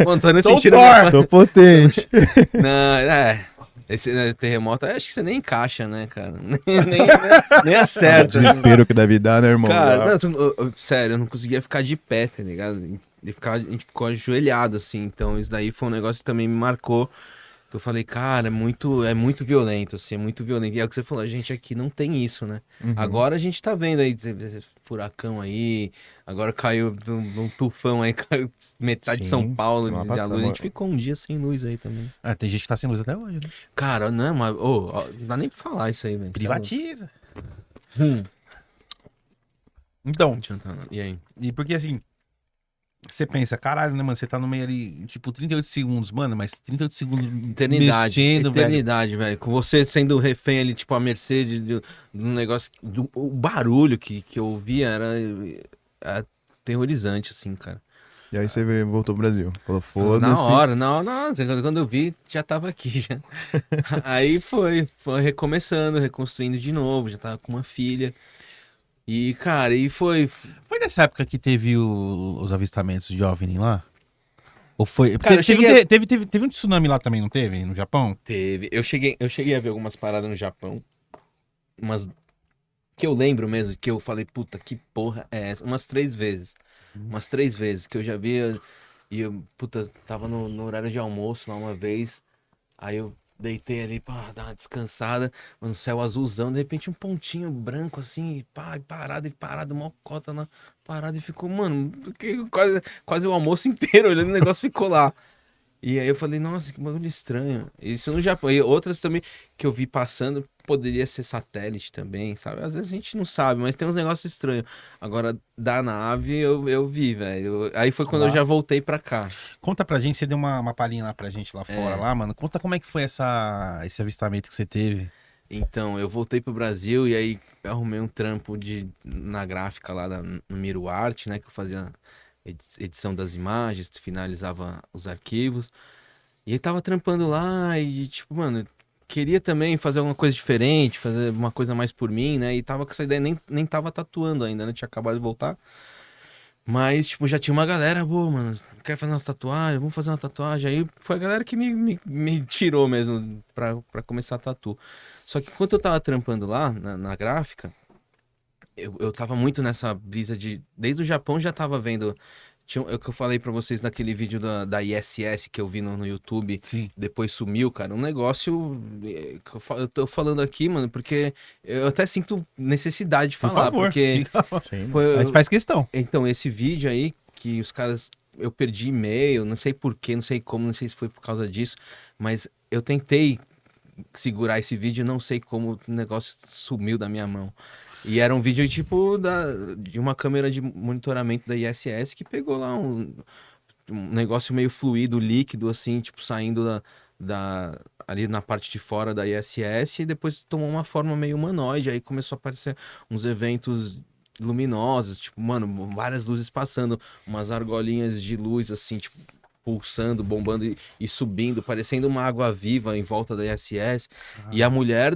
S3: Mano, tô nem
S1: Tô
S3: sentindo.
S1: Thor.
S2: Tô potente.
S3: Não, esse terremoto, acho que você nem encaixa, né, cara? Nem acerta. né?
S2: Desespero que deve dar, né, irmão?
S3: Cara, não, sério, eu não conseguia ficar de pé, tá ligado? A gente ficou ajoelhado, assim. Então, isso daí foi um negócio que também me marcou. Que eu falei, cara, é muito violento, assim, é muito violento. E é o que você falou, a gente aqui não tem isso, né? Agora a gente tá vendo aí, furacão aí, agora caiu um tufão aí, caiu metade de São
S2: Sim,
S3: Paulo
S2: semana
S3: de
S2: passada,
S3: luz. A gente ficou um dia sem luz aí também.
S1: Ah, tem gente que tá sem luz até hoje, né?
S3: Cara, não, mas, não dá nem pra falar isso aí, velho.
S1: Privatiza. Então,
S3: Não adianta, não. E aí?
S1: e porque assim, você pensa, caralho, né, mano? Você tá no meio ali, tipo, 38 segundos, mano, mas 38 segundos
S3: Eternidade,
S1: mexendo, velho.
S3: eternidade, velho. Com você sendo refém ali, tipo, a mercê de um negócio. O barulho que eu ouvia era aterrorizante, assim, cara.
S2: E aí você voltou pro Brasil. Falou,
S3: Na
S2: foda-se.
S3: hora, não, quando eu vi, já tava aqui, já. Aí foi recomeçando, reconstruindo de novo, já tava com uma filha. E, cara,
S1: Foi nessa época que teve os avistamentos de OVNI lá? Ou foi?
S3: Cara, eu cheguei
S1: Teve um tsunami lá também, não teve? No Japão?
S3: Teve. Eu cheguei a ver algumas paradas no Japão, umas que eu lembro mesmo, que eu falei, puta, que porra é essa? Umas 3 vezes. Umas 3 vezes que eu já via. E eu, puta, tava no horário de almoço lá uma vez. Aí eu deitei ali pra dar uma descansada. No céu azulzão, de repente um pontinho branco assim, e pá, e parado, mó cota na parada e ficou, mano, quase o almoço inteiro olhando o negócio ficou lá. E aí eu falei, nossa, que bagulho estranho. Isso no Japão. E outras também que eu vi passando, poderia ser satélite também, sabe? Às vezes a gente não sabe, mas tem uns negócios estranhos. Agora, da nave eu vi, velho. Aí foi quando eu
S1: Lá.
S3: já voltei pra cá.
S1: Conta pra gente, você deu uma palhinha lá pra gente lá fora, lá, mano. Conta como é que foi esse avistamento que você teve.
S3: Então, eu voltei pro Brasil e aí eu arrumei um trampo na gráfica lá no Miro Arte, né? Que eu fazia edição das imagens, finalizava os arquivos. E aí tava trampando lá e, tipo, mano, queria também fazer alguma coisa diferente, fazer uma coisa mais por mim, né? E tava com essa ideia, nem tava tatuando ainda, né? Tinha acabado de voltar. Mas, tipo, já tinha uma galera, boa, mano, quer fazer uma tatuagem? Vamos fazer uma tatuagem. Aí foi a galera que me tirou mesmo pra começar a tatu. Só que enquanto eu tava trampando lá, na gráfica, eu tava muito nessa brisa de. Desde o Japão já tava vendo. É o que eu falei pra vocês naquele vídeo da ISS que eu vi no YouTube,
S1: Sim.
S3: depois sumiu, cara. Um negócio que eu tô falando aqui, mano, porque eu até sinto necessidade de
S1: Por
S3: falar,
S1: favor.
S3: porque
S2: Sim,
S3: foi,
S1: A gente faz questão.
S3: então, esse vídeo aí, que os caras. Eu perdi e-mail, não sei por quê, não sei como, não sei se foi por causa disso, mas eu tentei segurar esse vídeo, não sei como o negócio sumiu da minha mão. E era um vídeo tipo de uma câmera de monitoramento da ISS que pegou lá um negócio meio fluido, líquido, assim, tipo, saindo ali na parte de fora da ISS e depois tomou uma forma meio humanoide. Aí começou a aparecer uns eventos luminosos, tipo, mano, várias luzes passando, umas argolinhas de luz, assim, tipo, pulsando, bombando e subindo, parecendo uma água viva em volta da ISS. E a mulher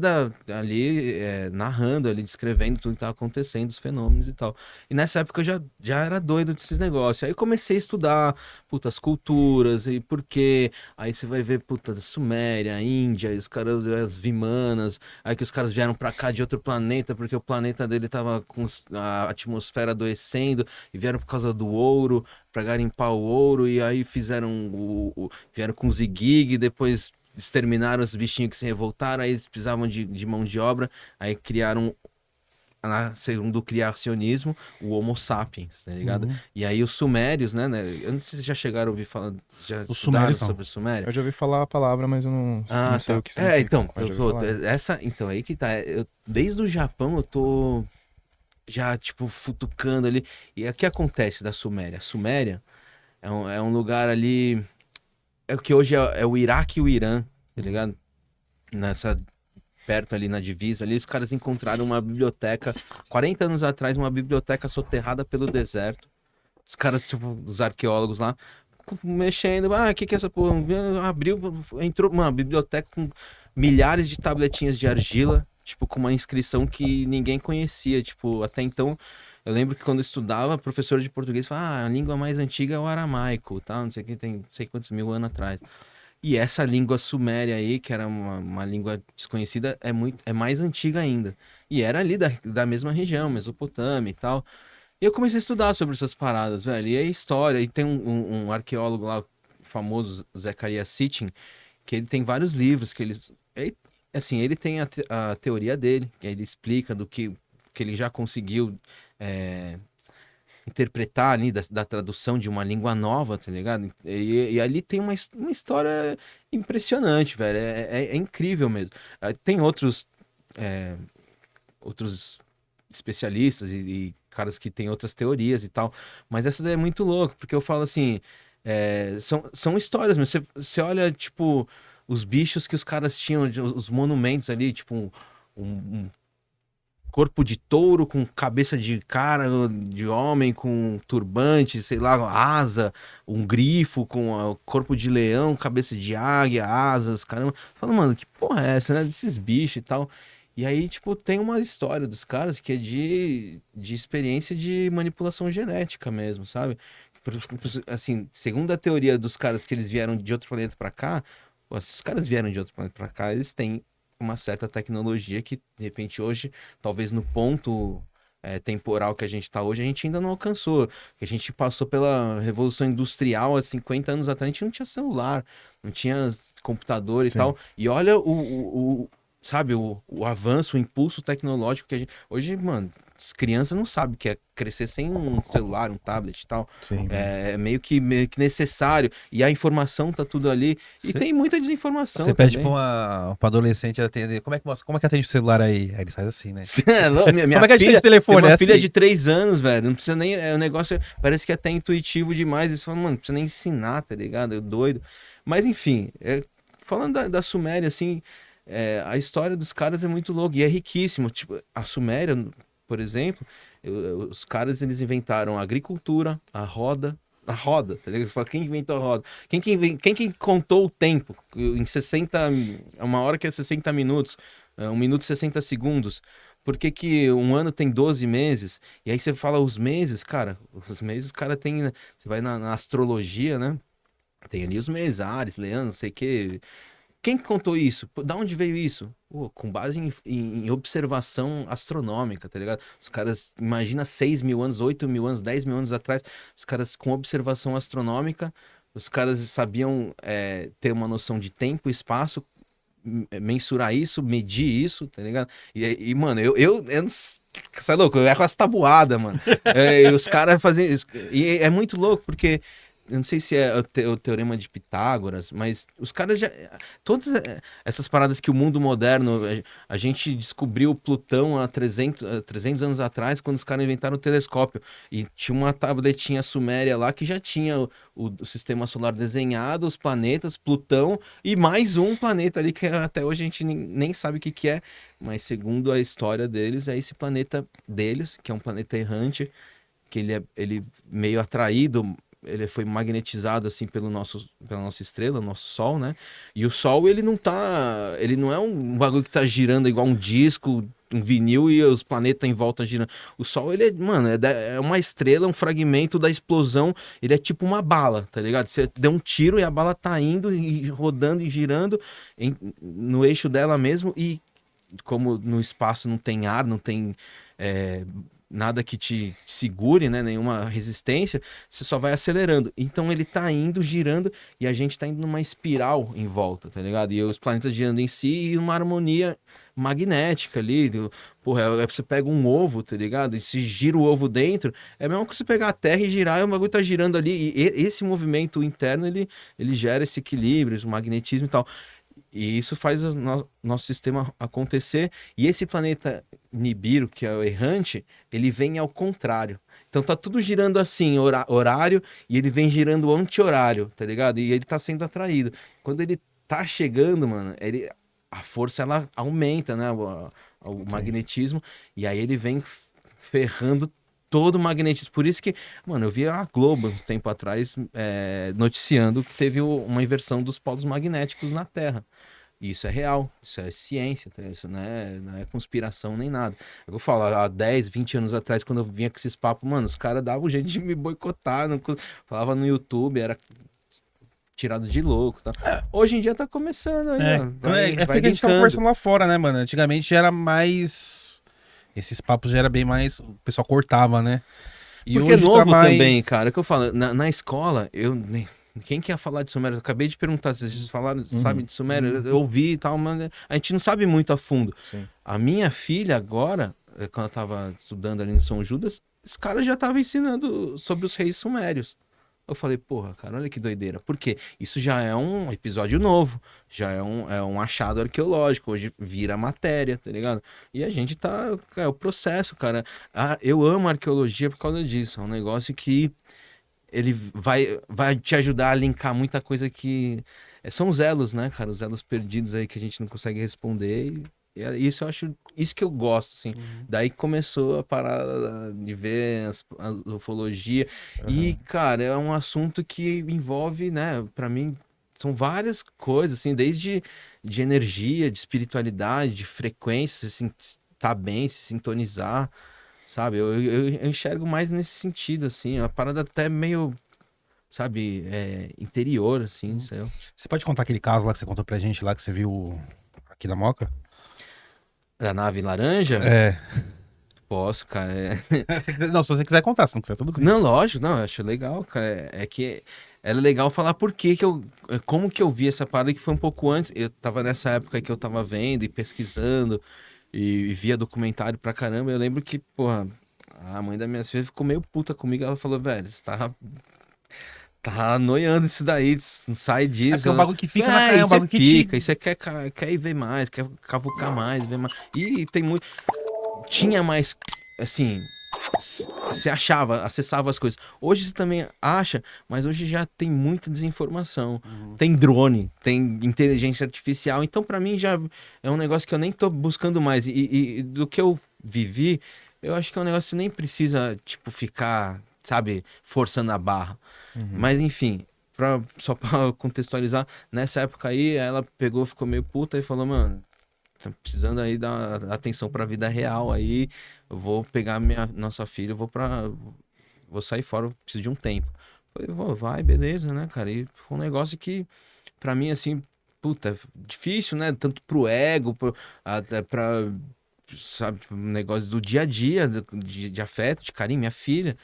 S3: ali narrando, ali, descrevendo tudo que estava acontecendo, os fenômenos e tal. E nessa época eu já era doido desses negócios. Aí eu comecei a estudar, puta, as culturas e por quê. Aí você vai ver, puta, Suméria, Índia, e os caras, as Vimanas, aí que os caras vieram pra cá de outro planeta, porque o planeta dele tava com a atmosfera adoecendo, e vieram por causa do ouro, pra garimpar o ouro, e aí vieram com os Igig, depois exterminaram os bichinhos que se revoltaram, aí eles precisavam de mão de obra, aí criaram, segundo o criacionismo, o Homo sapiens, tá ligado?
S1: Uhum.
S3: E aí os sumérios, né? Eu não sei se vocês já chegaram a ouvir falar, já
S1: Os
S3: estudaram
S1: sumérios não.
S3: sobre o Sumério?
S2: Eu já ouvi falar a palavra, mas eu não sei
S3: Tá.
S2: o que significa.
S3: Então,
S2: mas já ouvi falar.
S3: então aí que tá. Desde o Japão eu tô já, tipo, futucando ali. E o que acontece da Suméria? A Suméria é um lugar ali. É o que hoje é o Iraque e o Irã, tá ligado? Perto ali na divisa, ali os caras encontraram uma biblioteca, 40 anos atrás, uma biblioteca soterrada pelo deserto. Os caras, tipo, os arqueólogos lá, mexendo, o que é essa porra? Abriu, entrou uma biblioteca com milhares de tabletinhas de argila, tipo, com uma inscrição que ninguém conhecia, tipo, até então. Eu lembro que quando eu estudava, professor de português falava, a língua mais antiga é o aramaico, tá? Não sei o que, tem não sei quantos mil anos atrás. E essa língua suméria aí, que era uma língua desconhecida, é mais antiga ainda. E era ali da mesma região, Mesopotâmia e tal. E eu comecei a estudar sobre essas paradas, velho. E é história. E tem um arqueólogo lá, famoso, Zecharia Sitchin, que ele tem vários livros que assim, ele tem a teoria dele, que ele explica do que ele já conseguiu interpretar ali da tradução de uma língua nova, tá ligado? E ali tem uma história impressionante, velho. É incrível mesmo. Tem outros especialistas e caras que têm outras teorias e tal, mas essa daí é muito louca, porque eu falo assim, são histórias, mas você olha, tipo, os bichos que os caras tinham, os monumentos ali, tipo, um corpo de touro com cabeça de cara, de homem, com turbante, sei lá, asa, um grifo com corpo de leão, cabeça de águia, asas, caramba. Fala, mano, que porra é essa, né? Desses bichos e tal. E aí, tipo, tem uma história dos caras que é de experiência de manipulação genética mesmo, sabe? Assim, segundo a teoria dos caras que eles vieram de outro planeta pra cá, pô, se os caras vieram de outro planeta pra cá, eles têm uma certa tecnologia que, de repente, hoje, talvez no ponto temporal que a gente tá hoje, a gente ainda não alcançou. Que a gente passou pela Revolução Industrial há 50 anos atrás, a gente não tinha celular, não tinha computador e tal. E olha sabe, o avanço, o impulso tecnológico que a gente... Hoje, mano, as crianças não sabem o que é crescer sem um celular, um tablet e tal.
S2: Sim.
S3: É meio que necessário. E a informação tá tudo ali. E tem muita desinformação.
S5: Você pede
S3: também.
S5: pra um adolescente atender. Como é que atende o celular aí? Aí ele faz assim, né?
S3: Minha
S5: Como é que a gente tem de telefone?
S3: Tem uma
S5: É
S3: filha
S5: assim?
S3: de 3 anos, velho. Não precisa nem. O negócio parece que é até intuitivo demais. Eles falam, mano, não precisa nem ensinar, tá ligado? Eu doido. Mas enfim, falando da Suméria, assim, a história dos caras é muito louca e é riquíssimo. Tipo, a Suméria, por exemplo, os caras eles inventaram a agricultura, a roda, tá ligado? Você fala, quem inventou a roda? Quem que contou o tempo? Em 60, uma hora que é 60 minutos, 1 minuto e 60 segundos. Por que que um ano tem 12 meses? E aí você fala os meses, cara, os meses, cara, tem... Você vai na astrologia, né? Tem ali os meses, Áries, Leão, não sei o quê. Quem que contou isso? Da onde veio isso? Pô, com base em observação astronômica, tá ligado? Os caras, imagina 6 mil anos, 8 mil anos, 10 mil anos atrás, os caras com observação astronômica, os caras sabiam ter uma noção de tempo e espaço, mensurar isso, medir isso, tá ligado? E mano, eu não... Você é louco? Eu erro as tabuadas, mano. E os caras fazem isso. E é muito louco, porque... Eu não sei se é o teorema de Pitágoras, mas os caras já... Todas essas paradas que o mundo moderno... A gente descobriu Plutão há 300 anos atrás, quando os caras inventaram o telescópio. E tinha uma tabletinha suméria lá que já tinha o sistema solar desenhado, os planetas, Plutão, e mais um planeta ali que até hoje a gente nem sabe o que é. Mas segundo a história deles, é esse planeta deles, que é um planeta errante, que ele meio atraído... Ele foi magnetizado assim pela nossa estrela, nosso Sol, né? E o Sol, ele não é um bagulho que tá girando igual um disco, um vinil e os planetas em volta girando. O Sol, ele é uma estrela, um fragmento da explosão. Ele é tipo uma bala, tá ligado? Você deu um tiro e a bala tá indo e rodando e girando no eixo dela mesmo. E como no espaço não tem ar, não tem... nada que te segure, né? Nenhuma resistência, você só vai acelerando. Então ele tá indo, girando, e a gente tá indo numa espiral em volta, tá ligado? E os planetas girando em si e uma harmonia magnética ali. Porra, você pega um ovo, tá ligado? E se gira o ovo dentro, é mesmo que você pegar a Terra e girar, e o bagulho tá girando ali. E esse movimento interno, ele gera esse equilíbrio, esse magnetismo e tal. E isso faz o nosso sistema acontecer. E esse planeta Nibiru, que é o errante, ele vem ao contrário. Então tá tudo girando assim, horário, e ele vem girando anti-horário, tá ligado? E ele tá sendo atraído. Quando ele tá chegando, mano, a força ela aumenta, né? O magnetismo. E aí ele vem ferrando todo o magnetismo. Por isso que, mano, eu vi a Globo um tempo atrás noticiando que teve uma inversão dos polos magnéticos na Terra. E isso é real, isso é ciência, tá? Isso não é conspiração nem nada. Eu vou falar, há 10, 20 anos atrás, quando eu vinha com esses papos, mano, os caras davam jeito de me boicotar, falava no YouTube, era tirado de louco, tá? Hoje em dia tá começando aí, ó.
S1: Foi que a gente tava conversando lá fora, né, mano? Antigamente era mais... Esses papos já era bem mais... O pessoal cortava, né?
S3: E porque
S1: hoje
S3: é novo
S1: tá mais...
S3: também, cara. É o que eu falo, na escola, quem quer falar de Sumério? Eu acabei de perguntar se vocês falaram, sabe de Sumério? Eu ouvi e tal, mas a gente não sabe muito a fundo.
S2: Sim.
S3: A minha filha agora, quando ela tava estudando ali em São Judas, os caras já estavam ensinando sobre os reis sumérios. Eu falei, porra, cara, olha que doideira. Por quê? Isso já é um episódio novo, já é um achado arqueológico, hoje vira matéria, tá ligado? E a gente tá... É o processo, cara. Eu amo arqueologia por causa disso. É um negócio que ele vai te ajudar a linkar muita coisa que... São os elos, né, cara? Os elos perdidos aí que a gente não consegue responder isso eu acho, isso que eu gosto, assim. Daí começou a parada de ver a ufologia. E, cara, é um assunto que envolve, né, pra mim, são várias coisas, assim, desde de energia, de espiritualidade, de frequência, assim, estar bem, se sintonizar, sabe? Eu enxergo mais nesse sentido, assim, é uma parada até meio, sabe, interior, assim, sei lá.
S5: Você pode contar aquele caso lá que você contou pra gente lá que você viu aqui na Moca?
S3: Da nave laranja?
S5: É.
S3: Posso, cara.
S5: Não, se você quiser contar, se não quiser, tudo bem.
S3: Não, lógico, não, eu acho legal, cara. É que era legal falar por que que eu. Como que eu vi essa parada que foi um pouco antes. Eu tava nessa época que eu tava vendo e pesquisando e via documentário pra caramba. Eu lembro que, porra, a mãe das minhas filhas ficou meio puta comigo. Ela falou, velho, você tá noiando isso daí, não sai
S1: É
S3: disso.
S1: porque é um bagulho que fica na cara, é um
S3: isso
S1: bagulho que
S3: pica,
S1: te...
S3: isso é quer ir ver mais, quer cavucar mais, ver mais. E tem muito. Tinha mais, assim, você achava, acessava as coisas. Hoje você também acha, mas hoje já tem muita desinformação. Tem drone, tem inteligência artificial. Então, pra mim, já é um negócio que eu nem tô buscando mais. E do que eu vivi, eu acho que é um negócio que você nem precisa, tipo, ficar, sabe, forçando a barra. Mas, enfim, só pra contextualizar, nessa época aí, ela pegou, ficou meio puta e falou, mano, tá precisando aí dar atenção pra vida real aí, eu vou pegar nossa filha, vou sair fora, eu preciso de um tempo. Falei, vai, beleza, né, cara? E foi um negócio que, pra mim, assim, puta, é difícil, né? Tanto pro ego, até pra, sabe, um negócio do dia a dia, de afeto, de carinho, minha filha.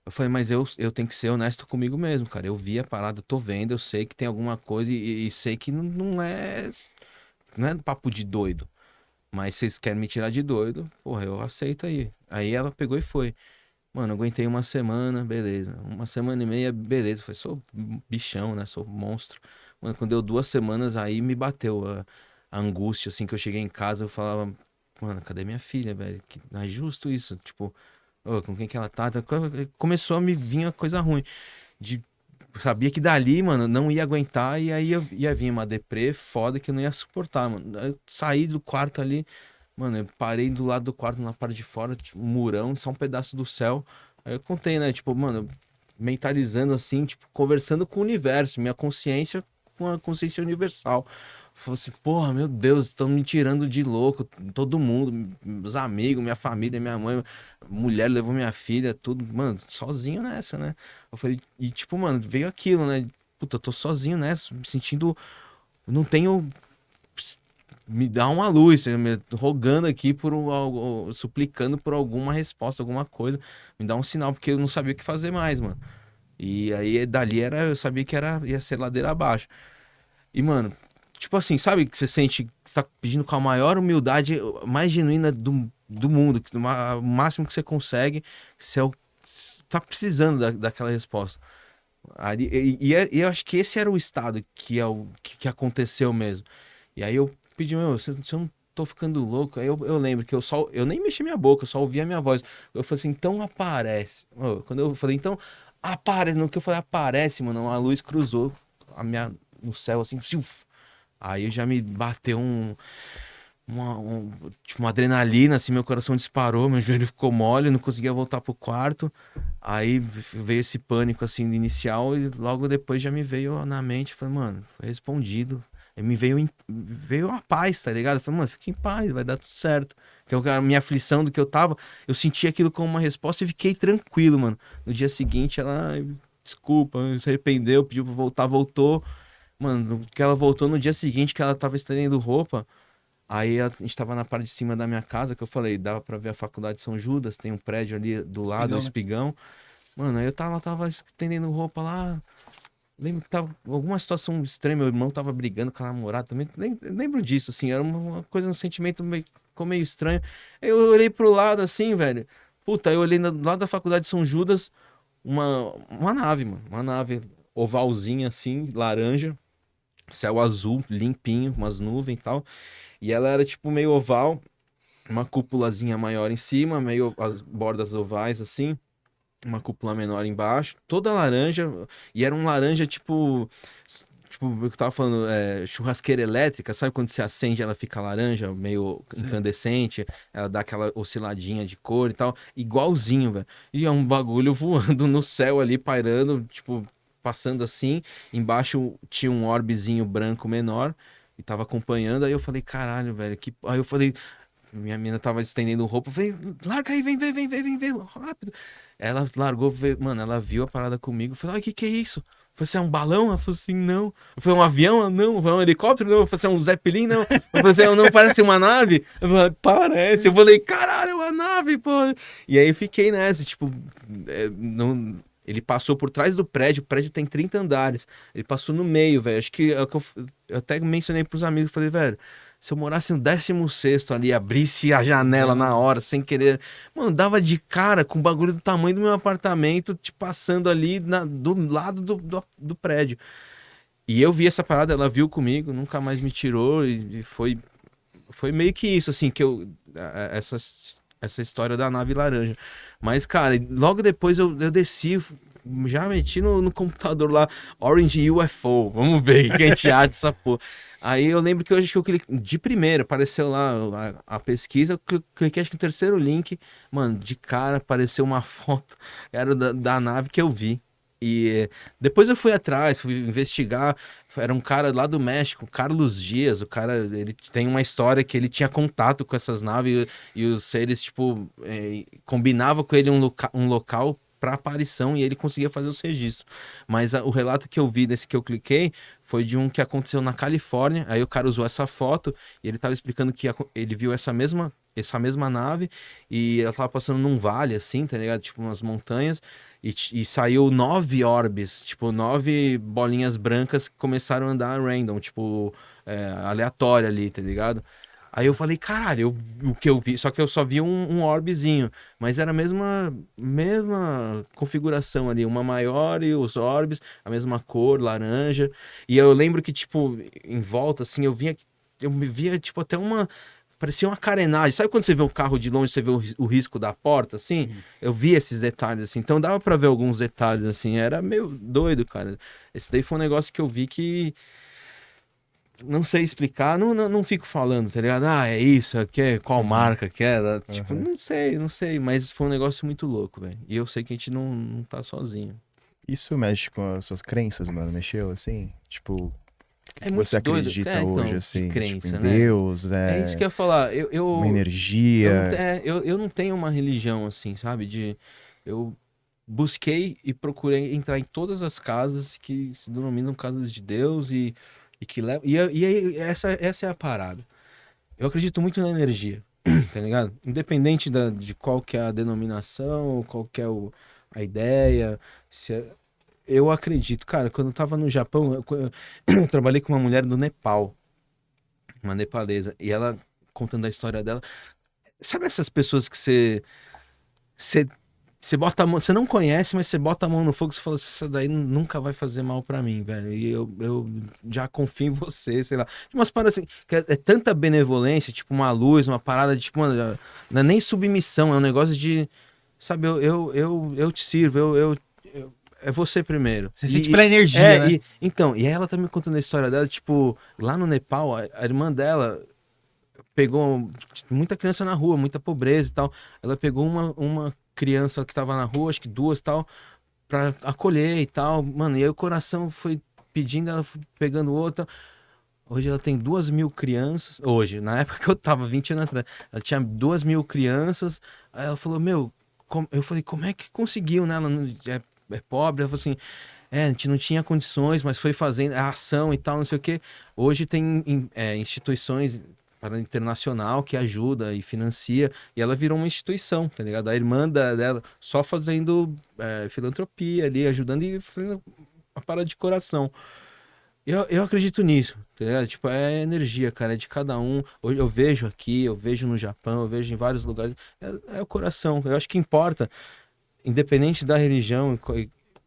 S3: Eu falei, mas eu tenho que ser honesto comigo mesmo, cara. Eu vi a parada, eu tô vendo, eu sei que tem alguma coisa e sei que não é papo de doido. Mas vocês querem me tirar de doido, porra, eu aceito aí. Aí ela pegou e foi. Mano, eu aguentei uma semana, beleza. Uma semana e meia, beleza. Foi, sou bichão, né? Sou monstro. Mano, quando deu 2 semanas, aí me bateu a angústia, assim, que eu cheguei em casa, eu falava, mano, cadê minha filha, velho? Que não é justo isso. Tipo, ô, com quem que ela tá? Começou a me vir uma coisa ruim. De Sabia que dali, mano, não ia aguentar e aí ia vir uma deprê foda que eu não ia suportar, mano. Eu saí do quarto ali, mano, eu parei do lado do quarto, na parte de fora, tipo, um murão, só um pedaço do céu. Aí eu contei, né, tipo, mano, mentalizando assim, tipo, conversando com o universo, minha consciência com a consciência universal. Falei assim, porra, meu Deus, estão me tirando de louco, todo mundo, meus amigos, minha família, minha mãe, mulher levou minha filha, tudo, mano, sozinho nessa, né? Eu falei, e tipo, mano, veio aquilo, né? Puta, eu tô sozinho nessa, me sentindo, não tenho, me dá uma luz, me rogando aqui suplicando por alguma resposta, alguma coisa, me dá um sinal, porque eu não sabia o que fazer mais, mano. E aí dali eu sabia que ia ser ladeira abaixo. E, mano, tipo assim, sabe que você sente que você tá pedindo com a maior humildade, mais genuína do mundo, o máximo que você consegue, você tá precisando daquela resposta. E eu acho que esse era o estado que aconteceu mesmo. E aí eu pedi, meu, se eu não tô ficando louco, aí eu lembro que eu nem mexi minha boca, eu só ouvia a minha voz. Eu falei assim, então aparece. Quando eu falei, então aparece, no que eu falei, aparece, mano, uma luz cruzou no céu, assim, fiuf. Aí já me bateu tipo, uma adrenalina, assim, meu coração disparou, meu joelho ficou mole, não conseguia voltar pro quarto. Aí veio esse pânico, assim, inicial, e logo depois já me veio na mente, falei, mano, foi respondido. Aí veio a paz, tá ligado? Eu falei, mano, fica em paz, vai dar tudo certo. Que a minha aflição do que eu tava, eu senti aquilo como uma resposta e fiquei tranquilo, mano. No dia seguinte, ela, desculpa, se arrependeu, pediu pra voltar, voltou. Mano, que ela voltou no dia seguinte que ela tava estendendo roupa. Aí a gente tava na parte de cima da minha casa, que eu falei, dava pra ver a faculdade de São Judas, tem um prédio ali do lado, o Espigão. Mano, aí ela tava estendendo roupa lá. Lembro que tava alguma situação estranha, meu irmão tava brigando com a namorada também. Lembro disso, assim, era uma coisa, um sentimento ficou meio estranho. Aí eu olhei pro lado assim, velho. Puta, eu olhei do lado da faculdade de São Judas, uma nave, mano. Uma nave ovalzinha assim, laranja. Céu azul, limpinho, umas nuvens e tal. E ela era tipo meio oval, uma cúpulazinha maior em cima, meio as bordas ovais assim, uma cúpula menor embaixo, toda laranja, e era um laranja tipo tipo, eu tava falando, churrasqueira elétrica, sabe quando você acende ela fica laranja, meio incandescente, ela dá aquela osciladinha de cor e tal, igualzinho, velho. E é um bagulho voando no céu ali, pairando, tipo, passando assim, embaixo tinha um orbezinho branco menor, e tava acompanhando, aí eu falei, caralho, velho, que... Aí eu falei, minha mina tava estendendo roupa, eu falei, larga aí, vem, rápido. Ela largou, mano, ela viu a parada comigo, eu falei, ai, que é isso? Eu falei, você é um balão? Ela falou assim, não. Eu falei, um avião? Ela, não. Foi um helicóptero? Não. Eu falei, você é um Zeppelin? Não. Eu falei, assim, não parece uma nave? Eu falei, parece. Eu falei, caralho, é uma nave, pô. E aí eu fiquei nessa, tipo, não... Ele passou por trás do prédio, o prédio tem 30 andares. Ele passou no meio, velho. Acho que é o que eu até mencionei pros amigos, falei, velho, se eu morasse no 16º ali, abrisse a janela na hora, sem querer... Mano, dava de cara com o bagulho do tamanho do meu apartamento, te passando ali do lado do prédio. E eu vi essa parada, ela viu comigo, nunca mais me tirou, e foi meio que isso, assim, que essa história da nave laranja. Mas, cara, logo depois eu desci, já meti no computador lá, Orange UFO, vamos ver o que a gente acha dessa porra. Aí eu lembro que hoje que eu cliquei, de primeiro, apareceu lá a pesquisa, eu cliquei acho que no terceiro link, mano, de cara apareceu uma foto, era da nave que eu vi. E depois eu fui atrás, fui investigar, era um cara lá do México, Carlos Dias, o cara, ele tem uma história que ele tinha contato com essas naves e os seres, tipo, combinava com ele um local para aparição e ele conseguia fazer os registros. Mas o relato que eu vi desse que eu cliquei foi de um que aconteceu na Califórnia, aí o cara usou essa foto e ele tava explicando que ele viu essa mesma nave e ela tava passando num vale assim, tá ligado? Tipo umas montanhas e saiu 9 orbes, tipo 9 bolinhas brancas que começaram a andar random, tipo aleatório ali, tá ligado? Aí eu falei, caralho, o que eu vi, só que eu só vi um orbezinho, mas era a mesma configuração ali, uma maior e os orbes, a mesma cor, laranja. E eu lembro que, tipo, em volta, assim, eu me via, tipo, até parecia uma carenagem. Sabe quando você vê um carro de longe, você vê o risco da porta, assim? Eu vi esses detalhes, assim. Então dava pra ver alguns detalhes, assim. Era meio doido, cara. Esse daí foi um negócio que eu vi que... Não sei explicar, não fico falando, tá ligado? Ah, é isso, qual marca que é? Tipo, não sei, mas foi um negócio muito louco, velho. E eu sei que a gente não tá sozinho.
S2: Isso mexe com as suas crenças, mano? Mexeu, assim? Tipo, o que
S3: muito
S2: você
S3: doido.
S2: acredita
S3: Então,
S2: hoje,
S3: de
S2: assim?
S3: crença,
S2: tipo, em
S3: né?
S2: Deus,
S3: É isso que eu ia falar.
S2: uma energia.
S3: Eu não tenho uma religião, assim, sabe? Eu busquei e procurei entrar em todas as casas que se denominam casas de Deus e que levam. E essa é a parada. Eu acredito muito na energia, tá ligado? Independente de qual que é a denominação, qual que é a ideia. Eu acredito. Cara, quando eu tava no Japão, eu trabalhei com uma mulher do Nepal, uma nepalesa, e ela contando a história dela. Sabe essas pessoas que você bota a mão, você não conhece, mas você bota a mão no fogo e você fala assim, isso daí nunca vai fazer mal pra mim, velho. E eu já confio em você, sei lá. Umas paradas assim, que é tanta benevolência, tipo uma luz, uma parada de, tipo, mano, não é nem submissão, é um negócio de, sabe, eu te sirvo, é você primeiro.
S1: Você sente pela energia, né?
S3: Então, e aí ela tá me contando a história dela, tipo, lá no Nepal, a irmã dela pegou muita criança na rua, muita pobreza e tal. Ela pegou uma criança que tava na rua, acho que 2 e tal, pra acolher e tal. Mano, e aí o coração foi pedindo, ela foi pegando outra. Hoje ela tem 2.000 crianças. Hoje, na época que eu tava, 20 anos atrás, ela tinha 2.000 crianças. Aí ela falou, meu, eu falei, como é que conseguiu, né? Ela é pobre. Ela falou assim, a gente não tinha condições, mas foi fazendo a ação e tal, não sei o quê. Hoje tem instituições para internacional que ajuda e financia, e ela virou uma instituição, tá ligado? A irmã dela só fazendo filantropia ali, ajudando e fazendo a parada de coração. Eu acredito nisso, tá ligado? Tipo, é energia, cara, é de cada um. Hoje eu vejo aqui, eu vejo no Japão, eu vejo em vários lugares, é o coração. Eu acho que importa, independente da religião,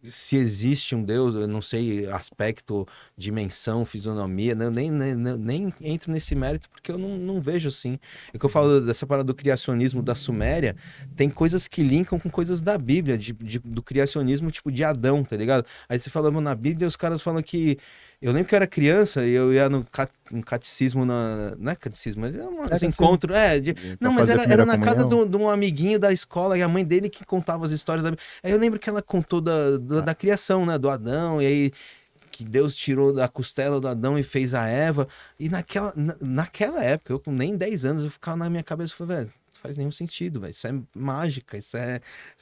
S3: se existe um Deus, eu não sei aspecto, dimensão, fisionomia, né? Nem entro nesse mérito porque eu não vejo assim. É que eu falo dessa parada do criacionismo da Suméria, tem coisas que linkam com coisas da Bíblia, do criacionismo tipo de Adão, tá ligado? Aí você fala, na Bíblia os caras falam que Eu lembro que eu era criança e eu ia no catecismo, não é catecismo, mas é um encontro. Não, mas era na casa de um amiguinho da escola, e a mãe dele que contava as histórias. Aí eu lembro que ela contou da criação, né, do Adão, e aí que Deus tirou da costela do Adão e fez a Eva. E naquela época, eu com nem 10 anos, eu ficava na minha cabeça e falei, velho, não faz nenhum sentido, velho. Isso é mágica,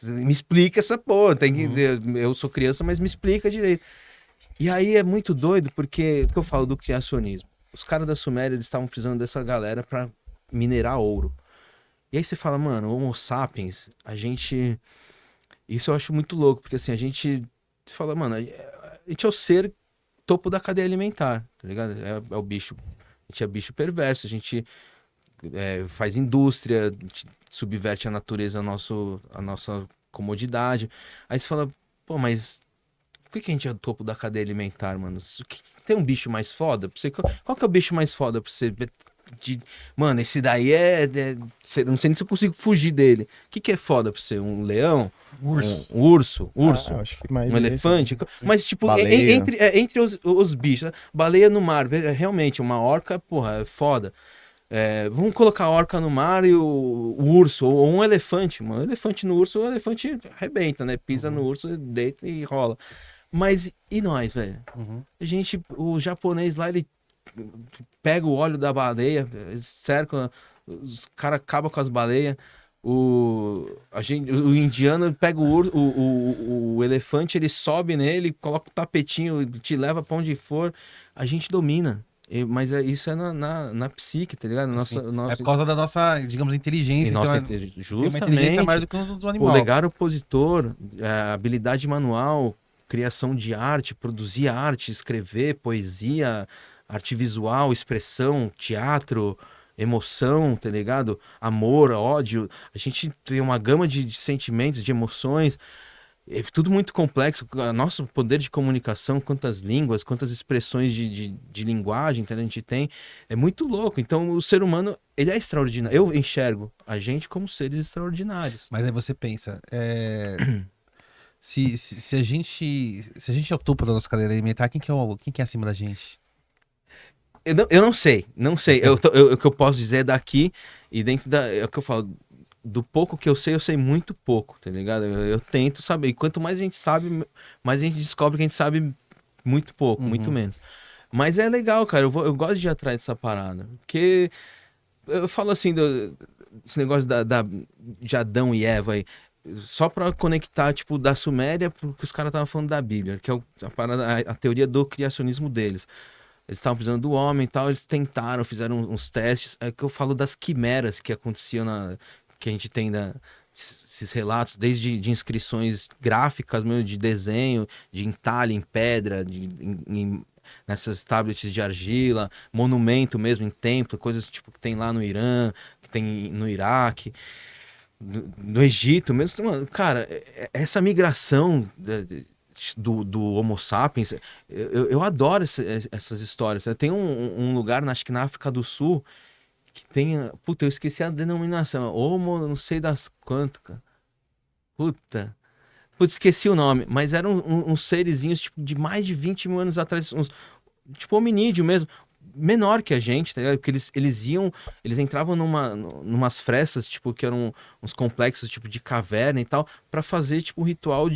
S3: me explica essa porra. Eu sou criança, mas me explica direito. E aí é muito doido, porque o que eu falo do criacionismo? Os caras da Suméria, eles estavam precisando dessa galera pra minerar ouro. E aí você fala, mano, Homo sapiens, a gente... Isso eu acho muito louco, porque assim, a gente fala, mano, a gente é o ser topo da cadeia alimentar, tá ligado? É o bicho. A gente é bicho perverso, a gente faz indústria, a gente subverte a natureza, a nossa comodidade. Aí você fala, pô, mas por que a gente é o topo da cadeia alimentar, mano? Tem um bicho mais foda pra você? Qual que é o bicho mais foda pra você? Mano, esse daí não sei nem se eu consigo fugir dele. O que é foda pra você? Um leão? Um urso?
S2: Acho que mais
S3: um elefante? Mas, tipo,
S2: baleia.
S3: entre os bichos, né? Baleia no mar, realmente, uma orca, porra, é foda. Vamos colocar a orca no mar e o urso, ou um elefante. Um elefante no urso, o elefante arrebenta, né? Pisa no urso, deita e rola. Mas e nós, velho? O japonês lá, ele pega o óleo da baleia, cerca, os caras acabam com as baleias. O indiano pega o elefante, ele sobe nele, coloca o tapetinho, te leva pra onde for. A gente domina. Mas isso é na psique, tá ligado?
S1: É por causa da nossa, digamos, inteligência.
S3: Justamente.
S1: Tem uma inteligência mais do que o do animal.
S3: Polegar opositor, habilidade manual, criação de arte, produzir arte, escrever, poesia, arte visual, expressão, teatro, emoção, tá ligado? Amor, ódio. A gente tem uma gama de sentimentos, de emoções. É tudo muito complexo. Nosso poder de comunicação, quantas línguas, quantas expressões de linguagem que a gente tem, é muito louco. Então, o ser humano, ele é extraordinário. Eu enxergo a gente como seres extraordinários.
S5: Mas aí você pensa, se a gente é o topo da nossa cadeia alimentar, quem que é acima da gente?
S3: Eu não sei. O que eu posso dizer é daqui e dentro é o que eu falo. Do pouco que eu sei muito pouco, tá ligado? Eu tento saber. E quanto mais a gente sabe, mais a gente descobre que a gente sabe muito pouco, muito menos. Mas é legal, cara. Eu gosto de ir atrás dessa parada. Porque eu falo assim, esse negócio de Adão e Eva aí. Só pra conectar, tipo, da Suméria, porque os caras estavam falando da Bíblia, que é a teoria do criacionismo deles. Eles estavam precisando do homem e tal, eles tentaram, fizeram uns testes. É que eu falo das quimeras que aconteciam que a gente tem esses relatos, desde de inscrições gráficas, mesmo, de desenho, de entalhe em pedra, nessas tablets de argila, monumento mesmo em templo, coisas tipo que tem lá no Irã, que tem no Iraque, no Egito mesmo. Mano, cara, essa migração do Homo sapiens, eu adoro essas histórias. Tem um lugar, acho que na África do Sul, que tem... Puta, eu esqueci a denominação. Homo, não sei das quantas, cara. Puta, esqueci o nome. Mas eram uns serezinhos, tipo, de mais de 20 mil anos atrás. Tipo, hominídeo mesmo. Menor que a gente, tá ligado? Porque eles entravam numas frestas, tipo, que eram uns complexos, tipo, de caverna e tal, pra fazer, tipo, um ritual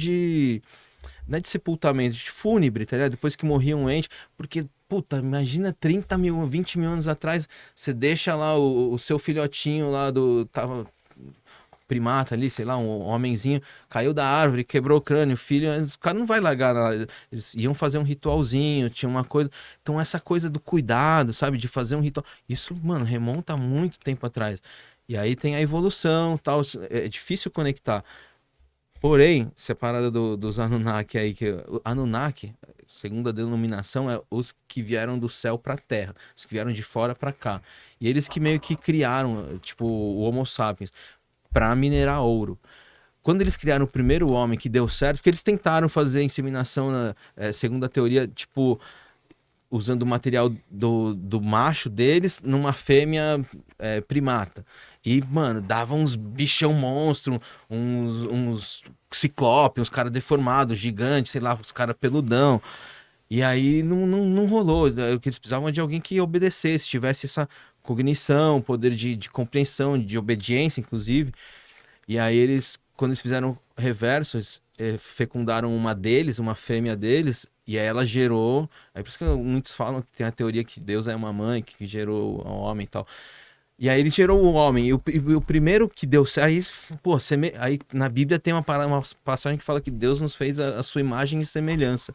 S3: não é de sepultamento, de fúnebre, tá ligado? Depois que morria um ente, porque, puta, imagina 30 mil, 20 mil anos atrás, você deixa lá o seu filhotinho lá tava primata ali, sei lá, um homenzinho, caiu da árvore, quebrou o crânio, o filho, o cara não vai largar nada. Eles iam fazer um ritualzinho, tinha uma coisa. Então essa coisa do cuidado, sabe, de fazer um ritual, isso, mano, remonta a muito tempo atrás. E aí tem a evolução, tal, é difícil conectar. Porém, essa parada dos Anunnaki aí, que Anunnaki, segundo a denominação, é os que vieram do céu pra terra, os que vieram de fora pra cá. E eles que meio que criaram, tipo, o Homo sapiens, pra minerar ouro. Quando eles criaram o primeiro homem que deu certo, porque eles tentaram fazer inseminação, segundo a teoria, tipo, usando o material do macho deles numa fêmea primata. E, mano, dava uns bichão monstro, uns ciclope, uns caras deformados, gigantes, sei lá, uns caras peludão. E aí não rolou. O que eles precisavam de alguém que obedecesse, tivesse essa cognição, poder de compreensão, de obediência, inclusive. E aí eles, quando eles fizeram reversos, fecundaram uma deles, uma fêmea deles, e aí ela gerou. Aí por isso que muitos falam que tem a teoria que Deus é uma mãe, que gerou o homem e tal. E aí ele gerou o homem. E o primeiro que deu certo. Aí, pô, aí na Bíblia tem uma passagem que fala que Deus nos fez a sua imagem e semelhança.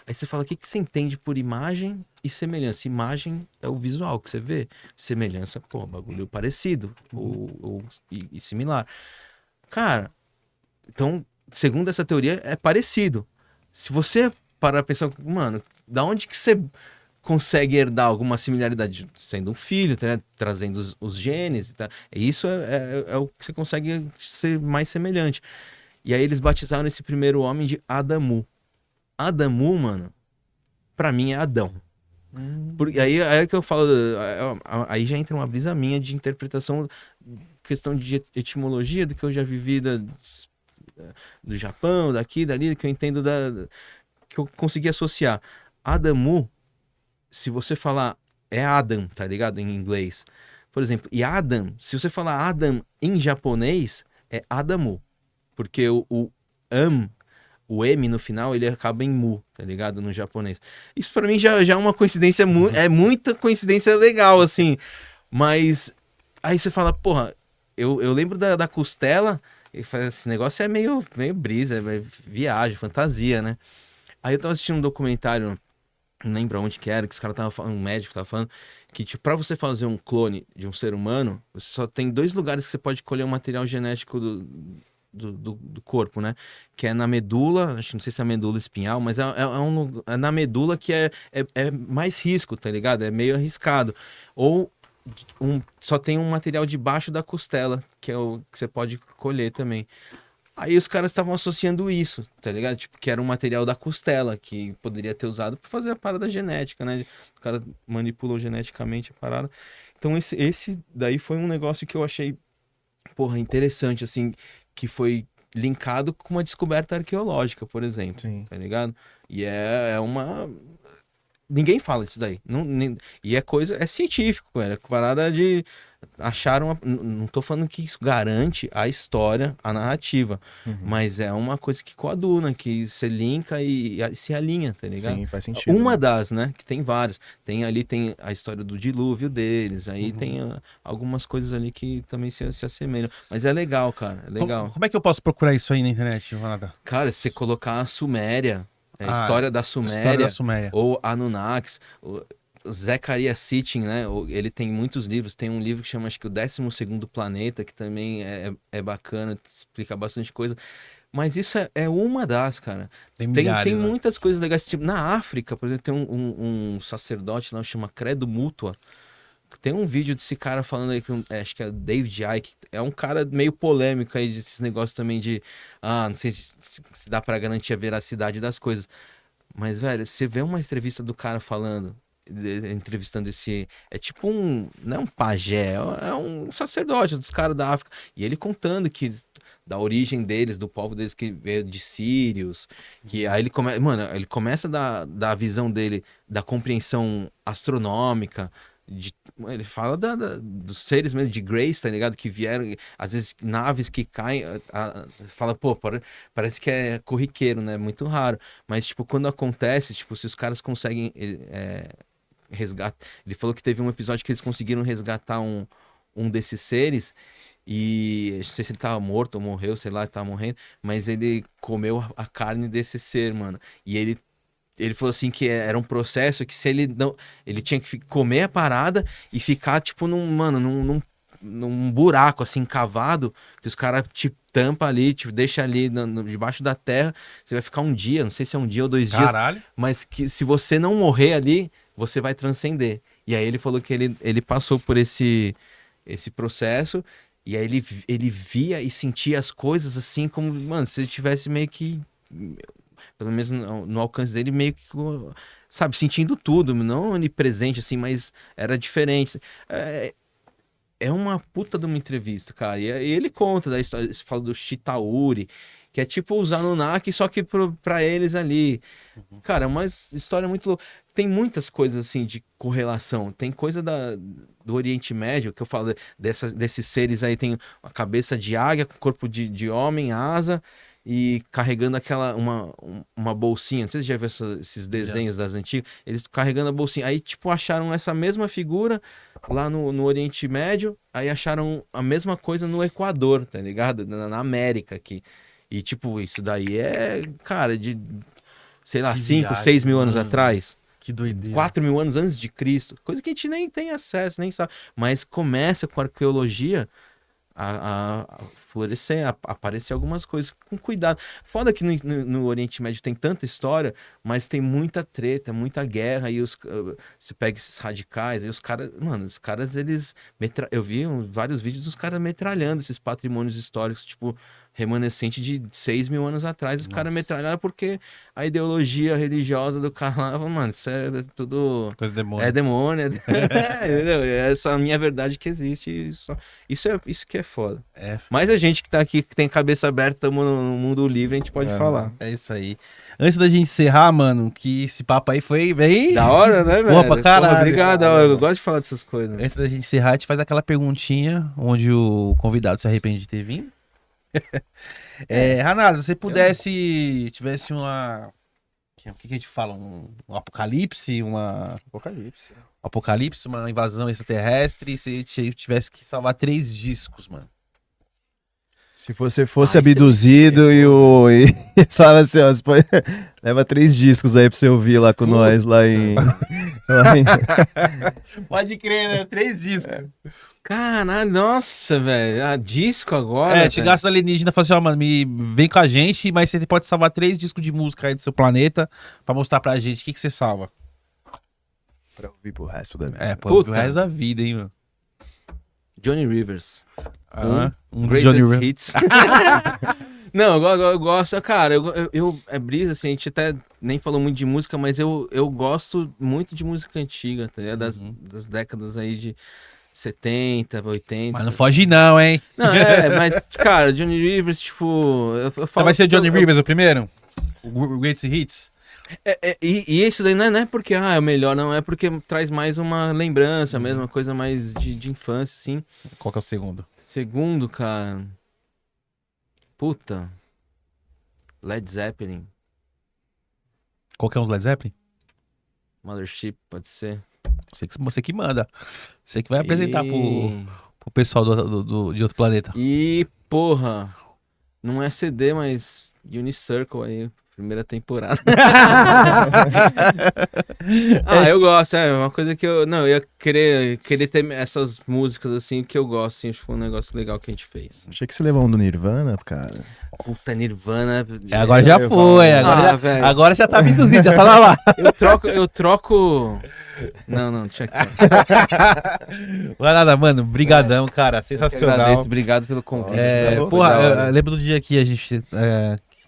S3: Aí você fala, o que você entende por imagem e semelhança? Imagem é o visual que você vê. Semelhança, pô, bagulho parecido e similar. Cara, então, segundo essa teoria, é parecido. Se você parar pra pensar, mano, da onde que você consegue herdar alguma similaridade? Sendo um filho, né? Trazendo os genes. Tá? Isso é o que você consegue ser mais semelhante. E aí eles batizaram esse primeiro homem de Adamu. Adamu, mano, pra mim é Adão. Porque aí que eu falo, aí já entra uma brisa minha de interpretação, questão de etimologia, do que eu já vivi do Japão, daqui, dali, que eu entendo que eu consegui associar. Adamu, se você falar, é Adam, tá ligado? Em inglês. Por exemplo, e Adam, se você falar Adam em japonês, é Adamu. Porque o M no final, ele acaba em mu, tá ligado? No japonês. Isso pra mim já é uma coincidência, é muita coincidência legal, assim. Mas aí você fala, porra, eu lembro da costela, e esse negócio é meio brisa, é viagem, fantasia, né? Aí eu tava assistindo um documentário, não lembro onde que era, que os caras estavam falando, um médico tava falando, que tipo, pra você fazer um clone de um ser humano, você só tem 2 lugares que você pode colher o material genético do corpo, né? Que é na medula, acho que não sei se é a medula espinhal, mas é na medula que é mais risco, tá ligado? É meio arriscado. Ou só tem um material debaixo da costela, que é o que você pode colher também. Aí os caras estavam associando isso, tá ligado? Tipo, que era um material da costela, que poderia ter usado para fazer a parada genética, né? O cara manipulou geneticamente a parada. Então esse daí foi um negócio que eu achei, porra, interessante, assim, que foi linkado com uma descoberta arqueológica, por exemplo,
S2: Sim.
S3: tá ligado? E é uma... Ninguém fala disso daí. E é científico, é parada de... Acharam... Não tô falando que isso garante a história, a narrativa, mas é uma coisa que coaduna, que se linka e se alinha, tá ligado?
S2: Sim, faz sentido.
S3: Uma das, né? Que tem várias. Tem a história do dilúvio deles, aí tem algumas coisas ali que também se assemelham. Mas é legal, cara, é legal.
S5: Como é que eu posso procurar isso aí na internet, Ronaldo?
S3: Cara, se você colocar a Suméria, história da Suméria,
S5: História da Suméria.
S3: ou Anunnakis, o Zecharia Sitchin, né? Ele tem muitos livros. Tem um livro que chama, acho que o 12º Planeta, que também é bacana, explica bastante coisa. Mas isso é uma das, cara.
S5: Tem milhares,
S3: tem
S5: né?
S3: muitas coisas legais. Tipo, na África, por exemplo, tem um sacerdote lá, chama Credo Mútua. Tem um vídeo desse cara falando aí, acho que é David Icke, é um cara meio polêmico aí desses negócios também de, não sei se dá pra garantir a veracidade das coisas. Mas, velho, você vê uma entrevista do cara falando, entrevistando é tipo não é um pajé, é um sacerdote dos caras da África. E ele contando que da origem deles, do povo deles que veio de sírios, que aí ele começa da visão dele, da compreensão astronômica, ele fala dos seres mesmo de Grace, tá ligado? Que vieram, às vezes naves que caem, fala, pô, parece que é corriqueiro, né? Muito raro. Mas, tipo, quando acontece, tipo, se os caras conseguem resgatar. Ele falou que teve um episódio que eles conseguiram resgatar um desses seres e não sei se ele tava morto ou morreu, sei lá, ele tava morrendo, mas ele comeu a carne desse ser, mano. E ele falou assim que era um processo que se ele não... Ele tinha que comer a parada e ficar, tipo, num buraco, assim, cavado, que os caras te tampa ali, te deixa ali debaixo da terra. Você vai ficar um dia, não sei se é um dia ou 2 dias.
S5: Caralho.
S3: Mas que se você não morrer ali, você vai transcender. E aí ele falou que ele passou por esse processo e aí ele via e sentia as coisas assim como, mano, se ele tivesse meio que... Pelo menos no alcance dele, meio que, sabe, sentindo tudo, não onipresente, assim, mas era diferente. É uma puta de uma entrevista, cara. E ele conta da história, fala do Chitauri, Que é tipo os Anunnaki, só que pra eles ali. Cara, é uma história muito louca. Tem muitas coisas assim de correlação. Tem coisa do Oriente Médio, que eu falo desses seres aí, tem a cabeça de águia, com corpo de homem, asa, e carregando uma bolsinha. Não sei se você já viu esses desenhos das antigas. Eles carregando a bolsinha. Aí, tipo, acharam essa mesma figura lá no Oriente Médio, aí acharam a mesma coisa no Equador, tá ligado? Na América aqui. E, tipo, isso daí é, cara, de, sei lá,
S5: Que
S3: 5,
S5: viagem,
S3: 6 mil anos atrás.
S5: Que doideira.
S3: 4 mil anos antes de Cristo. Coisa que a gente nem tem acesso, nem sabe. Mas começa com a arqueologia a florescer, a aparecer algumas coisas com cuidado. Foda que no Oriente Médio tem tanta história, mas tem muita treta, muita guerra, e você pega esses radicais, aí os caras, mano, os caras, eles, eu vi vários vídeos dos caras metralhando esses patrimônios históricos, tipo, remanescente de 6 mil anos atrás, os caras metralharam porque a ideologia religiosa do cara lá, mano, isso é tudo...
S5: Coisa demônio.
S3: É demônio, entendeu? É só a minha verdade que existe. Isso que é foda.
S5: É.
S3: Mas a gente que tá aqui, que tem cabeça aberta, estamos no mundo livre, a gente pode falar.
S5: É isso aí. Antes da gente encerrar, mano, que esse papo aí foi bem...
S3: Da hora, né, velho?
S5: Boa pra caralho.
S3: Porra, obrigado, eu gosto de falar dessas coisas.
S5: Antes da gente encerrar, a gente faz aquela perguntinha onde o convidado se arrepende de ter vindo. Ranada, se você pudesse, tivesse uma... O que a gente fala? Um apocalipse,
S2: Apocalipse.
S5: uma invasão extraterrestre, e se tivesse que salvar 3 discos, mano.
S2: Se você fosse abduzido e só assim, ó, leva 3 discos aí pra você ouvir lá com nós, lá em...
S5: Pode crer, né? 3 discos.
S3: Caralho, nossa, velho. Disco agora.
S5: Chegasse o alienígena e falasse, ó, mano, vem com a gente, mas você pode salvar 3 discos de música aí do seu planeta pra mostrar pra gente. O que você salva?
S2: Pra ouvir pro resto da vida.
S5: O resto da vida, hein, mano.
S3: Johnny Rivers.
S5: Um do
S3: Greatest
S5: Johnny Rivers.
S3: Hits. Não, eu gosto, cara, é brisa, assim, a gente até nem falou muito de música, mas eu gosto muito de música antiga, tá ligado? Das décadas aí de 70, 80.
S5: Mas não foge não, hein?
S3: Não, mas, cara, Johnny Rivers, tipo... Eu
S5: Então
S3: falo,
S5: vai ser Johnny Rivers o primeiro? O Greatest Hits?
S3: E isso daí não é porque é o melhor, não. É porque traz mais uma lembrança mesmo, uma coisa mais de infância, assim.
S5: Qual que é o segundo?
S3: Segundo, cara... Puta... Led Zeppelin.
S5: Qual que é o Led Zeppelin?
S3: Mothership, pode ser.
S5: Você que manda. Você que vai apresentar pro pessoal de outro planeta.
S3: E, porra... Não é CD, mas... Unicircle aí... Primeira temporada. Eu gosto, é uma coisa que eu ia querer ter essas músicas assim que eu gosto, assim, acho que foi um negócio legal que a gente fez.
S2: Achei que você levou um do Nirvana, cara.
S3: Puta, Nirvana.
S5: Agora já foi, agora já tá abduzido, já tá lá.
S3: Eu troco. Não, deixa aqui.
S5: Vai nada, mano, brigadão, cara, sensacional.
S3: Obrigado pelo convite.
S5: Eu lembro do dia que a gente...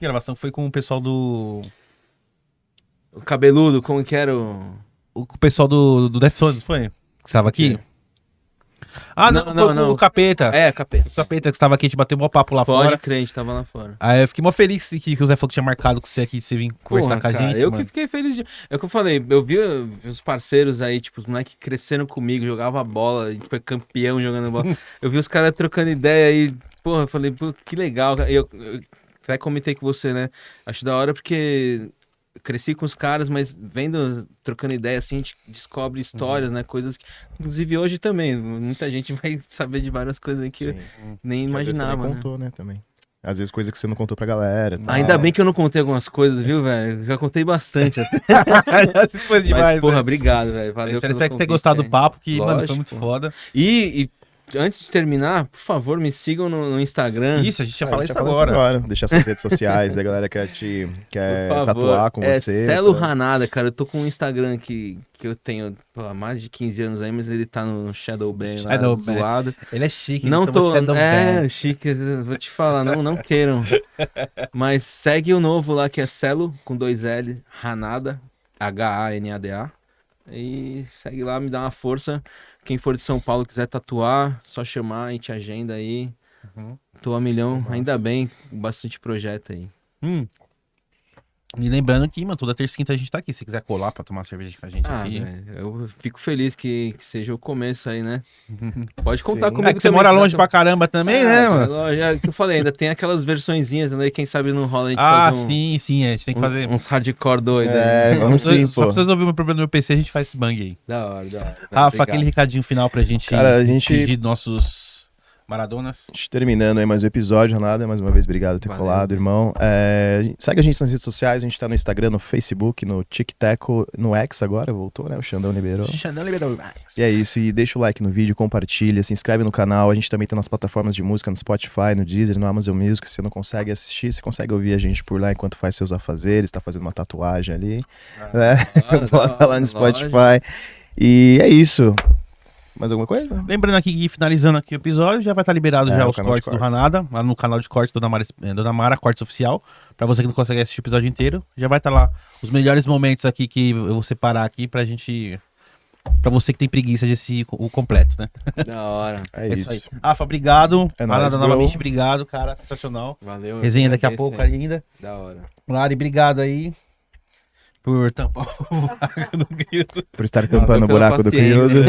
S5: Que gravação foi com o pessoal do...
S3: O cabeludo, como que era
S5: o pessoal do Deftones, foi? Que estava aqui?
S3: Não.
S5: O Capeta.
S3: Capeta.
S5: O Capeta que estava aqui, a gente bateu um papo lá fora.
S3: Pode crer, a gente tava lá fora.
S5: Aí eu fiquei mó feliz que o Zé falou que tinha marcado com você aqui, de você vir conversar com a gente.
S3: Eu que fiquei feliz de... É o que eu falei, eu vi os parceiros aí, tipo, os moleques cresceram comigo, jogava bola, a gente foi campeão jogando bola. Eu vi os caras trocando ideia aí, porra, eu falei, pô, que legal. Eu até comentei com você, né? Acho da hora porque cresci com os caras, mas trocando ideia assim, a gente descobre histórias, né? Coisas que, inclusive hoje também, muita gente vai saber de várias coisas aí que eu nem imaginava.
S2: Às vezes você nem contou, né, também. Às vezes coisas que você não contou pra galera. Tal.
S3: Ainda bem que eu não contei algumas coisas, viu, velho? Já contei bastante até.
S5: Essas coisas demais,
S3: mas, porra, obrigado, velho. Valeu.
S5: Espero que você tenha gostado do papo, que,
S3: lógico,
S5: mano, foi muito foda.
S3: E antes de terminar, por favor, me sigam no Instagram.
S5: Isso, a gente ia falar isso agora.
S2: Deixar suas redes sociais, a galera quer tatuar com você.
S3: Celo Ranada, cara, eu tô com um Instagram que eu tenho há mais de 15 anos aí, mas ele tá no Shadowban lá, zoado.
S5: Ele é chique.
S3: Não tô... chique, vou te falar, não queiram. Mas segue o novo lá, que é Celo, com 2 L, Ranada, Hanada. E segue lá, me dá uma força. Quem for de São Paulo quiser tatuar, só chamar, a gente agenda aí. Tô a milhão,
S2: Massa.
S3: ainda bem, bastante projeto aí.
S1: E lembrando que, mano, toda terça e quinta a gente tá aqui. Se quiser colar pra tomar cerveja com a gente aqui.
S3: Velho, eu fico feliz que seja o começo aí, né? Pode contar
S2: Sim.
S3: comigo
S1: É que você
S3: também,
S1: mora
S3: que
S1: longe
S3: já
S1: pra caramba também, né, mano?
S3: É que eu falei, ainda tem aquelas versõezinhas, né? Quem sabe não rola a gente
S1: Ah,
S3: fazer
S1: sim, a gente tem que fazer.
S3: uns hardcore doidos
S2: É,
S3: aí.
S2: vamos sim,
S1: Só pra
S2: pô.
S1: vocês ouvirem o meu problema no meu PC, a gente faz esse bang aí.
S3: Da hora, da hora.
S1: Rafa,
S3: Obrigado.
S1: aquele recadinho final pra gente,
S2: Cara, a gente-
S1: despedir dos nossos Maradonas.
S2: Terminando aí mais um episódio, Ranada. Mais uma vez, obrigado por ter
S3: Valeu.
S2: colado, irmão. Segue a gente nas redes sociais. A gente tá no Instagram, no Facebook, no TikTok, no X agora. Voltou, né? O Xandão liberou.
S1: Xandão liberou.
S2: E é isso. E deixa o like no vídeo, compartilha, se inscreve no canal. A gente também tá nas plataformas de música, no Spotify, no Deezer, no Amazon Music. Se você não consegue assistir, você consegue ouvir a gente por lá enquanto faz seus afazeres, tá fazendo uma tatuagem ali. Né? Bota lá no Spotify. E é isso. Mais alguma coisa?
S1: Lembrando aqui que finalizando aqui o episódio, já vai estar liberado já
S2: o
S1: os
S2: canal de
S1: cortes do
S2: cortes.
S1: Ranada, lá no canal de cortes Dona Mara Cortes Oficial. Pra você que não consegue assistir o episódio inteiro, já vai estar lá os melhores momentos aqui que eu vou separar aqui pra gente. Pra você que tem preguiça de assistir o completo, né?
S3: Da hora.
S2: É
S1: É
S2: isso.
S1: aí. Rafa, obrigado.
S2: É nóis,
S1: Ranada
S2: bro.
S1: novamente, obrigado, cara. Sensacional.
S3: Valeu. eu
S1: Resenha daqui a
S3: agradeço,
S1: pouco
S3: velho.
S1: ainda.
S3: Da hora.
S1: Lari, obrigado aí por tampar o buraco do grito.
S2: Por estar tampando o
S3: Pela
S2: buraco do
S3: paciência.
S2: período.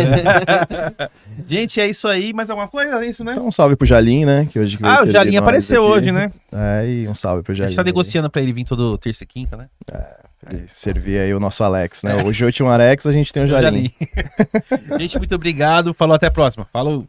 S1: Gente, é isso aí. Mais alguma coisa? É isso, né?
S2: Então, um salve pro Jalim, né? Que hoje que veio
S1: Ah, o
S2: servir
S1: Jalinho
S2: nós
S1: apareceu
S2: aqui.
S1: hoje, né?
S2: É, e um salve pro
S1: A
S2: Jalim.
S1: gente tá negociando pra ele vir todo terça e quinta, né?
S2: Ele servir aí o nosso Alex, né? Hoje eu tinha um Alex, a gente tem o Jalim.
S1: Gente, muito obrigado. Falou, até a próxima. Falou.